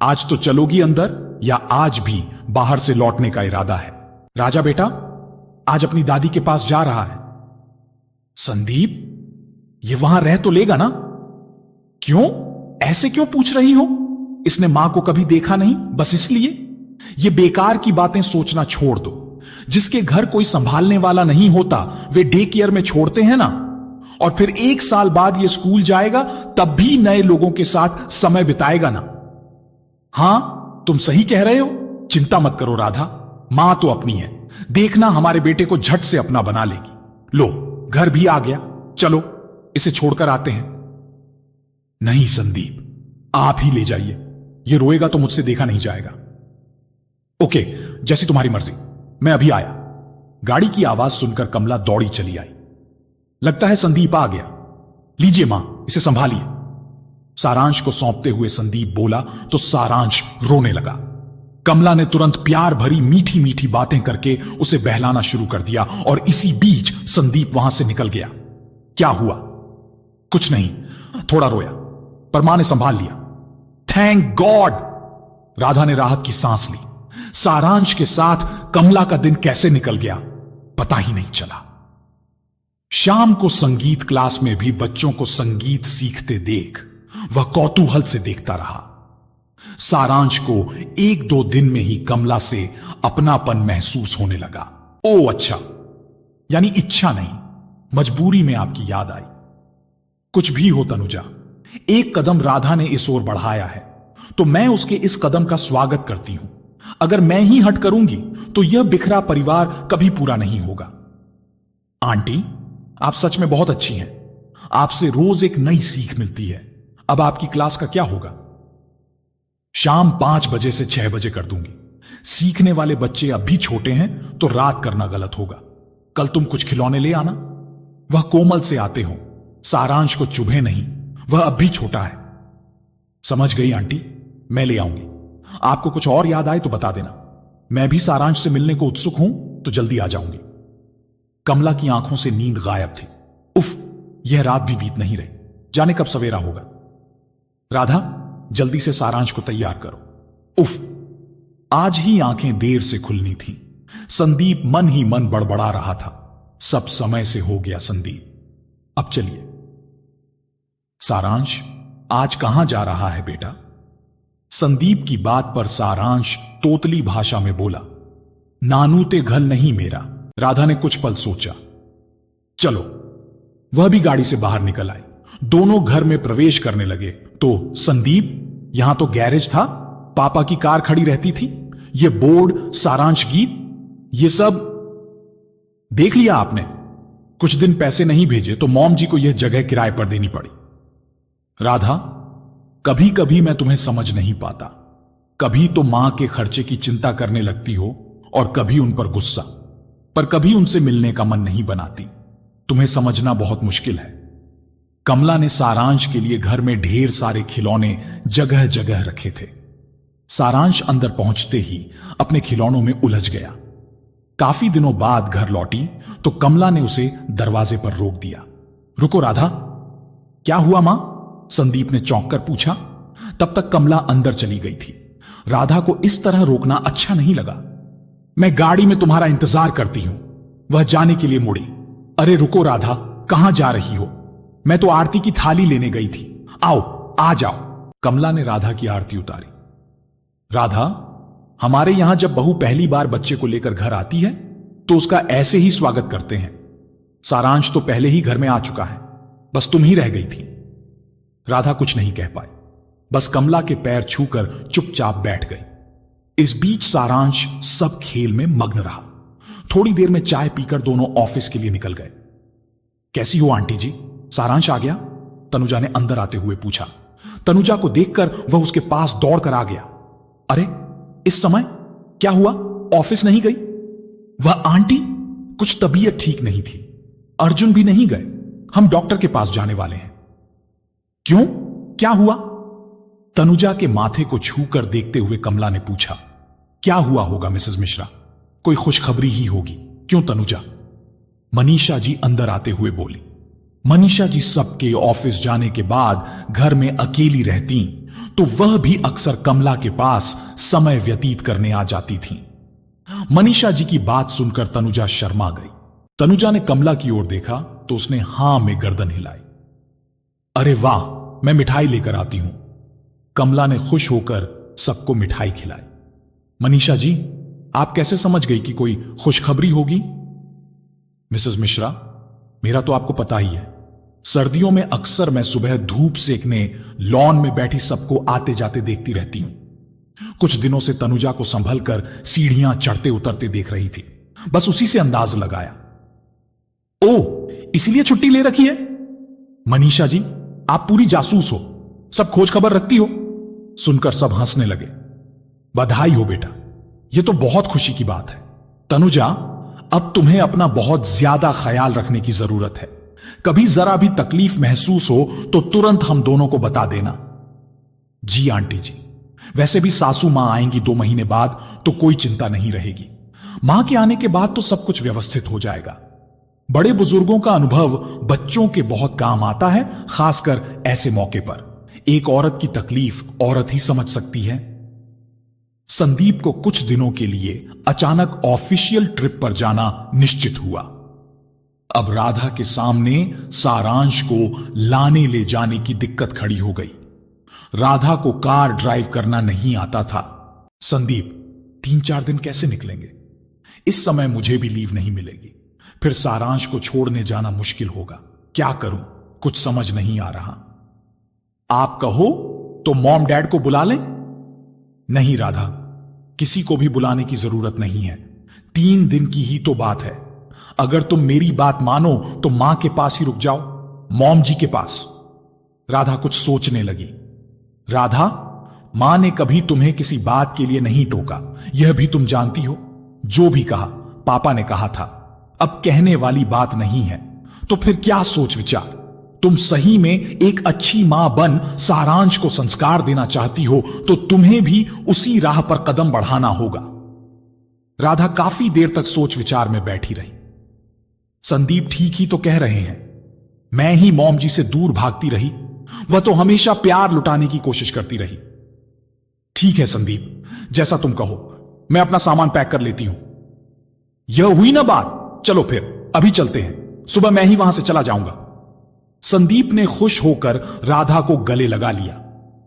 S1: आज तो चलोगी अंदर या आज भी बाहर से लौटने का इरादा है? राजा बेटा, आज अपनी दादी के पास जा रहा है। संदीप, ये वहां रह तो लेगा ना? क्यों, ऐसे क्यों पूछ रही हो? इसने मां को कभी देखा नहीं, बस इसलिए? ये बेकार की बातें सोचना छोड़ दो। जिसके घर कोई संभालने वाला नहीं होता, वे डे केयर में छोड़ते हैं ना। और फिर 1 साल बाद ये स्कूल जाएगा, तब भी नए लोगों के साथ समय बिताएगा ना। हां, तुम सही कह रहे हो। चिंता मत करो राधा, मां तो अपनी है। देखना, हमारे बेटे को झट से अपना बना लेगी। लो, घर भी आ गया। चलो, इसे छोड़कर आते हैं। नहीं संदीप, आप ही ले जाइए। यह रोएगा तो मुझसे देखा नहीं जाएगा। ओके, जैसी तुम्हारी मर्जी, मैं अभी आया। गाड़ी की आवाज सुनकर कमला दौड़ी चली आई। लगता है संदीप आ गया। लीजिए मां, इसे संभालिए। सारांश को सौंपते हुए संदीप बोला तो सारांश रोने लगा। कमला ने तुरंत प्यार भरी मीठी मीठी बातें करके उसे बहलाना शुरू कर दिया और इसी बीच संदीप वहां से निकल गया। क्या हुआ? कुछ नहीं, थोड़ा रोया, पर मां ने संभाल लिया। Thank God. राधा ने राहत की सांस ली। सारांश के साथ कमला का दिन कैसे निकल गया पता ही नहीं चला। शाम को संगीत क्लास में भी बच्चों को संगीत सीखते देख वह कौतूहल से देखता रहा। सारांश को 1-2 दिन में ही कमला से अपनापन महसूस होने लगा। ओ अच्छा, यानी इच्छा नहीं, मजबूरी में आपकी याद आई। कुछ भी हो तनुजा, एक कदम राधा ने इस ओर बढ़ाया है तो मैं उसके इस कदम का स्वागत करती हूं। अगर मैं ही हट करूंगी तो यह बिखरा परिवार कभी पूरा नहीं होगा। आंटी, आप सच में बहुत अच्छी हैं। आपसे रोज एक नई सीख मिलती है। अब आपकी क्लास का क्या होगा? शाम 5 बजे से 6 बजे कर दूंगी। सीखने वाले बच्चे अब भी छोटे हैं तो रात करना गलत होगा। कल तुम कुछ खिलौने ले आना। वह कोमल से आते हो, सारांश को चुभे नहीं, वह अब भी छोटा है। समझ गई आंटी, मैं ले आऊंगी। आपको कुछ और याद आए तो बता देना। मैं भी सारांश से मिलने को उत्सुक हूं तो जल्दी आ जाऊंगी। कमला की आंखों से नींद गायब थी। उफ, यह रात भी बीत नहीं रही, जाने कब सवेरा होगा। राधा, जल्दी से सारांश को तैयार करो। उफ, आज ही आंखें देर से खुलनी थीं। संदीप मन ही मन बड़बड़ा रहा था। सब समय से हो गया संदीप। अब चलिए। सारांश, आज कहां जा रहा है बेटा? संदीप की बात पर सारांश तोतली भाषा में बोला, नानू ते घर नहीं मेरा। राधा ने कुछ पल सोचा। चलो। वह भी गाड़ी से बाहर निकल आए। दोनों घर में प्रवेश करने लगे तो संदीप, यहां तो गैरेज था, पापा की कार खड़ी रहती थी, ये बोर्ड, सारांश गीत, ये सब देख लिया आपने? कुछ दिन पैसे नहीं भेजे तो मॉम जी को यह जगह किराए पर देनी पड़ी। राधा, कभी कभी मैं तुम्हें समझ नहीं पाता। कभी तो मां के खर्चे की चिंता करने लगती हो और कभी उन पर गुस्सा, पर कभी उनसे मिलने का मन नहीं बनाती। तुम्हें समझना बहुत मुश्किल है। कमला ने सारांश के लिए घर में ढेर सारे खिलौने जगह जगह रखे थे। सारांश अंदर पहुंचते ही अपने खिलौनों में उलझ गया। काफी दिनों बाद घर लौटी तो कमला ने उसे दरवाजे पर रोक दिया। रुको राधा। क्या हुआ मां? संदीप ने चौंक कर पूछा। तब तक कमला अंदर चली गई थी। राधा को इस तरह रोकना अच्छा नहीं लगा। मैं गाड़ी में तुम्हारा इंतजार करती हूं। वह जाने के लिए मुड़ी। अरे रुको राधा, कहां जा रही हो? मैं तो आरती की थाली लेने गई थी। आओ, आ जाओ। कमला ने राधा की आरती उतारी। राधा, हमारे यहां जब बहू पहली बार बच्चे को लेकर घर आती है तो उसका ऐसे ही स्वागत करते हैं। सारांश तो पहले ही घर में आ चुका है, बस तुम ही रह गई थी। राधा कुछ नहीं कह पाई, बस कमला के पैर छूकर चुपचाप बैठ गई। इस बीच सारांश सब खेल में मग्न रहा। थोड़ी देर में चाय पीकर दोनों ऑफिस के लिए निकल गए। कैसी हो आंटी जी? सारांश आ गया? तनुजा ने अंदर आते हुए पूछा। तनुजा को देखकर वह उसके पास दौड़कर आ गया। अरे, इस समय क्या हुआ? ऑफिस नहीं गई? वह आंटी, कुछ तबीयत ठीक नहीं थी। अर्जुन भी नहीं गए। हम डॉक्टर के पास जाने वाले हैं। क्यों, क्या हुआ? तनुजा के माथे को छूकर देखते हुए कमला ने पूछा। क्या हुआ होगा मिसेस मिश्रा? कोई खुशखबरी ही होगी। क्यों तनुजा? मनीषा जी अंदर आते हुए बोली। मनीषा जी सबके ऑफिस जाने के बाद घर में अकेली रहती तो वह भी अक्सर कमला के पास समय व्यतीत करने आ जाती थीं। मनीषा जी की बात सुनकर तनुजा शर्मा गई। तनुजा ने कमला की ओर देखा तो उसने हां में गर्दन हिलाई। अरे वाह, मैं मिठाई लेकर आती हूं। कमला ने खुश होकर सबको मिठाई खिलाई। मनीषा जी, आप कैसे समझ गई कि कोई खुशखबरी होगी? मिसेस मिश्रा, मेरा तो आपको पता ही है। सर्दियों में अक्सर मैं सुबह धूप सेकने लॉन में बैठी सबको आते जाते देखती रहती हूं। कुछ दिनों से तनुजा को संभल कर सीढ़ियां चढ़ते उतरते देख रही थी। बस उसी से अंदाज लगाया। ओह, इसलिए छुट्टी ले रखी है? मनीषा जी, आप पूरी जासूस हो, सब खोज खबर रखती हो। सुनकर सब हंसने लगे। बधाई हो बेटा, यह तो बहुत खुशी की बात है। तनुजा, अब तुम्हें अपना बहुत ज्यादा ख्याल रखने की जरूरत है। कभी जरा भी तकलीफ महसूस हो तो तुरंत हम दोनों को बता देना। जी आंटी जी, वैसे भी सासू मां आएंगी 2 महीने बाद तो कोई चिंता नहीं रहेगी। मां के आने के बाद तो सब कुछ व्यवस्थित हो जाएगा। बड़े बुजुर्गों का अनुभव बच्चों के बहुत काम आता है, खासकर ऐसे मौके पर। एक औरत की तकलीफ औरत ही समझ सकती है। संदीप को कुछ दिनों के लिए अचानक ऑफिशियल ट्रिप पर जाना निश्चित हुआ। अब राधा के सामने सारांश को लाने ले जाने की दिक्कत खड़ी हो गई। राधा को कार ड्राइव करना नहीं आता था। संदीप, 3-4 दिन कैसे निकलेंगे? इस समय मुझे भी लीव नहीं मिलेगी। फिर सारांश को छोड़ने जाना मुश्किल होगा। क्या करूं, कुछ समझ नहीं आ रहा। आप कहो तो मॉम डैड को बुला लें? नहीं राधा, किसी को भी बुलाने की जरूरत नहीं है। 3 दिन की ही तो बात है। अगर तुम मेरी बात मानो तो मां के पास ही रुक जाओ, मॉम जी के पास। राधा कुछ सोचने लगी। राधा, मां ने कभी तुम्हें किसी बात के लिए नहीं टोका, यह भी तुम जानती हो। जो भी कहा पापा ने कहा था, अब कहने वाली बात नहीं है, तो फिर क्या सोच विचार। तुम सही में एक अच्छी मां बन सारांश को संस्कार देना चाहती हो तो तुम्हें भी उसी राह पर कदम बढ़ाना होगा। राधा काफी देर तक सोच विचार में बैठी रही। संदीप ठीक ही तो कह रहे हैं, मैं ही मॉम जी से दूर भागती रही, वह तो हमेशा प्यार लुटाने की कोशिश करती रही। ठीक है संदीप, जैसा तुम कहो, मैं अपना सामान पैक कर लेती हूं। यह हुई ना बात, चलो फिर अभी चलते हैं, सुबह मैं ही वहां से चला जाऊंगा। संदीप ने खुश होकर राधा को गले लगा लिया।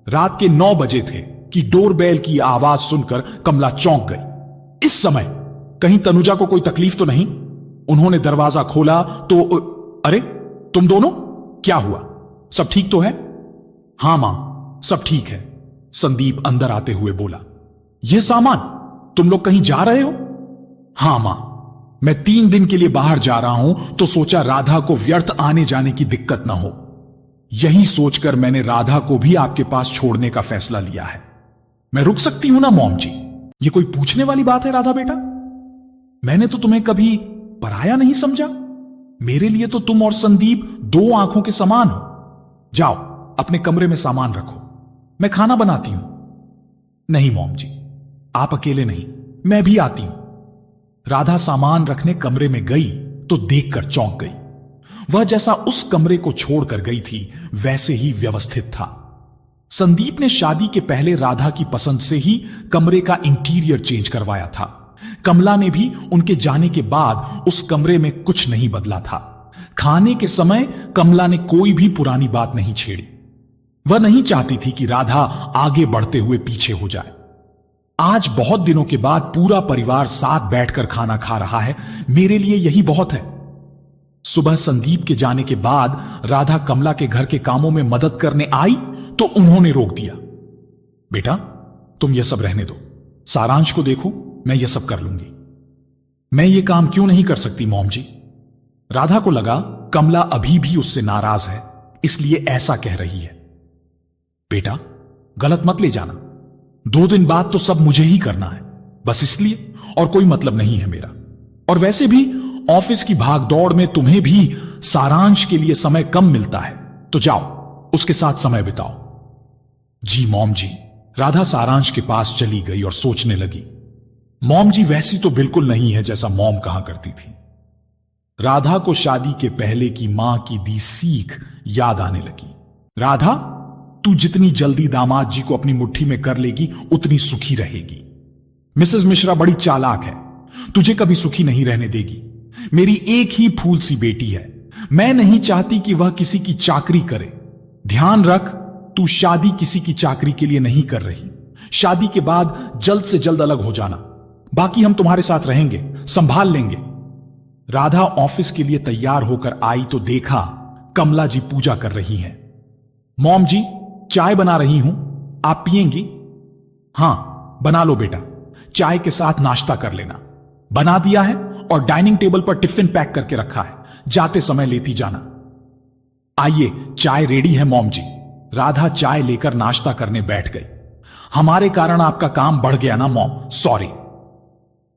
S1: रात के 9 बजे थे कि डोरबेल की आवाज सुनकर कमला चौंक गई। इस समय कहीं तनुजा को कोई तकलीफ तो नहीं? उन्होंने दरवाजा खोला तो अरे तुम दोनों, क्या हुआ? सब ठीक तो है? हां मां, सब ठीक है, संदीप अंदर आते हुए बोला। यह सामान, तुम लोग कहीं जा रहे हो? हां मां, मैं 3 दिन के लिए बाहर जा रहा हूं तो सोचा राधा को व्यर्थ आने जाने की दिक्कत ना हो। यही सोचकर मैंने राधा को भी आपके पास छोड़ने का फैसला लिया है। मैं रुक सकती हूं ना मॉम जी? ये कोई पूछने वाली बात है राधा बेटा? मैंने तो तुम्हें कभी पराया नहीं समझा। मेरे लिए तो तुम और संदीप 2 आंखों के समान हो। जाओ अपने कमरे में सामान रखो, मैं खाना बनाती हूं। नहीं मॉम जी, आप अकेले नहीं, मैं भी आती हूं। राधा सामान रखने कमरे में गई तो देखकर चौंक गई। वह जैसा उस कमरे को छोड़कर गई थी वैसे ही व्यवस्थित था। संदीप ने शादी के पहले राधा की पसंद से ही कमरे का इंटीरियर चेंज करवाया था। कमला ने भी उनके जाने के बाद उस कमरे में कुछ नहीं बदला था। खाने के समय कमला ने कोई भी पुरानी बात नहीं छेड़ी। वह नहीं चाहती थी कि राधा आगे बढ़ते हुए पीछे हो जाए। आज बहुत दिनों के बाद पूरा परिवार साथ बैठकर खाना खा रहा है, मेरे लिए यही बहुत है। सुबह संदीप के जाने के बाद राधा कमला के घर के कामों में मदद करने आई तो उन्होंने रोक दिया। बेटा तुम यह सब रहने दो, सारांश को देखो, मैं यह सब कर लूंगी। मैं यह काम क्यों नहीं कर सकती मॉम जी? राधा को लगा कमला अभी भी उससे नाराज है, इसलिए ऐसा कह रही है। बेटा गलत मत ले जाना, 2 दिन बाद तो सब मुझे ही करना है, बस इसलिए, और कोई मतलब नहीं है मेरा। और वैसे भी ऑफिस की भागदौड़ में तुम्हें भी सारांश के लिए समय कम मिलता है, तो जाओ उसके साथ समय बिताओ। जी मॉम जी। राधा सारांश के पास चली गई और सोचने लगी, मॉम जी वैसी तो बिल्कुल नहीं है जैसा मॉम कहा करती थी। राधा को शादी के पहले की मां की दी सीख याद आने लगी। राधा, तू जितनी जल्दी दामाद जी को अपनी मुट्ठी में कर लेगी उतनी सुखी रहेगी। मिसेस मिश्रा बड़ी चालाक है, तुझे कभी सुखी नहीं रहने देगी। मेरी एक ही फूल सी बेटी है, मैं नहीं चाहती कि वह किसी की चाकरी करे। ध्यान रख, तू शादी किसी की चाकरी के लिए नहीं कर रही। शादी के बाद जल्द से जल्द अलग हो जाना, बाकी हम तुम्हारे साथ रहेंगे, संभाल लेंगे। राधा ऑफिस के लिए तैयार होकर आई तो देखा कमला जी पूजा कर रही हैं। मॉम जी चाय बना रही हूं, आप पिएंगी? हां बना लो बेटा, चाय के साथ नाश्ता कर लेना। बना दिया है और डाइनिंग टेबल पर टिफिन पैक करके रखा है, जाते समय लेती जाना। आइए चाय रेडी है मॉम जी। राधा चाय लेकर नाश्ता करने बैठ गई। हमारे कारण आपका काम बढ़ गया ना मॉम, सॉरी।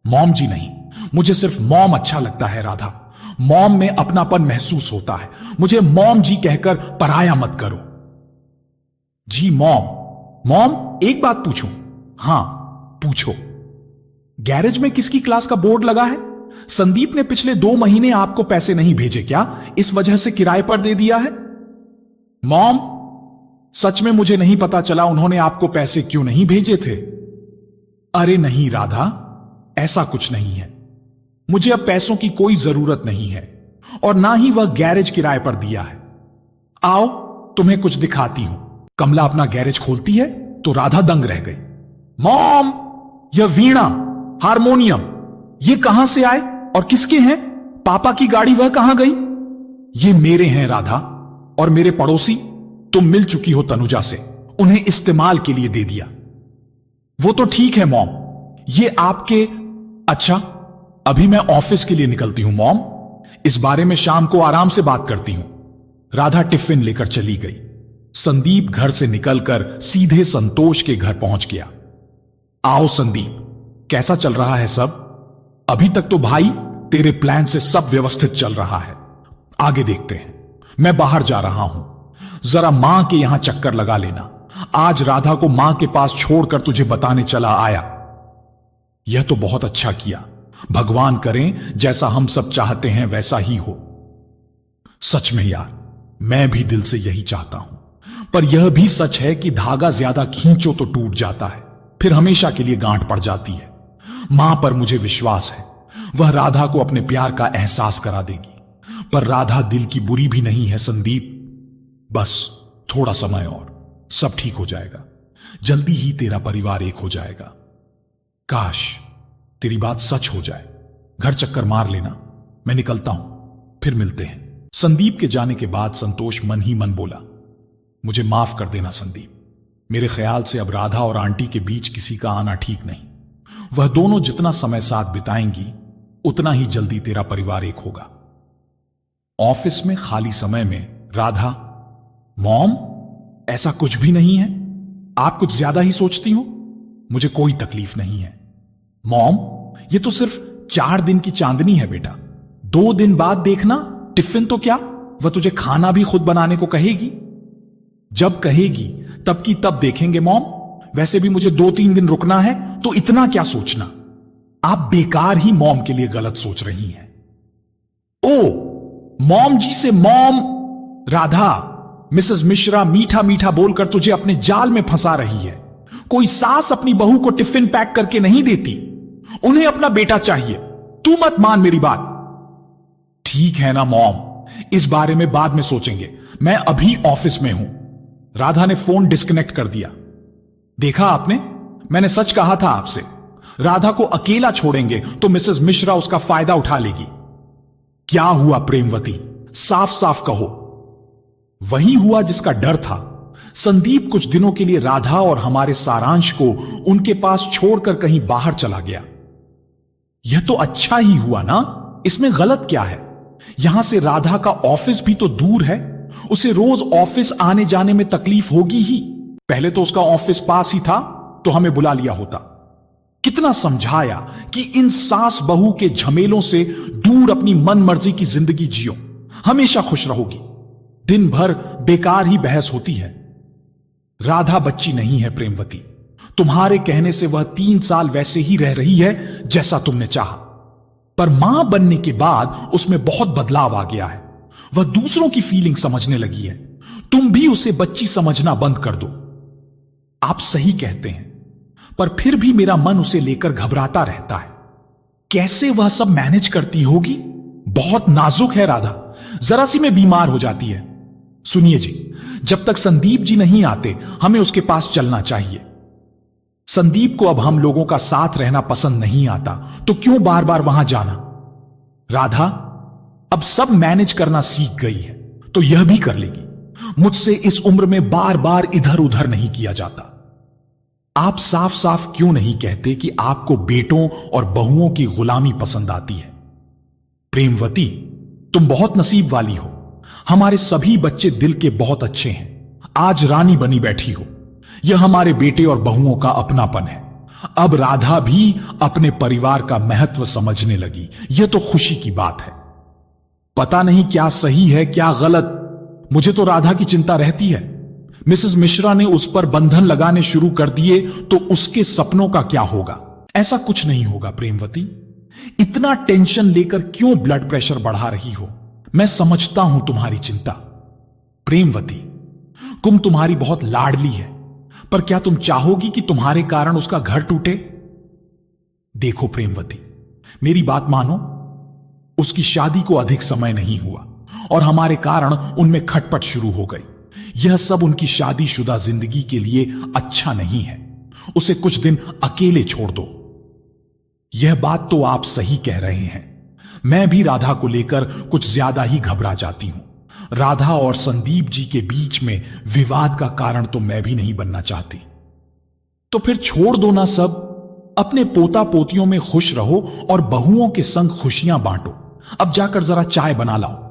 S1: मॉम जी नहीं, मुझे सिर्फ मॉम अच्छा लगता है राधा। मॉम में अपनापन महसूस होता है, मुझे मॉम जी कहकर पराया मत करो। जी मॉम। मॉम एक बात पूछूं? हां पूछो। गैरेज में किसकी क्लास का बोर्ड लगा है? संदीप ने पिछले 2 महीने आपको पैसे नहीं भेजे क्या, इस वजह से किराए पर दे दिया है? मॉम सच में मुझे नहीं पता चला उन्होंने आपको पैसे क्यों नहीं भेजे थे। अरे नहीं राधा, ऐसा कुछ नहीं है, मुझे अब पैसों की कोई जरूरत नहीं है और ना ही वह गैरेज किराए पर दिया है। आओ तुम्हें कुछ दिखाती हूं। कमला अपना गैरेज खोलती है तो राधा दंग रह गई। मॉम, यह वीणा, हारमोनियम, ये कहां से आए और किसके हैं? पापा की गाड़ी वह कहां गई? ये मेरे हैं राधा, और मेरे पड़ोसी, तुम मिल चुकी हो तनुजा से, उन्हें इस्तेमाल के लिए दे दिया। वो तो ठीक है मॉम, ये आपके। अच्छा अभी मैं ऑफिस के लिए निकलती हूं मॉम, इस बारे में शाम को आराम से बात करती हूं। राधा टिफिन लेकर चली गई। संदीप घर से निकलकर सीधे संतोष के घर पहुंच गया। आओ संदीप, कैसा चल रहा है सब? अभी तक तो भाई तेरे प्लान से सब व्यवस्थित चल रहा है, आगे देखते हैं। मैं बाहर जा रहा हूं, जरा मां के यहां चक्कर लगा लेना। आज राधा को मां के पास छोड़कर तुझे बताने चला आया। यह तो बहुत अच्छा किया, भगवान करें जैसा हम सब चाहते हैं वैसा ही हो। सच में यार, मैं भी दिल से यही चाहता हूं, पर यह भी सच है कि धागा ज्यादा खींचो तो टूट जाता है, फिर हमेशा के लिए गांठ पड़ जाती है। मां पर मुझे विश्वास है, वह राधा को अपने प्यार का एहसास करा देगी। पर राधा दिल की बुरी भी नहीं है संदीप। बस थोड़ा समय और, सब ठीक हो जाएगा। जल्दी ही तेरा परिवार एक हो जाएगा। काश तेरी बात सच हो जाए। घर चक्कर मार लेना, मैं निकलता हूं, फिर मिलते हैं। संदीप के जाने के बाद संतोष मन ही मन बोला, मुझे माफ कर देना संदीप। मेरे ख्याल से अब राधा और आंटी के बीच किसी का आना ठीक नहीं। वह दोनों जितना समय साथ बिताएंगी उतना ही जल्दी तेरा परिवार एक होगा। ऑफिस में खाली समय में राधा, मॉम ऐसा कुछ भी नहीं है, आप कुछ ज्यादा ही सोचती हो। मुझे कोई तकलीफ नहीं है। मॉम, ये तो सिर्फ 4 दिन की चांदनी है बेटा, 2 दिन बाद देखना टिफिन तो क्या, वह तुझे खाना भी खुद बनाने को कहेगी। जब कहेगी तब की तब देखेंगे मॉम। वैसे भी मुझे 2-3 दिन रुकना है, तो इतना क्या सोचना। आप बेकार ही मॉम के लिए गलत सोच रही हैं। ओ, मॉम जी से मॉम। राधा, मिसेस मिश्रा मीठा मीठा बोलकर तुझे अपने जाल में फंसा रही है। कोई सास अपनी बहू को टिफिन पैक करके नहीं देती, उन्हें अपना बेटा चाहिए। तू मत मान मेरी बात। ठीक है ना मॉम, इस बारे में बाद में सोचेंगे, मैं अभी ऑफिस में हूं। राधा ने फोन डिस्कनेक्ट कर दिया। देखा आपने, मैंने सच कहा था आपसे। राधा को अकेला छोड़ेंगे तो मिसेस मिश्रा उसका फायदा उठा लेगी। क्या हुआ प्रेमवती, साफ साफ कहो। वही हुआ जिसका डर था। संदीप कुछ दिनों के लिए राधा और हमारे सारांश को उनके पास छोड़कर कहीं बाहर चला गया। यह तो अच्छा ही हुआ ना, इसमें गलत क्या है। यहां से राधा का ऑफिस भी तो दूर है, उसे रोज ऑफिस आने जाने में तकलीफ होगी ही। पहले तो उसका ऑफिस पास ही था तो हमें बुला लिया होता। कितना समझाया कि इन सास बहू के झमेलों से दूर अपनी मन मर्जी की जिंदगी जियो, हमेशा खुश रहोगी। दिन भर बेकार ही बहस होती है। राधा बच्ची नहीं है प्रेमवती, तुम्हारे कहने से वह 3 साल वैसे ही रह रही है जैसा तुमने चाहा, पर मां बनने के बाद उसमें बहुत बदलाव आ गया है। वह दूसरों की फीलिंग समझने लगी है। तुम भी उसे बच्ची समझना बंद कर दो। आप सही कहते हैं, पर फिर भी मेरा मन उसे लेकर घबराता रहता है। कैसे वह सब मैनेज करती होगी। बहुत नाजुक है राधा, जरा सी में बीमार हो जाती है। सुनिए जी, जब तक संदीप जी नहीं आते हमें उसके पास चलना चाहिए। संदीप को अब हम लोगों का साथ रहना पसंद नहीं आता, तो क्यों बार बार वहां जाना। राधा अब सब मैनेज करना सीख गई है, तो यह भी कर लेगी। मुझसे इस उम्र में बार बार इधर उधर नहीं किया जाता। आप साफ साफ क्यों नहीं कहते कि आपको बेटों और बहुओं की गुलामी पसंद आती है। प्रेमवती, तुम बहुत नसीब वाली हो। हमारे सभी बच्चे दिल के बहुत अच्छे हैं। आज रानी बनी बैठी हो। यह हमारे बेटे और बहुओं का अपनापन है। अब राधा भी अपने परिवार का महत्व समझने लगी। यह तो खुशी की बात है। पता नहीं क्या सही है क्या गलत, मुझे तो राधा की चिंता रहती है। मिसेस मिश्रा ने उस पर बंधन लगाने शुरू कर दिए तो उसके सपनों का क्या होगा। ऐसा कुछ नहीं होगा प्रेमवती। इतना टेंशन लेकर क्यों ब्लड प्रेशर बढ़ा रही हो। मैं समझता हूं तुम्हारी चिंता। प्रेमवती, कुम तुम्हारी बहुत लाडली है, पर क्या तुम चाहोगी कि तुम्हारे कारण उसका घर टूटे। देखो प्रेमवती, मेरी बात मानो। उसकी शादी को अधिक समय नहीं हुआ और हमारे कारण उनमें खटपट शुरू हो गई। यह सब उनकी शादीशुदा जिंदगी के लिए अच्छा नहीं है। उसे कुछ दिन अकेले छोड़ दो। यह बात तो आप सही कह रहे हैं। मैं भी राधा को लेकर कुछ ज्यादा ही घबरा जाती हूं। राधा और संदीप जी के बीच में विवाद का कारण तो मैं भी नहीं बनना चाहती। तो फिर छोड़ दो ना सब। अपने पोता पोतियों में खुश रहो और बहुओं के संग खुशियां बांटो। अब जाकर जरा चाय बना लाओ।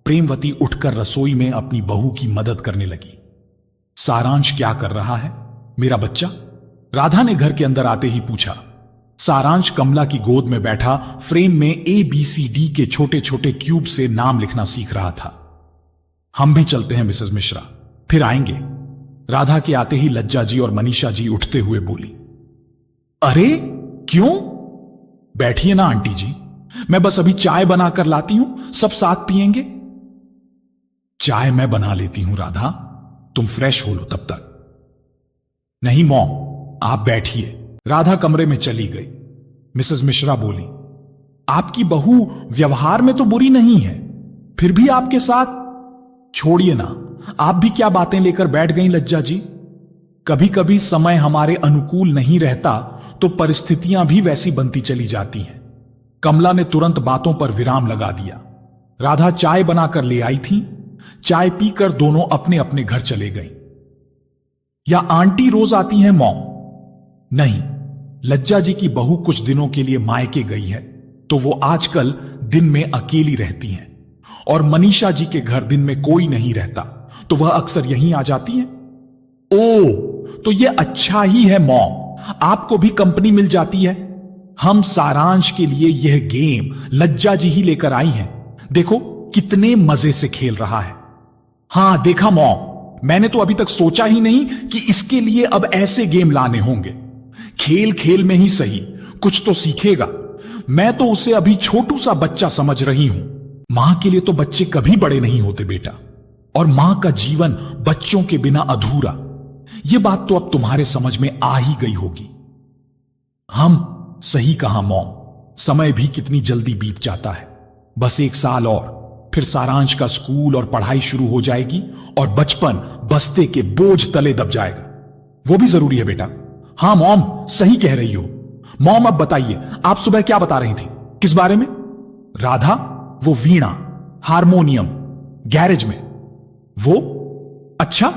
S1: प्रेमवती उठकर रसोई में अपनी बहू की मदद करने लगी। सारांश क्या कर रहा है, मेरा बच्चा? राधा ने घर के अंदर आते ही पूछा। सारांश कमला की गोद में बैठा फ्रेम में ABCD के छोटे छोटे क्यूब से नाम लिखना सीख रहा था। हम भी चलते हैं मिसेस मिश्रा, फिर आएंगे। राधा के आते ही लज्जा जी और मनीषा जी उठते हुए बोली। अरे क्यों? बैठिए ना आंटी जी, मैं बस अभी चाय बनाकर लाती हूं, सब साथ पिएंगे। चाय मैं बना लेती हूं राधा, तुम फ्रेश हो लो तब तक। नहीं मॉम, आप बैठिए। राधा कमरे में चली गई। मिसेस मिश्रा बोली, आपकी बहू व्यवहार में तो बुरी नहीं है, फिर भी आपके साथ। छोड़िए ना, आप भी क्या बातें लेकर बैठ गई लज्जा जी। कभी कभी समय हमारे अनुकूल नहीं रहता तो परिस्थितियां भी वैसी बनती चली जाती हैं। कमला ने तुरंत बातों पर विराम लगा दिया। राधा चाय बनाकर ले आई थी। चाय पीकर दोनों अपने अपने घर चले गई। या आंटी रोज आती हैं मॉम? नहीं, लज्जा जी की बहू कुछ दिनों के लिए मायके गई है, तो वो आजकल दिन में अकेली रहती हैं। और मनीषा जी के घर दिन में कोई नहीं रहता, तो वह अक्सर यहीं आ जाती हैं। ओ, तो ये अच्छा ही है मॉम, आपको भी कंपनी मिल जाती है। हम सारांश के लिए यह गेम लज्जा जी ही लेकर आई हैं। देखो कितने मजे से खेल रहा है। हां देखा मॉम, मैंने तो अभी तक सोचा ही नहीं कि इसके लिए अब ऐसे गेम लाने होंगे। खेल खेल में ही सही कुछ तो सीखेगा। मैं तो उसे अभी छोटू सा बच्चा समझ रही हूं। मां के लिए तो बच्चे कभी बड़े नहीं होते बेटा, और मां का जीवन बच्चों के बिना अधूरा। यह बात तो अब तुम्हारे समझ में आ ही गई होगी। हम सही कहा मॉम, समय भी कितनी जल्दी बीत जाता है। बस 1 साल और, फिर सारांश का स्कूल और पढ़ाई शुरू हो जाएगी और बचपन बस्ते के बोझ तले दब जाएगा। वो भी जरूरी है बेटा। हां मॉम, सही कह रही हो। मॉम अब बताइए, आप सुबह क्या बता रही थी, किस बारे में? राधा, वो वीणा, हारमोनियम, गैरेज में। वो अच्छा,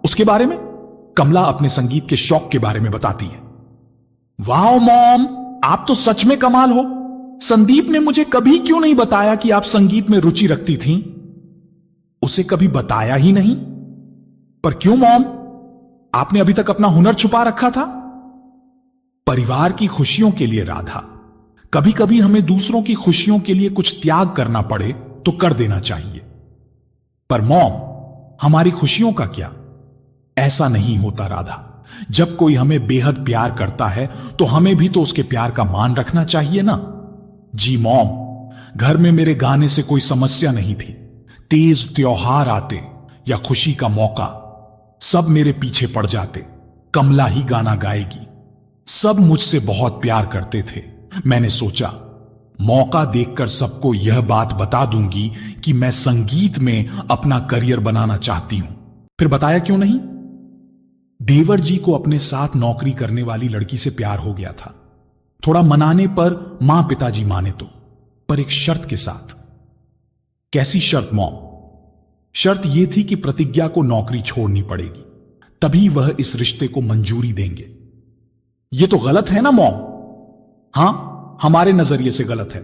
S1: उसके बारे में? कमला अपने संगीत के शौक के बारे में बताती है। वाह मॉम, आप तो सच में कमाल हो। संदीप ने मुझे कभी क्यों नहीं बताया कि आप संगीत में रुचि रखती थीं? उसे कभी बताया ही नहीं। पर क्यों मॉम, आपने अभी तक अपना हुनर छुपा रखा था? परिवार की खुशियों के लिए राधा, कभी कभी हमें दूसरों की खुशियों के लिए कुछ त्याग करना पड़े तो कर देना चाहिए। पर मॉम, हमारी खुशियों का क्या? ऐसा नहीं होता राधा। जब कोई हमें बेहद प्यार करता है तो हमें भी तो उसके प्यार का मान रखना चाहिए ना। जी मॉम, घर में मेरे गाने से कोई समस्या नहीं थी। तेज त्योहार आते या खुशी का मौका, सब मेरे पीछे पड़ जाते। कमला ही गाना गाएगी। सब मुझसे बहुत प्यार करते थे। मैंने सोचा मौका देखकर सबको यह बात बता दूंगी कि मैं संगीत में अपना करियर बनाना चाहती हूं। फिर बताया क्यों नहीं? देवर जी को अपने साथ नौकरी करने वाली लड़की से प्यार हो गया था। थोड़ा मनाने पर मां पिताजी माने तो, पर एक शर्त के साथ। कैसी शर्त मॉम? शर्त यह थी कि प्रतिज्ञा को नौकरी छोड़नी पड़ेगी, तभी वह इस रिश्ते को मंजूरी देंगे। यह तो गलत है ना मॉम? हां, हमारे नजरिए से गलत है,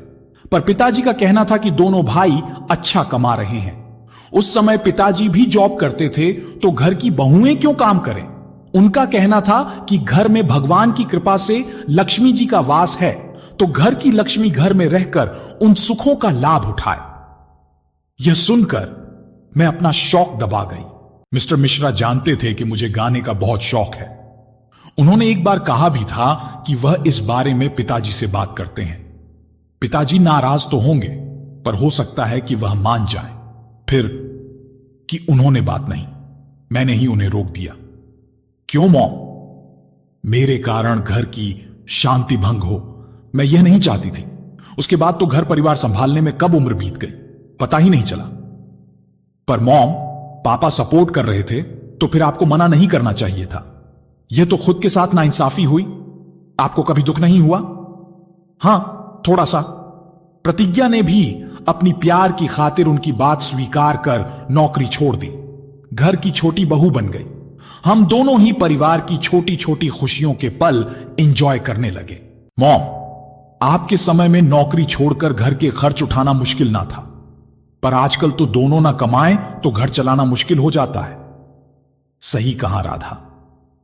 S1: पर पिताजी का कहना था कि दोनों भाई अच्छा कमा रहे हैं। उस समय पिताजी भी जॉब करते थे, तो घर की बहुएं क्यों काम करें? उनका कहना था कि घर में भगवान की कृपा से लक्ष्मी जी का वास है, तो घर की लक्ष्मी घर में रहकर उन सुखों का लाभ उठाए। यह सुनकर मैं अपना शौक दबा गई। मिस्टर मिश्रा जानते थे कि मुझे गाने का बहुत शौक है। उन्होंने एक बार कहा भी था कि वह इस बारे में पिताजी से बात करते हैं। पिताजी नाराज तो होंगे, पर हो सकता है कि वह मान जाए। फिर कि उन्होंने बात नहीं, मैंने ही उन्हें रोक दिया। क्यों मॉम? मेरे कारण घर की शांति भंग हो, मैं यह नहीं चाहती थी। उसके बाद तो घर परिवार संभालने में कब उम्र बीत गई, पता ही नहीं चला। पर मॉम, पापा सपोर्ट कर रहे थे, तो फिर आपको मना नहीं करना चाहिए था। यह तो खुद के साथ नाइंसाफी हुई। आपको कभी दुख नहीं हुआ? हां, थोड़ा सा। प्रतिज्ञा ने भी अपनी प्यार की खातिर उनकी बात स्वीकार कर नौकरी छोड़ दी। घर की छोटी बहू बन गई। हम दोनों ही परिवार की छोटी छोटी खुशियों के पल एंजॉय करने लगे। मॉम, आपके समय में नौकरी छोड़कर घर के खर्च उठाना मुश्किल ना था, पर आजकल तो दोनों ना कमाएं तो घर चलाना मुश्किल हो जाता है। सही कहा राधा।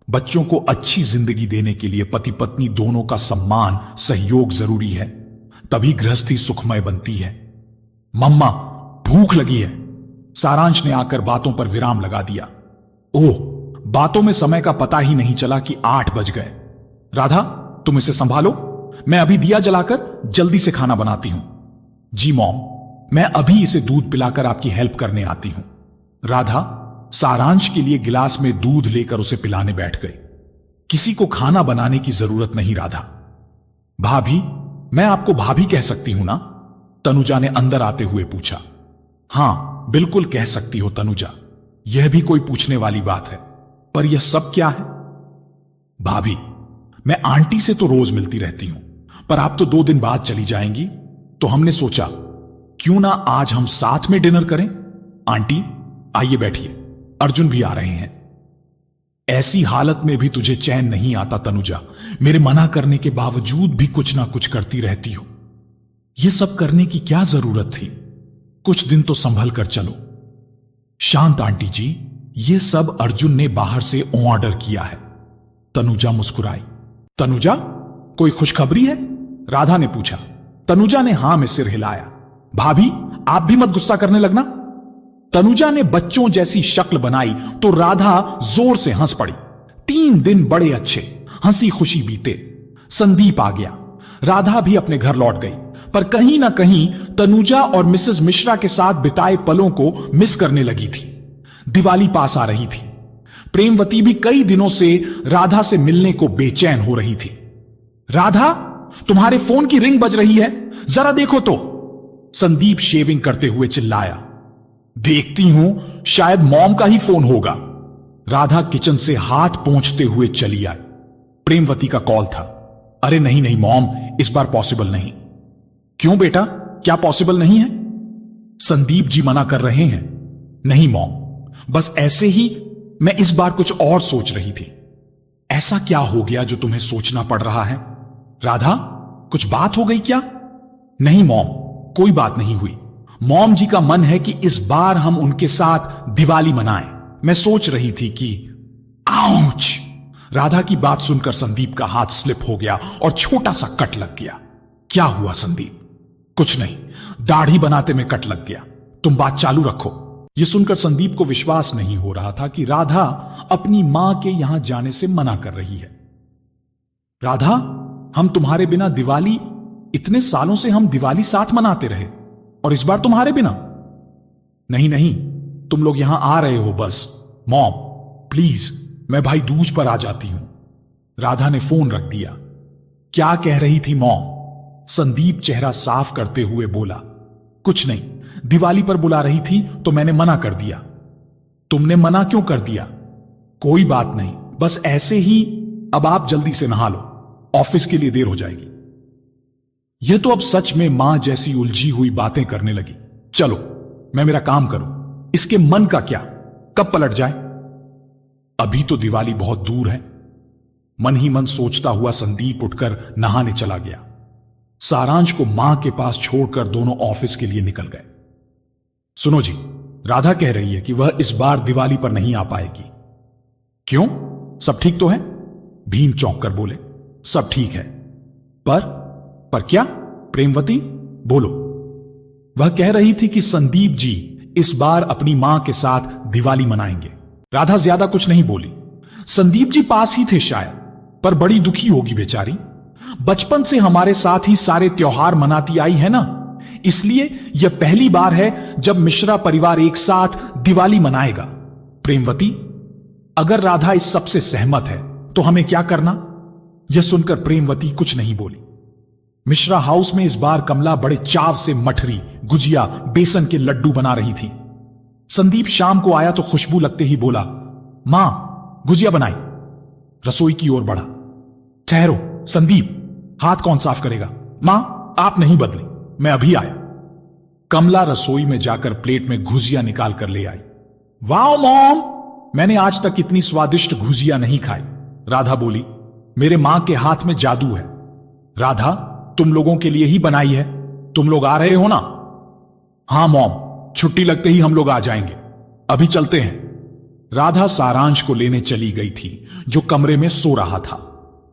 S1: बच्चों को अच्छी जिंदगी देने के लिए पति पत्नी दोनों का सम्मान, सहयोग जरूरी है, तभी गृहस्थी सुखमय बनती है। मम्मा, भूख लगी है। सारांश ने आकर बातों पर विराम लगा दिया। ओह, बातों में समय का पता ही नहीं चला कि 8 बज गए। राधा, तुम इसे संभालो, मैं अभी दिया जलाकर जल्दी से खाना बनाती हूं। जी मॉम, मैं अभी इसे दूध पिलाकर आपकी हेल्प करने आती हूं। राधा सारांश के लिए गिलास में दूध लेकर उसे पिलाने बैठ गई। किसी को खाना बनाने की जरूरत नहीं राधा। भाभी, मैं आपको भाभी कह सकती हूं ना? तनुजा ने अंदर आते हुए पूछा। हां, बिल्कुल कह सकती हो तनुजा, यह भी कोई पूछने वाली बात है। पर यह सब क्या है? भाभी, मैं आंटी से तो रोज मिलती रहती हूं, पर आप तो 2 दिन बाद चली जाएंगी, तो हमने सोचा क्यों ना आज हम साथ में डिनर करें। आंटी, आइए बैठिए, अर्जुन भी आ रहे हैं। ऐसी हालत में भी तुझे चैन नहीं आता तनुजा, मेरे मना करने के बावजूद भी कुछ ना कुछ करती रहती हो। यह सब करने की क्या जरूरत थी? कुछ दिन तो संभल कर चलो। शांत आंटी जी, यह सब अर्जुन ने बाहर से ऑर्डर किया है। तनुजा मुस्कुराई। तनुजा, कोई खुशखबरी है? राधा ने पूछा। तनुजा ने हां में सिर हिलाया। भाभी, आप भी मत गुस्सा करने लगना। तनुजा ने बच्चों जैसी शक्ल बनाई तो राधा जोर से हंस पड़ी। 3 दिन बड़े अच्छे हंसी खुशी बीते। संदीप आ गया। राधा भी अपने घर लौट गई, पर कहीं ना कहीं तनुजा और मिसेस मिश्रा के साथ बिताए पलों को मिस करने लगी थी। दिवाली पास आ रही थी। प्रेमवती भी कई दिनों से राधा से मिलने को बेचैन हो रही थी। राधा, तुम्हारे फोन की रिंग बज रही है, जरा देखो तो। संदीप शेविंग करते हुए चिल्लाया। देखती हूं, शायद मॉम का ही फोन होगा। राधा किचन से हाथ पोंछते हुए चली आई। प्रेमवती का कॉल था। अरे नहीं नहीं मॉम, इस बार पॉसिबल नहीं। क्यों बेटा, क्या पॉसिबल नहीं है? संदीप जी मना कर रहे हैं। नहीं मॉम, बस ऐसे ही मैं इस बार कुछ और सोच रही थी। ऐसा क्या हो गया जो तुम्हें सोचना पड़ रहा है? राधा, कुछ बात हो गई क्या? नहीं मॉम, कोई बात नहीं हुई। मॉम जी का मन है कि इस बार हम उनके साथ दिवाली मनाएं। मैं सोच रही थी कि आउच! राधा की बात सुनकर संदीप का हाथ स्लिप हो गया और छोटा सा कट लग गया। क्या हुआ संदीप? कुछ नहीं, दाढ़ी बनाते में कट लग गया। तुम बात चालू रखो। यह सुनकर संदीप को विश्वास नहीं हो रहा था कि राधा अपनी मां के यहां जाने से मना कर रही है। राधा, हम तुम्हारे बिना दिवाली, इतने सालों से हम दिवाली साथ मनाते रहे, और इस बार तुम्हारे बिना? नहीं नहीं, तुम लोग यहां आ रहे हो बस। मॉम प्लीज, मैं भाई दूज पर आ जाती हूं। राधा ने फोन रख दिया। क्या कह रही थी मॉम? संदीप चेहरा साफ करते हुए बोला। कुछ नहीं, दिवाली पर बुला रही थी तो मैंने मना कर दिया। तुमने मना क्यों कर दिया? कोई बात नहीं, बस ऐसे ही। अब आप जल्दी से नहा लो, ऑफिस के लिए देर हो जाएगी। यह तो अब सच में मां जैसी उलझी हुई बातें करने लगी। चलो मैं मेरा काम करूं, इसके मन का क्या, कब पलट जाए। अभी तो दिवाली बहुत दूर है। मन ही मन सोचता हुआ संदीप उठकर नहाने चला गया। सारांश को मां के पास छोड़कर दोनों ऑफिस के लिए निकल गए। सुनो जी, राधा कह रही है कि वह इस बार दिवाली पर नहीं आ पाएगी। क्यों, सब ठीक तो है? भीम चौंक कर बोले। सब ठीक है, पर क्या? प्रेमवती बोलो। वह कह रही थी कि संदीप जी इस बार अपनी मां के साथ दिवाली मनाएंगे। राधा ज्यादा कुछ नहीं बोली। संदीप जी पास ही थे शायद, पर बड़ी दुखी होगी बेचारी। बचपन से हमारे साथ ही सारे त्योहार मनाती आई है ना, इसलिए यह पहली बार है जब मिश्रा परिवार एक साथ दिवाली मनाएगा। प्रेमवती, अगर राधा इस सब से सहमत है तो हमें क्या करना? यह सुनकर प्रेमवती कुछ नहीं बोली। मिश्रा हाउस में इस बार कमला बड़े चाव से मठरी, गुजिया, बेसन के लड्डू बना रही थी। संदीप शाम को आया तो खुशबू लगते ही बोला, मां गुजिया बनाई। रसोई की ओर बढ़ा। ठहरो संदीप, हाथ कौन साफ करेगा? मां आप नहीं बदली, मैं अभी आया। कमला रसोई में जाकर प्लेट में गुजिया निकाल कर ले आई। वाओ मॉम, मैंने आज तक इतनी स्वादिष्ट गुजिया नहीं खाई। राधा बोली, मेरे मां के हाथ में जादू है। राधा, तुम लोगों के लिए ही बनाई है, तुम लोग आ रहे हो ना? हां मॉम, छुट्टी लगते ही हम लोग आ जाएंगे, अभी चलते हैं। राधा सारांश को लेने चली गई थी, जो कमरे में सो रहा था।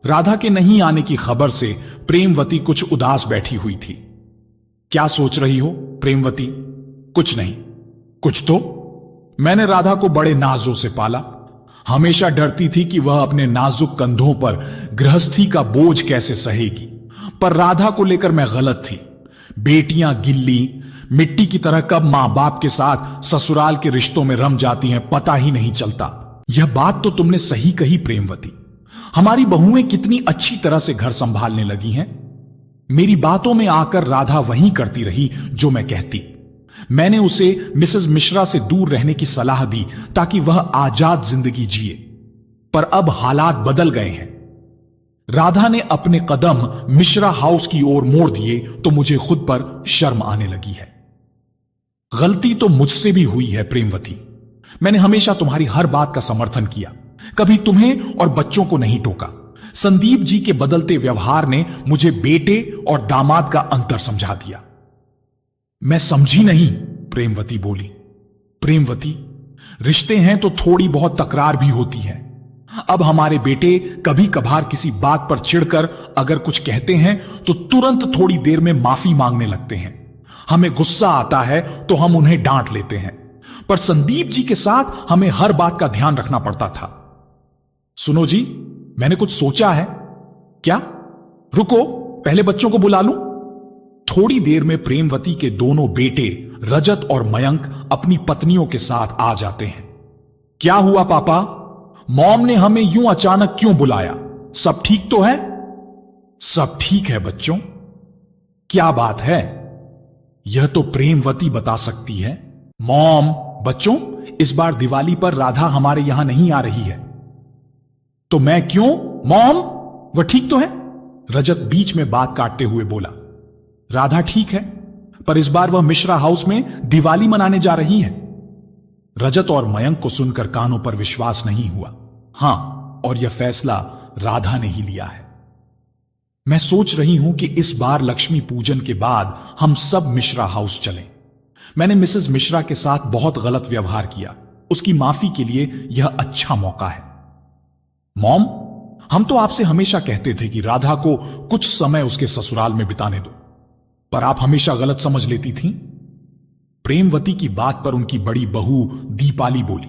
S1: राधा के नहीं आने की खबर से प्रेमवती कुछ उदास बैठी हुई थी। क्या सोच रही हो प्रेमवती? कुछ नहीं। कुछ तो। मैंने राधा को बड़े नाजों से पाला। हमेशा डरती थी कि वह अपने नाजुक कंधों पर गृहस्थी का बोझ कैसे सहेगी, पर राधा को लेकर मैं गलत थी। बेटियां गिल्ली मिट्टी की तरह कब मां बाप के साथ ससुराल के रिश्तों में रम जाती हैं, पता ही नहीं चलता। यह बात तो तुमने सही कही प्रेमवती। हमारी बहुएं कितनी अच्छी तरह से घर संभालने लगी हैं। मेरी बातों में आकर राधा वही करती रही जो मैं कहती। मैंने उसे मिसेस मिश्रा से दूर रहने की सलाह दी ताकि वह आजाद जिंदगी जिए, पर अब हालात बदल गए हैं। राधा ने अपने कदम मिश्रा हाउस की ओर मोड़ दिए तो मुझे खुद पर शर्म आने लगी है। गलती तो मुझसे भी हुई है प्रेमवती। मैंने हमेशा तुम्हारी हर बात का समर्थन किया, कभी तुम्हें और बच्चों को नहीं टोका। संदीप जी के बदलते व्यवहार ने मुझे बेटे और दामाद का अंतर समझा दिया। मैं समझी नहीं, प्रेमवती बोली। प्रेमवती, रिश्ते हैं तो थोड़ी बहुत तकरार भी होती है। अब हमारे बेटे कभी कभार किसी बात पर चिढ़कर अगर कुछ कहते हैं तो तुरंत थोड़ी देर में माफी मांगने लगते हैं। हमें गुस्सा आता है तो हम उन्हें डांट लेते हैं, पर संदीप जी के साथ हमें हर बात का ध्यान रखना पड़ता था। सुनो जी, मैंने कुछ सोचा है। क्या? रुको, पहले बच्चों को बुला लूं। थोड़ी देर में प्रेमवती के दोनों बेटे रजत और मयंक अपनी पत्नियों के साथ आ जाते हैं। क्या हुआ पापा? मॉम ने हमें यूं अचानक क्यों बुलाया? सब ठीक तो है? सब ठीक है बच्चों। क्या बात है? यह तो प्रेमवती बता सकती है। मॉम, बच्चों, इस बार दिवाली पर राधा हमारे यहां नहीं आ रही है। तो मैं क्यों? मॉम, वह ठीक तो है? रजत बीच में बात काटते हुए बोला। राधा ठीक है, पर इस बार वह मिश्रा हाउस में दिवाली मनाने जा रही है। रजत और मयंक को सुनकर कानों पर विश्वास नहीं हुआ। हां, और यह फैसला राधा ने ही लिया है। मैं सोच रही हूं कि इस बार लक्ष्मी पूजन के बाद हम सब मिश्रा हाउस चलें। मैंने मिसेस मिश्रा के साथ बहुत गलत व्यवहार किया। उसकी माफी के लिए यह अच्छा मौका है। मॉम, हम तो आपसे हमेशा कहते थे कि राधा को कुछ समय उसके ससुराल में बिताने दो, पर आप हमेशा गलत समझ लेती थीं। प्रेमवती की बात पर उनकी बड़ी बहू दीपाली बोली।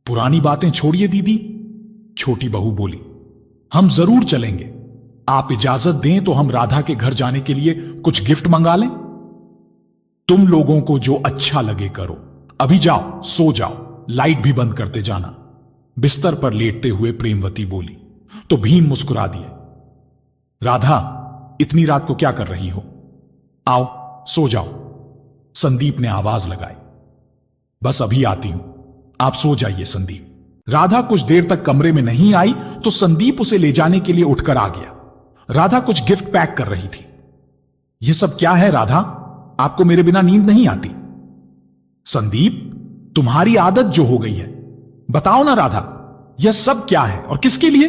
S1: पुरानी बातें छोड़िए दीदी, छोटी बहू बोली। हम जरूर चलेंगे। आप इजाजत दें तो हम राधा के घर जाने के लिए कुछ गिफ्ट मंगा लें। तुम लोगों को जो अच्छा लगे करो। अभी जाओ, सो जाओ, लाइट भी बंद करते जाना। बिस्तर पर लेटते हुए प्रेमवती बोली तो भीम मुस्कुरा दिए। राधा, इतनी रात को क्या कर रही हो? आओ, सो जाओ। संदीप ने आवाज लगाई। बस अभी आती हूं, आप सो जाइए संदीप। राधा कुछ देर तक कमरे में नहीं आई तो संदीप उसे ले जाने के लिए उठकर आ गया। राधा कुछ गिफ्ट पैक कर रही थी। यह सब क्या है राधा? आपको मेरे बिना नींद नहीं आती? संदीप, तुम्हारी आदत जो हो गई है। बताओ ना राधा, यह सब क्या है और किसके लिए?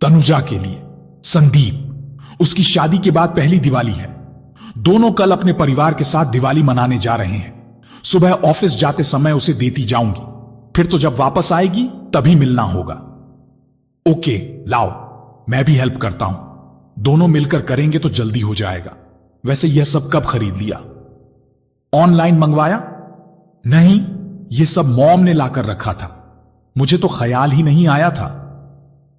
S1: तनुजा के लिए। संदीप, उसकी शादी के बाद पहली दिवाली है। दोनों कल अपने परिवार के साथ दिवाली मनाने जा रहे हैं। सुबह ऑफिस जाते समय उसे देती जाऊंगी, फिर तो जब वापस आएगी तभी मिलना होगा। ओके, लाओ, मैं भी हेल्प करता हूं। दोनों मिलकर करेंगे तो जल्दी हो जाएगा। वैसे यह सब कब खरीद लिया? ऑनलाइन मंगवाया? नहीं, यह सब मॉम ने लाकर रखा था। मुझे तो ख्याल ही नहीं आया था।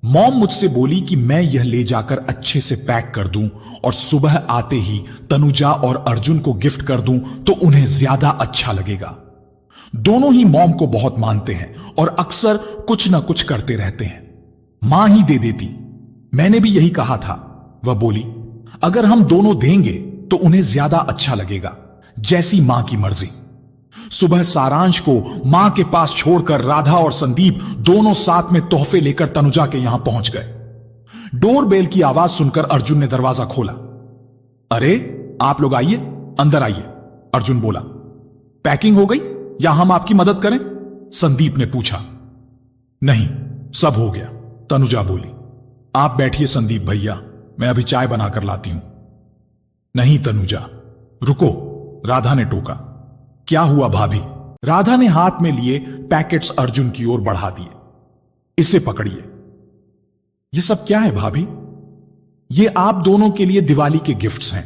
S1: मॉम मुझसे बोली कि मैं यह ले जाकर अच्छे से पैक कर दूं और सुबह आते ही तनुजा और अर्जुन को गिफ्ट कर दूं तो उन्हें ज्यादा अच्छा लगेगा। दोनों ही मॉम को बहुत मानते हैं और अक्सर कुछ न कुछ करते रहते हैं। मां ही दे देती। मैंने भी यही कहा था। वह बोली, अगर हम दोनों देंगे तो उन्हें ज्यादा अच्छा लगेगा, जैसी मां की मर्जी। सुबह सारांश को मां के पास छोड़कर राधा और संदीप दोनों साथ में तोहफे लेकर तनुजा के यहां पहुंच गए। डोरबेल की आवाज सुनकर अर्जुन ने दरवाजा खोला। अरे, आप लोग आइए, अंदर आइए, अर्जुन बोला। पैकिंग हो गई या हम आपकी मदद करें? संदीप ने पूछा। नहीं, सब हो गया, तनुजा बोली। आप बैठिए संदीप भैया, मैं अभी चाय बनाकर लाती हूं। नहीं तनुजा, रुको, राधा ने टोका। क्या हुआ भाभी? राधा ने हाथ में लिए पैकेट्स अर्जुन की ओर बढ़ा दिए। इसे पकड़िए। ये सब क्या है भाभी? ये आप दोनों के लिए दिवाली के गिफ्ट्स हैं।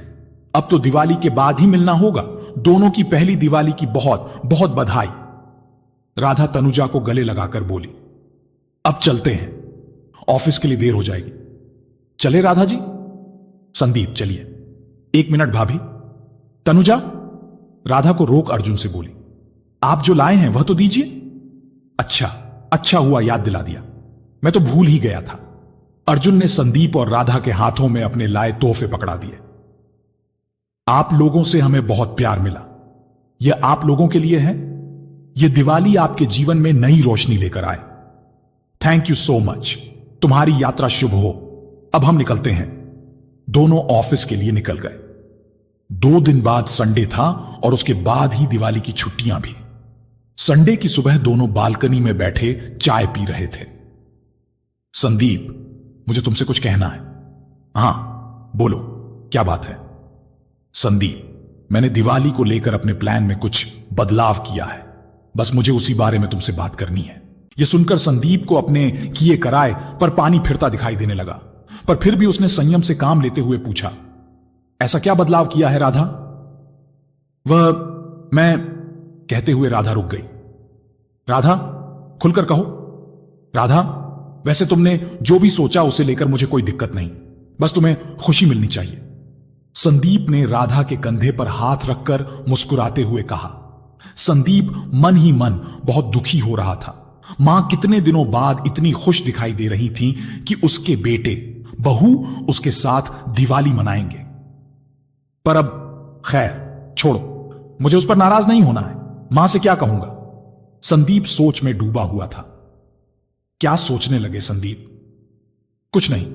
S1: अब तो दिवाली के बाद ही मिलना होगा। दोनों की पहली दिवाली की बहुत बहुत बधाई। राधा तनुजा को गले लगाकर बोली। अब चलते हैं, ऑफिस के लिए देर हो जाएगी। चले राधा जी? संदीप चलिए। 1 मिनट भाभी। तनुजा, राधा को रोक अर्जुन से बोली, आप जो लाए हैं वह तो दीजिए। अच्छा हुआ याद दिला दिया, मैं तो भूल ही गया था। अर्जुन ने संदीप और राधा के हाथों में अपने लाए तोहफे पकड़ा दिए। आप लोगों से हमें बहुत प्यार मिला। यह आप लोगों के लिए है। यह दिवाली आपके जीवन में नई रोशनी लेकर आए। Thank you so much. तुम्हारी यात्रा शुभ हो। अब हम निकलते हैं। दोनों ऑफिस के लिए निकल गए। 2 दिन बाद संडे था और उसके बाद ही दिवाली की छुट्टियां भी। संडे की सुबह दोनों बालकनी में बैठे चाय पी रहे थे। संदीप, मुझे तुमसे कुछ कहना है। हां बोलो, क्या बात है? संदीप, मैंने दिवाली को लेकर अपने प्लान में कुछ बदलाव किया है। बस मुझे उसी बारे में तुमसे बात करनी है। यह सुनकर संदीप को अपने किए कराए पर पानी फिरता दिखाई देने लगा, पर फिर भी उसने संयम से काम लेते हुए पूछा, ऐसा क्या बदलाव किया है राधा? मैं कहते हुए राधा रुक गई। राधा, खुलकर कहो। राधा, वैसे तुमने जो भी सोचा उसे लेकर मुझे कोई दिक्कत नहीं, बस तुम्हें खुशी मिलनी चाहिए। संदीप ने राधा के कंधे पर हाथ रखकर मुस्कुराते हुए कहा। संदीप मन ही मन बहुत दुखी हो रहा था। मां कितने दिनों बाद इतनी खुश दिखाई दे रही थी कि उसके बेटे बहू उसके साथ दिवाली मनाएंगे। पर अब खैर छोड़ो, मुझे उस पर नाराज नहीं होना है। मां से क्या कहूंगा? संदीप सोच में डूबा हुआ था। क्या सोचने लगे संदीप? कुछ नहीं,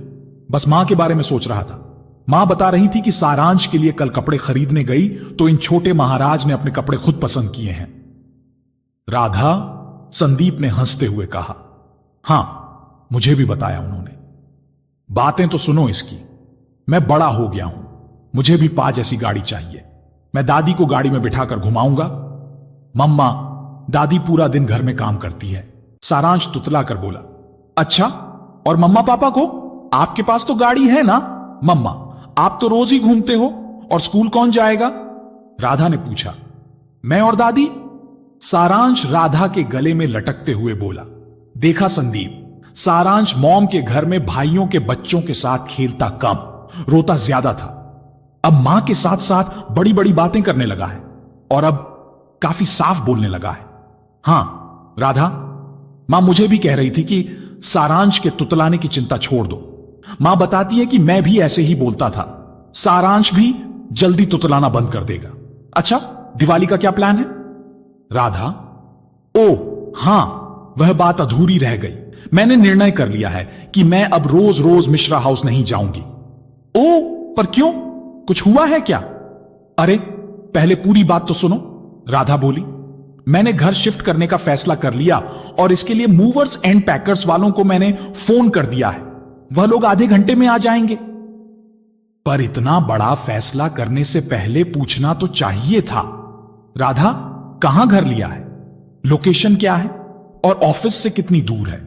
S1: बस मां के बारे में सोच रहा था। मां बता रही थी कि सारांश के लिए कल कपड़े खरीदने गई तो इन छोटे महाराज ने अपने कपड़े खुद पसंद किए हैं। राधा, संदीप ने हंसते हुए कहा। हां, मुझे भी बताया उन्होंने। बातें तो सुनो इसकी। मैं बड़ा हो गया हूं, मुझे भी पा जैसी गाड़ी चाहिए। मैं दादी को गाड़ी में बिठाकर घुमाऊंगा। मम्मा, दादी पूरा दिन घर में काम करती है। सारांश तुतला कर बोला। अच्छा, और मम्मा पापा को? आपके पास तो गाड़ी है ना? मम्मा, आप तो रोज ही घूमते हो। और स्कूल कौन जाएगा? राधा ने पूछा। मैं और दादी। सारांश राधा के गले में लटकते हुए बोला। देखा संदीप, सारांश मॉम के घर में भाइयों के बच्चों के साथ खेलता कम, रोता ज्यादा था। अब मां के साथ साथ बड़ी बड़ी बातें करने लगा है और अब काफी साफ बोलने लगा है। हां राधा, मां मुझे भी कह रही थी कि सारांश के तुतलाने की चिंता छोड़ दो। मां बताती है कि मैं भी ऐसे ही बोलता था। सारांश भी जल्दी तुतलाना बंद कर देगा। अच्छा, दिवाली का क्या प्लान है? राधा, ओ हां, वह बात अधूरी रह गई। मैंने निर्णय कर लिया है कि मैं अब रोज रोज मिश्रा हाउस नहीं जाऊंगी। ओ, पर क्यों? कुछ हुआ है क्या? अरे पहले पूरी बात तो सुनो, राधा बोली। मैंने घर शिफ्ट करने का फैसला कर लिया और इसके लिए मूवर्स एंड पैकर्स वालों को मैंने फोन कर दिया है। वह लोग आधे घंटे में आ जाएंगे। पर इतना बड़ा फैसला करने से पहले पूछना तो चाहिए था। राधा, कहां घर लिया है? लोकेशन क्या है? और ऑफिस से कितनी दूर है?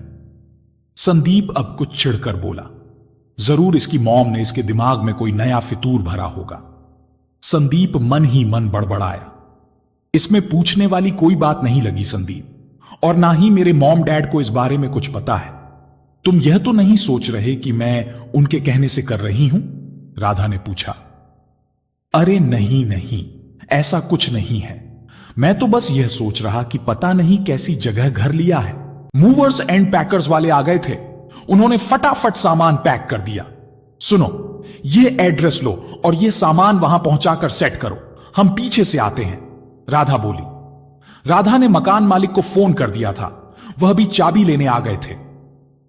S1: संदीप अब कुछ चिढ़कर बोला। जरूर इसकी मॉम ने इसके दिमाग में कोई नया फितूर भरा होगा। संदीप मन ही मन बड़बड़ाया। इसमें पूछने वाली कोई बात नहीं लगी संदीप, और ना ही मेरे मॉम डैड को इस बारे में कुछ पता है। तुम यह तो नहीं सोच रहे कि मैं उनके कहने से कर रही हूं? राधा ने पूछा। अरे नहीं नहीं, ऐसा कुछ नहीं है। मैं तो बस यह सोच रहा कि पता नहीं कैसी जगह घर लिया है। मूवर्स एंड पैकर्स वाले आ गए थे, उन्होंने फटाफट सामान पैक कर दिया। सुनो, यह एड्रेस लो और यह सामान वहां पहुंचाकर सेट करो, हम पीछे से आते हैं, राधा बोली। राधा ने मकान मालिक को फोन कर दिया था, वह भी चाबी लेने आ गए थे।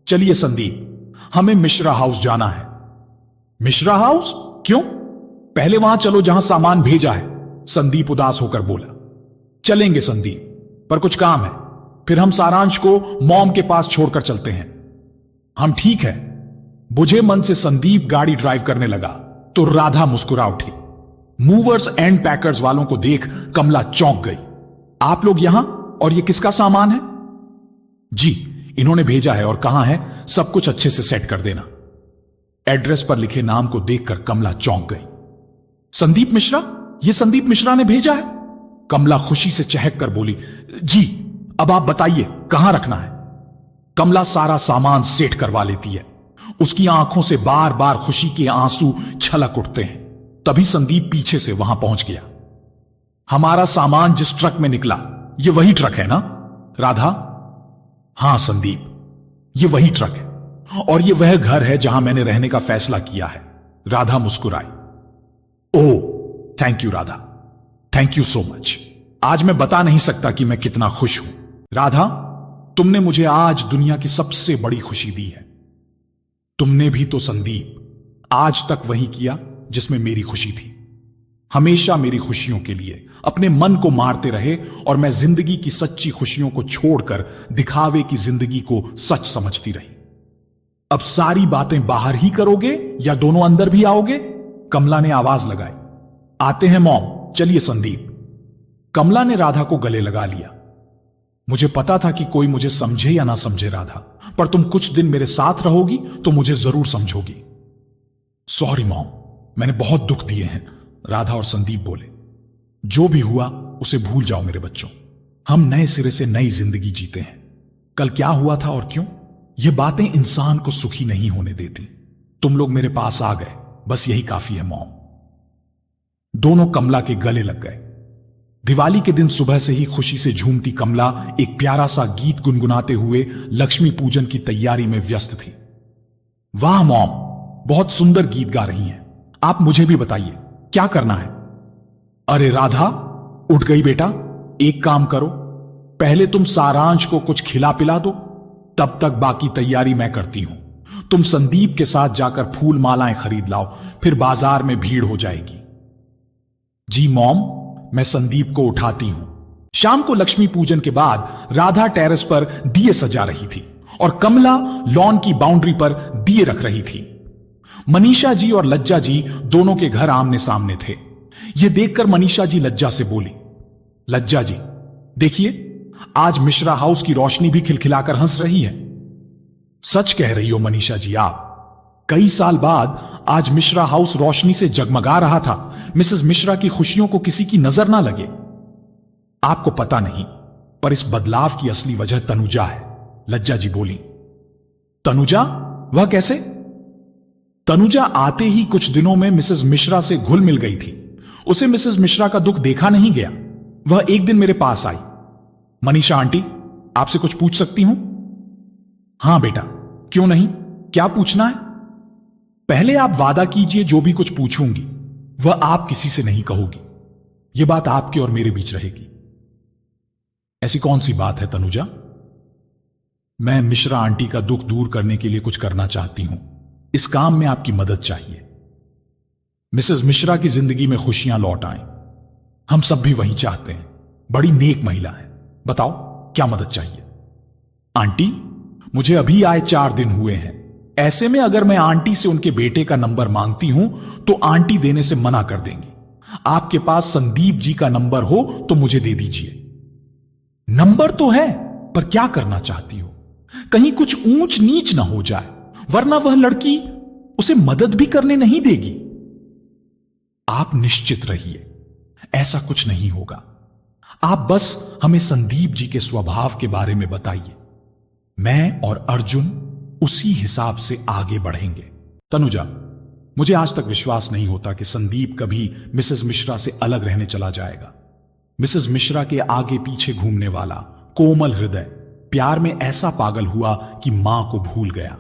S1: चलिए संदीप, हमें मिश्रा हाउस जाना है। मिश्रा हाउस? क्यों? पहले वहां चलो जहां सामान भेजा है, संदीप उदास होकर बोला। चलेंगे संदीप, पर कुछ काम है, फिर हम सारांश को मॉम के पास छोड़कर चलते हैं। हम ठीक है। बुझे मन से संदीप गाड़ी ड्राइव करने लगा तो राधा मुस्कुरा उठी। मूवर्स एंड पैकर्स वालों को देख कमला चौंक गई। आप लोग यहां, और ये किसका सामान है? जी, इन्होंने भेजा है और कहा है सब कुछ अच्छे से सेट कर देना। एड्रेस पर लिखे नाम को देखकर कमला चौंक गई। संदीप मिश्रा? ये संदीप मिश्रा ने भेजा है? कमला खुशी से चहक कर बोली, जी, अब आप बताइए कहां रखना है? कमला सारा सामान सेट करवा लेती है। उसकी आंखों से बार बार खुशी के आंसू छलक उठते हैं। तभी संदीप पीछे से वहां पहुंच गया। हमारा सामान जिस ट्रक में निकला, ये वही ट्रक है ना राधा? हां संदीप, ये वही ट्रक है और ये वह घर है जहां मैंने रहने का फैसला किया है। राधा मुस्कुराई। Oh, thank you Radha, thank you so much. आज मैं बता नहीं सकता कि मैं कितना खुश हूं। राधा, तुमने मुझे आज दुनिया की सबसे बड़ी खुशी दी है। तुमने भी तो संदीप आज तक वही किया जिसमें मेरी खुशी थी। हमेशा मेरी खुशियों के लिए अपने मन को मारते रहे और मैं जिंदगी की सच्ची खुशियों को छोड़कर दिखावे की जिंदगी को सच समझती रही। अब सारी बातें बाहर ही करोगे या दोनों अंदर भी आओगे? कमला ने आवाज लगाई। आते हैं मॉम, चलिए संदीप। कमला ने राधा को गले लगा लिया। मुझे पता था कि कोई मुझे समझे या ना समझे राधा, पर तुम कुछ दिन मेरे साथ रहोगी तो मुझे जरूर समझोगी। सॉरी मॉम, मैंने बहुत दुख दिए हैं, राधा और संदीप बोले। जो भी हुआ उसे भूल जाओ मेरे बच्चों। हम नए सिरे से नई जिंदगी जीते हैं। कल क्या हुआ था और क्यों, ये बातें इंसान को सुखी नहीं होने देती। तुम लोग मेरे पास आ गए, बस यही काफी है मॉम। दोनों कमला के गले लग गए। दिवाली के दिन सुबह से ही खुशी से झूमती कमला एक प्यारा सा गीत गुनगुनाते हुए लक्ष्मी पूजन की तैयारी में व्यस्त थी। वाह मॉम, बहुत सुंदर गीत गा रही हैं। आप मुझे भी बताइए क्या करना है? अरे राधा, उठ गई बेटा। एक काम करो, पहले तुम सारांश को कुछ खिला पिला दो, तब तक बाकी तैयारी मैं करती हूं। तुम संदीप के साथ जाकर फूल मालाएं खरीद लाओ, फिर बाजार में भीड़ हो जाएगी। जी मॉम, मैं संदीप को उठाती हूं। शाम को लक्ष्मी पूजन के बाद राधा टेरेस पर दिए सजा रही थी और कमला लॉन की बाउंड्री पर दिए रख रही थी। मनीषा जी और लज्जा जी दोनों के घर आमने सामने थे। यह देखकर मनीषा जी लज्जा से बोली, लज्जा जी देखिए, आज मिश्रा हाउस की रोशनी भी खिलखिलाकर हंस रही है। सच कह रही हो मनीषा जी आप। कई साल बाद आज मिश्रा हाउस रोशनी से जगमगा रहा था। मिसेस मिश्रा की खुशियों को किसी की नजर ना लगे। आपको पता नहीं, पर इस बदलाव की असली वजह तनुजा है, लज्जा जी बोली। तनुजा? वह कैसे? तनुजा आते ही कुछ दिनों में मिसेस मिश्रा से घुल मिल गई थी। उसे मिसेस मिश्रा का दुख देखा नहीं गया। वह एक दिन मेरे पास आई। मनीषा आंटी, आपसे कुछ पूछ सकती हूं? हां बेटा, क्यों नहीं, क्या पूछना है? पहले आप वादा कीजिए जो भी कुछ पूछूंगी वह आप किसी से नहीं कहोगी। यह बात आपके और मेरे बीच रहेगी। ऐसी कौन सी बात है तनुजा? मैं मिश्रा आंटी का दुख दूर करने के लिए कुछ करना चाहती हूं। इस काम में आपकी मदद चाहिए। मिसेस मिश्रा की जिंदगी में खुशियां लौट आएं। हम सब भी वही चाहते हैं। बड़ी नेक महिला है। बताओ क्या मदद चाहिए? आंटी, मुझे अभी आए 4 दिन हुए हैं। ऐसे में अगर मैं आंटी से उनके बेटे का नंबर मांगती हूं तो आंटी देने से मना कर देंगी। आपके पास संदीप जी का नंबर हो तो मुझे दे दीजिए। नंबर तो है, पर क्या करना चाहती हो? कहीं कुछ ऊंच नीच ना हो जाए, वरना वह लड़की उसे मदद भी करने नहीं देगी। आप निश्चित रहिए, ऐसा कुछ नहीं होगा। आप बस हमें संदीप जी के स्वभाव के बारे में बताइए। मैं और अर्जुन उसी हिसाब से आगे बढ़ेंगे। तनुजा, मुझे आज तक विश्वास नहीं होता कि संदीप कभी मिसेस मिश्रा से अलग रहने चला जाएगा। मिसेस मिश्रा के आगे पीछे घूमने वाला कोमल हृदय प्यार में ऐसा पागल हुआ कि मां को भूल गया।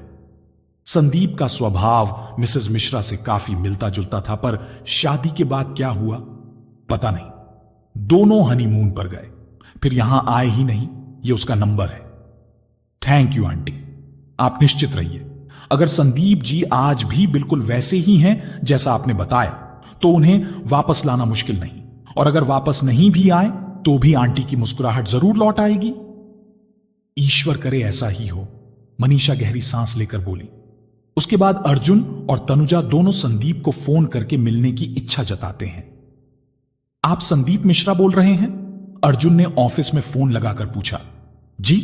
S1: संदीप का स्वभाव मिसेस मिश्रा से काफी मिलता जुलता था, पर शादी के बाद क्या हुआ पता नहीं। दोनों हनीमून पर गए, फिर यहां आए ही नहीं। यह उसका नंबर है। थैंक यू आंटी, आप निश्चित रहिए। अगर संदीप जी आज भी बिल्कुल वैसे ही हैं जैसा आपने बताया तो उन्हें वापस लाना मुश्किल नहीं, और अगर वापस नहीं भी आए तो भी आंटी की मुस्कुराहट जरूर लौट आएगी। ईश्वर करे ऐसा ही हो, मनीषा गहरी सांस लेकर बोली। उसके बाद अर्जुन और तनुजा दोनों संदीप को फोन करके मिलने की इच्छा जताते हैं। आप संदीप मिश्रा बोल रहे हैं? अर्जुन ने ऑफिस में फोन लगाकर पूछा, जी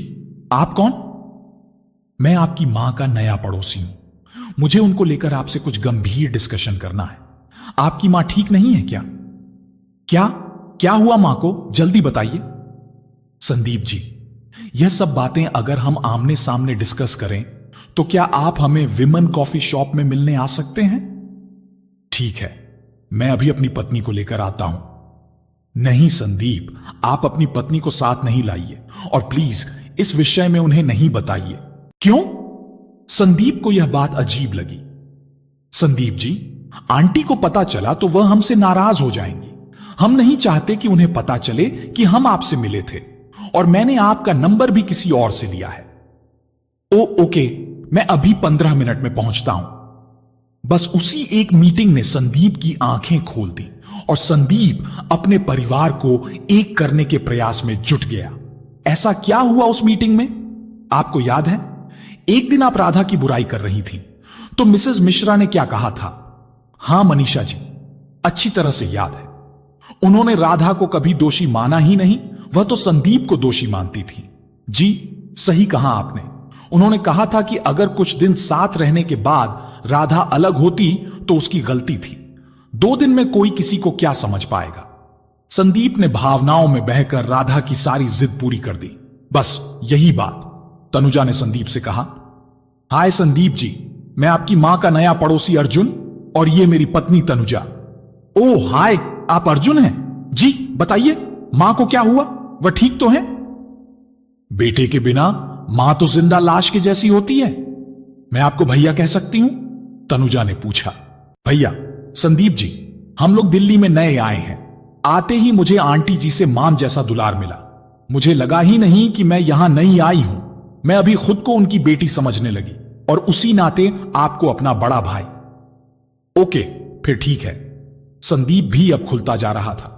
S1: आप कौन? मैं आपकी मां का नया पड़ोसी हूं। मुझे उनको लेकर आपसे कुछ गंभीर डिस्कशन करना है। आपकी मां ठीक नहीं है क्या? क्या क्या हुआ मां को? जल्दी बताइए। संदीप जी, यह सब बातें अगर हम आमने सामने डिस्कस करें तो क्या आप हमें विमन कॉफी शॉप में मिलने आ सकते हैं? ठीक है, मैं अभी अपनी पत्नी को लेकर आता हूं। नहीं संदीप, आप अपनी पत्नी को साथ नहीं लाइए और प्लीज इस विषय में उन्हें नहीं बताइए। क्यों? संदीप को यह बात अजीब लगी। संदीप जी, आंटी को पता चला तो वह हमसे नाराज हो जाएंगी। हम नहीं चाहते कि उन्हें पता चले कि हम आपसे मिले थे और मैंने आपका नंबर भी किसी और से लिया है। ओके, मैं अभी 15 मिनट में पहुंचता हूं। बस उसी एक मीटिंग ने संदीप की आंखें खोल दी और संदीप अपने परिवार को एक करने के प्रयास में जुट गया। ऐसा क्या हुआ उस मीटिंग में? आपको याद है, एक दिन आप राधा की बुराई कर रही थी तो मिसेस मिश्रा ने क्या कहा था? हां मनीषा जी, अच्छी तरह से याद है। उन्होंने राधा को कभी दोषी माना ही नहीं, वह तो संदीप को दोषी मानती थी। जी सही कहा आपने। उन्होंने कहा था कि अगर कुछ दिन साथ रहने के बाद राधा अलग होती तो उसकी गलती थी। 2 दिन में कोई किसी को क्या समझ पाएगा। संदीप ने भावनाओं में बहकर राधा की सारी जिद पूरी कर दी। बस यही बात। तनुजा ने संदीप से कहा, हाय संदीप जी, मैं आपकी मां का नया पड़ोसी अर्जुन और ये मेरी पत्नी तनुजा। ओह हाय, आप अर्जुन हैं? जी बताइए, मां को क्या हुआ? वह ठीक तो है? बेटे के बिना मां तो जिंदा लाश के जैसी होती है। मैं आपको भैया कह सकती हूं? तनुजा ने पूछा। भैया? संदीप जी, हम लोग दिल्ली में नए आए हैं। आते ही मुझे आंटी जी से मां जैसा दुलार मिला। मुझे लगा ही नहीं कि मैं यहां नई आई हूं। मैं अभी खुद को उनकी बेटी समझने लगी और उसी नाते आपको अपना बड़ा भाई। ओके, फिर ठीक है। संदीप भी अब खुलता जा रहा था।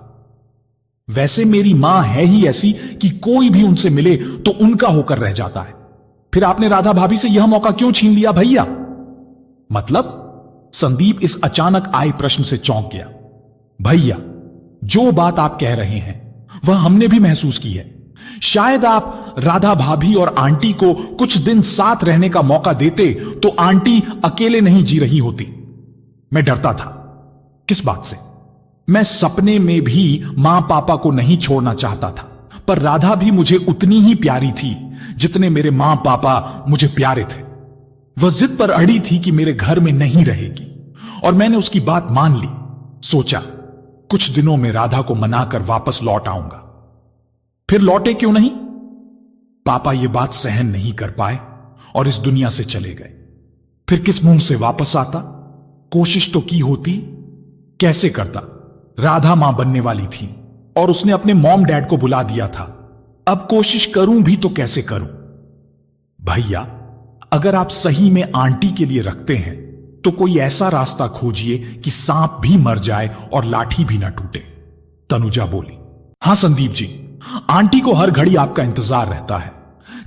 S1: वैसे मेरी मां है ही ऐसी कि कोई भी उनसे मिले तो उनका होकर रह जाता है। फिर आपने राधा भाभी से यह मौका क्यों छीन लिया भैया? मतलब? संदीप इस अचानक आए प्रश्न से चौंक गया। भैया, जो बात आप कह रहे हैं वह हमने भी महसूस की है। शायद आप राधा भाभी और आंटी को कुछ दिन साथ रहने का मौका देते तो आंटी अकेले नहीं जी रही होती। मैं डरता था। किस बात से? मैं सपने में भी मां पापा को नहीं छोड़ना चाहता था, पर राधा भी मुझे उतनी ही प्यारी थी जितने मेरे मां पापा मुझे प्यारे थे। वह जिद पर अड़ी थी कि मेरे घर में नहीं रहेगी और मैंने उसकी बात मान ली। सोचा कुछ दिनों में राधा को मनाकर वापस लौट आऊंगा। फिर लौटे क्यों नहीं? पापा ये बात सहन नहीं कर पाए और इस दुनिया से चले गए। फिर किस मुंह से वापस आता? कोशिश तो की होती। कैसे करता? राधा मां बनने वाली थी और उसने अपने मॉम डैड को बुला दिया था। अब कोशिश करूं भी तो कैसे करूं? भैया, अगर आप सही में आंटी के लिए रखते हैं तो कोई ऐसा रास्ता खोजिए कि सांप भी मर जाए और लाठी भी ना टूटे। तनुजा बोली। हां संदीप जी, आंटी को हर घड़ी आपका इंतजार रहता है।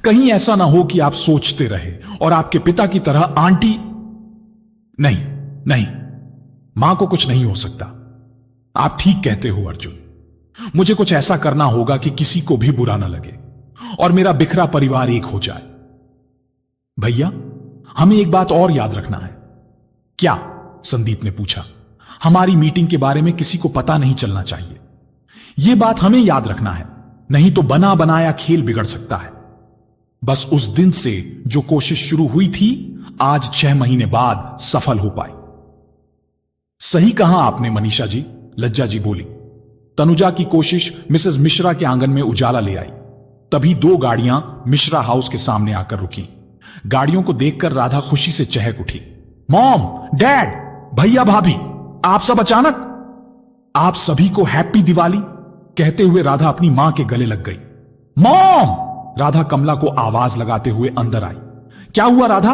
S1: कहीं ऐसा ना हो कि आप सोचते रहे और आपके पिता की तरह आंटी। नहीं नहीं, मां को कुछ नहीं हो सकता। आप ठीक कहते हो अर्जुन। मुझे कुछ ऐसा करना होगा कि किसी को भी बुरा ना लगे और मेरा बिखरा परिवार एक हो जाए। भैया, हमें एक बात और याद रखना है। क्या? संदीप ने पूछा। हमारी मीटिंग के बारे में किसी को पता नहीं चलना चाहिए। यह बात हमें याद रखना है, नहीं तो बना बनाया खेल बिगड़ सकता है। बस उस दिन से जो कोशिश शुरू हुई थी, आज 6 महीने बाद सफल हो पाई। सही कहा आपने मनीषा जी, लज्जा जी बोली। तनुजा की कोशिश मिसेस मिश्रा के आंगन में उजाला ले आई। तभी 2 गाड़ियां मिश्रा हाउस के सामने आकर रुकी। गाड़ियों को देखकर राधा खुशी से चहक उठी। मॉम, डैड, भैया, भाभी, आप सब अचानक? आप सभी को हैप्पी दिवाली कहते हुए राधा अपनी मां के गले लग गई। मॉम! राधा कमला को आवाज लगाते हुए अंदर आई। क्या हुआ राधा?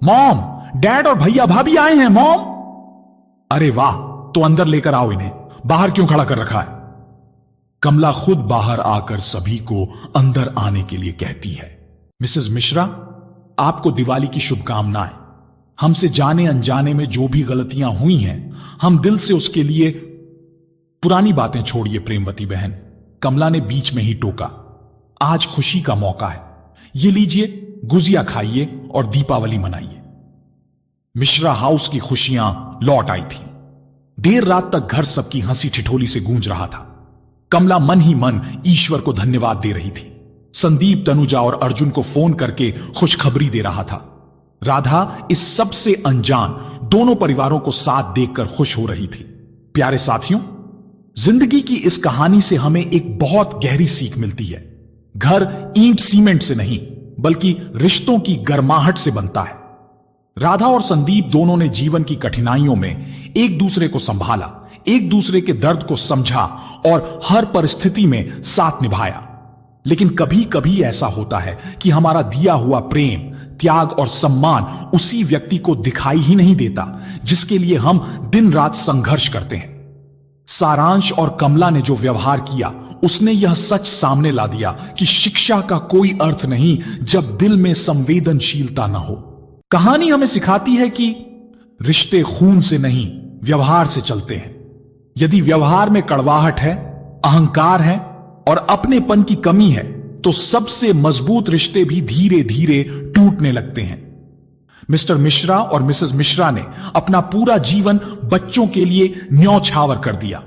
S1: मॉम, डैड और भैया भाभी आए हैं मॉम। अरे वाह, तो अंदर लेकर आओ इन्हें, बाहर क्यों खड़ा कर रखा है? कमला खुद बाहर आकर सभी को अंदर आने के लिए कहती है। मिसेस मिश्रा, आपको दिवाली की शुभकामनाएं। हमसे जाने अनजाने में जो भी गलतियां हुई हैं, हम दिल से उसके लिए। पुरानी बातें छोड़िए प्रेमवती बहन, कमला ने बीच में ही टोका, आज खुशी का मौका है, ये लीजिए, गुजिया खाइए और दीपावली मनाइए। मिश्रा हाउस की खुशियां लौट आई थी। देर रात तक घर सबकी हंसी ठिठोली से गूंज रहा था। कमला मन ही मन ईश्वर को धन्यवाद दे रही थी। संदीप तनुजा और अर्जुन को फोन करके खुशखबरी दे रहा था। राधा इस सब से अनजान दोनों परिवारों को साथ देखकर खुश हो रही थी। प्यारे साथियों, जिंदगी की इस कहानी से हमें एक बहुत गहरी सीख मिलती है। घर ईंट सीमेंट से नहीं, बल्कि रिश्तों की गर्माहट से बनता है। राधा और संदीप दोनों ने जीवन की कठिनाइयों में एक दूसरे को संभाला, एक दूसरे के दर्द को समझा और हर परिस्थिति में साथ निभाया। लेकिन कभी कभी ऐसा होता है कि हमारा दिया हुआ प्रेम, त्याग और सम्मान उसी व्यक्ति को दिखाई ही नहीं देता जिसके लिए हम दिन रात संघर्ष करते हैं। सारांश और कमला ने जो व्यवहार किया, उसने यह सच सामने ला दिया कि शिक्षा का कोई अर्थ नहीं जब दिल में संवेदनशीलता न हो। कहानी हमें सिखाती है कि रिश्ते खून से नहीं, व्यवहार से चलते हैं। यदि व्यवहार में कड़वाहट है, अहंकार है और अपनेपन की कमी है, तो सबसे मजबूत रिश्ते भी धीरे धीरे टूटने लगते हैं। मिस्टर मिश्रा और मिसेस मिश्रा ने अपना पूरा जीवन बच्चों के लिए न्यौछावर कर दिया,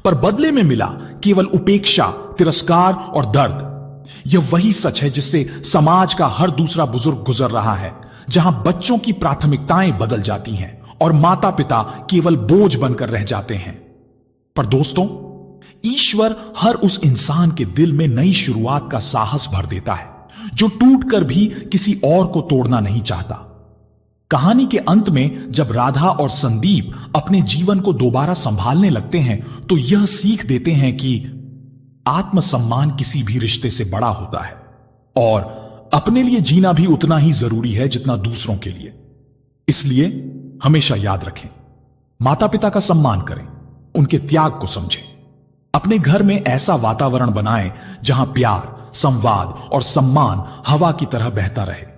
S1: पर बदले में मिला केवल उपेक्षा, तिरस्कार और दर्द। यह वही सच है जिससे समाज का हर दूसरा बुजुर्ग गुजर रहा है, जहां बच्चों की प्राथमिकताएं बदल जाती हैं और माता पिता केवल बोझ बनकर रह जाते हैं। पर दोस्तों, ईश्वर हर उस इंसान के दिल में नई शुरुआत का साहस भर देता है जो टूटकर भी किसी और को तोड़ना नहीं चाहता। कहानी के अंत में जब राधा और संदीप अपने जीवन को दोबारा संभालने लगते हैं, तो यह सीख देते हैं कि आत्मसम्मान किसी भी रिश्ते से बड़ा होता है और अपने लिए जीना भी उतना ही जरूरी है जितना दूसरों के लिए। इसलिए हमेशा याद रखें, माता पिता का सम्मान करें, उनके त्याग को समझें, अपने घर में ऐसा वातावरण बनाएं जहां प्यार, संवाद और सम्मान हवा की तरह बहता रहे।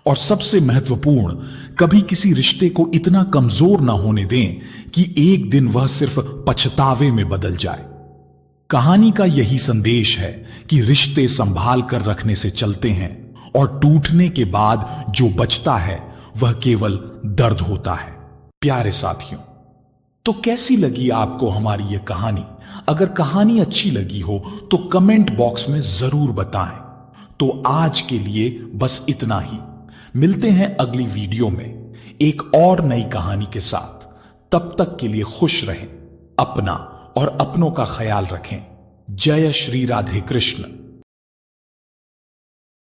S1: और सबसे महत्वपूर्ण, कभी किसी रिश्ते को इतना कमजोर ना होने दें कि एक दिन वह सिर्फ पछतावे में बदल जाए। कहानी का यही संदेश है कि रिश्ते संभाल कर रखने से चलते हैं और टूटने के बाद जो बचता है वह केवल दर्द होता है। प्यारे साथियों, तो कैसी लगी आपको हमारी यह कहानी? अगर कहानी अच्छी लगी हो तो कमेंट बॉक्स में जरूर बताएं। तो आज के लिए बस इतना ही। मिलते हैं अगली वीडियो में एक और नई कहानी के साथ। तब तक के लिए खुश रहें, अपना और अपनों का ख्याल रखें। जय श्री राधे कृष्ण।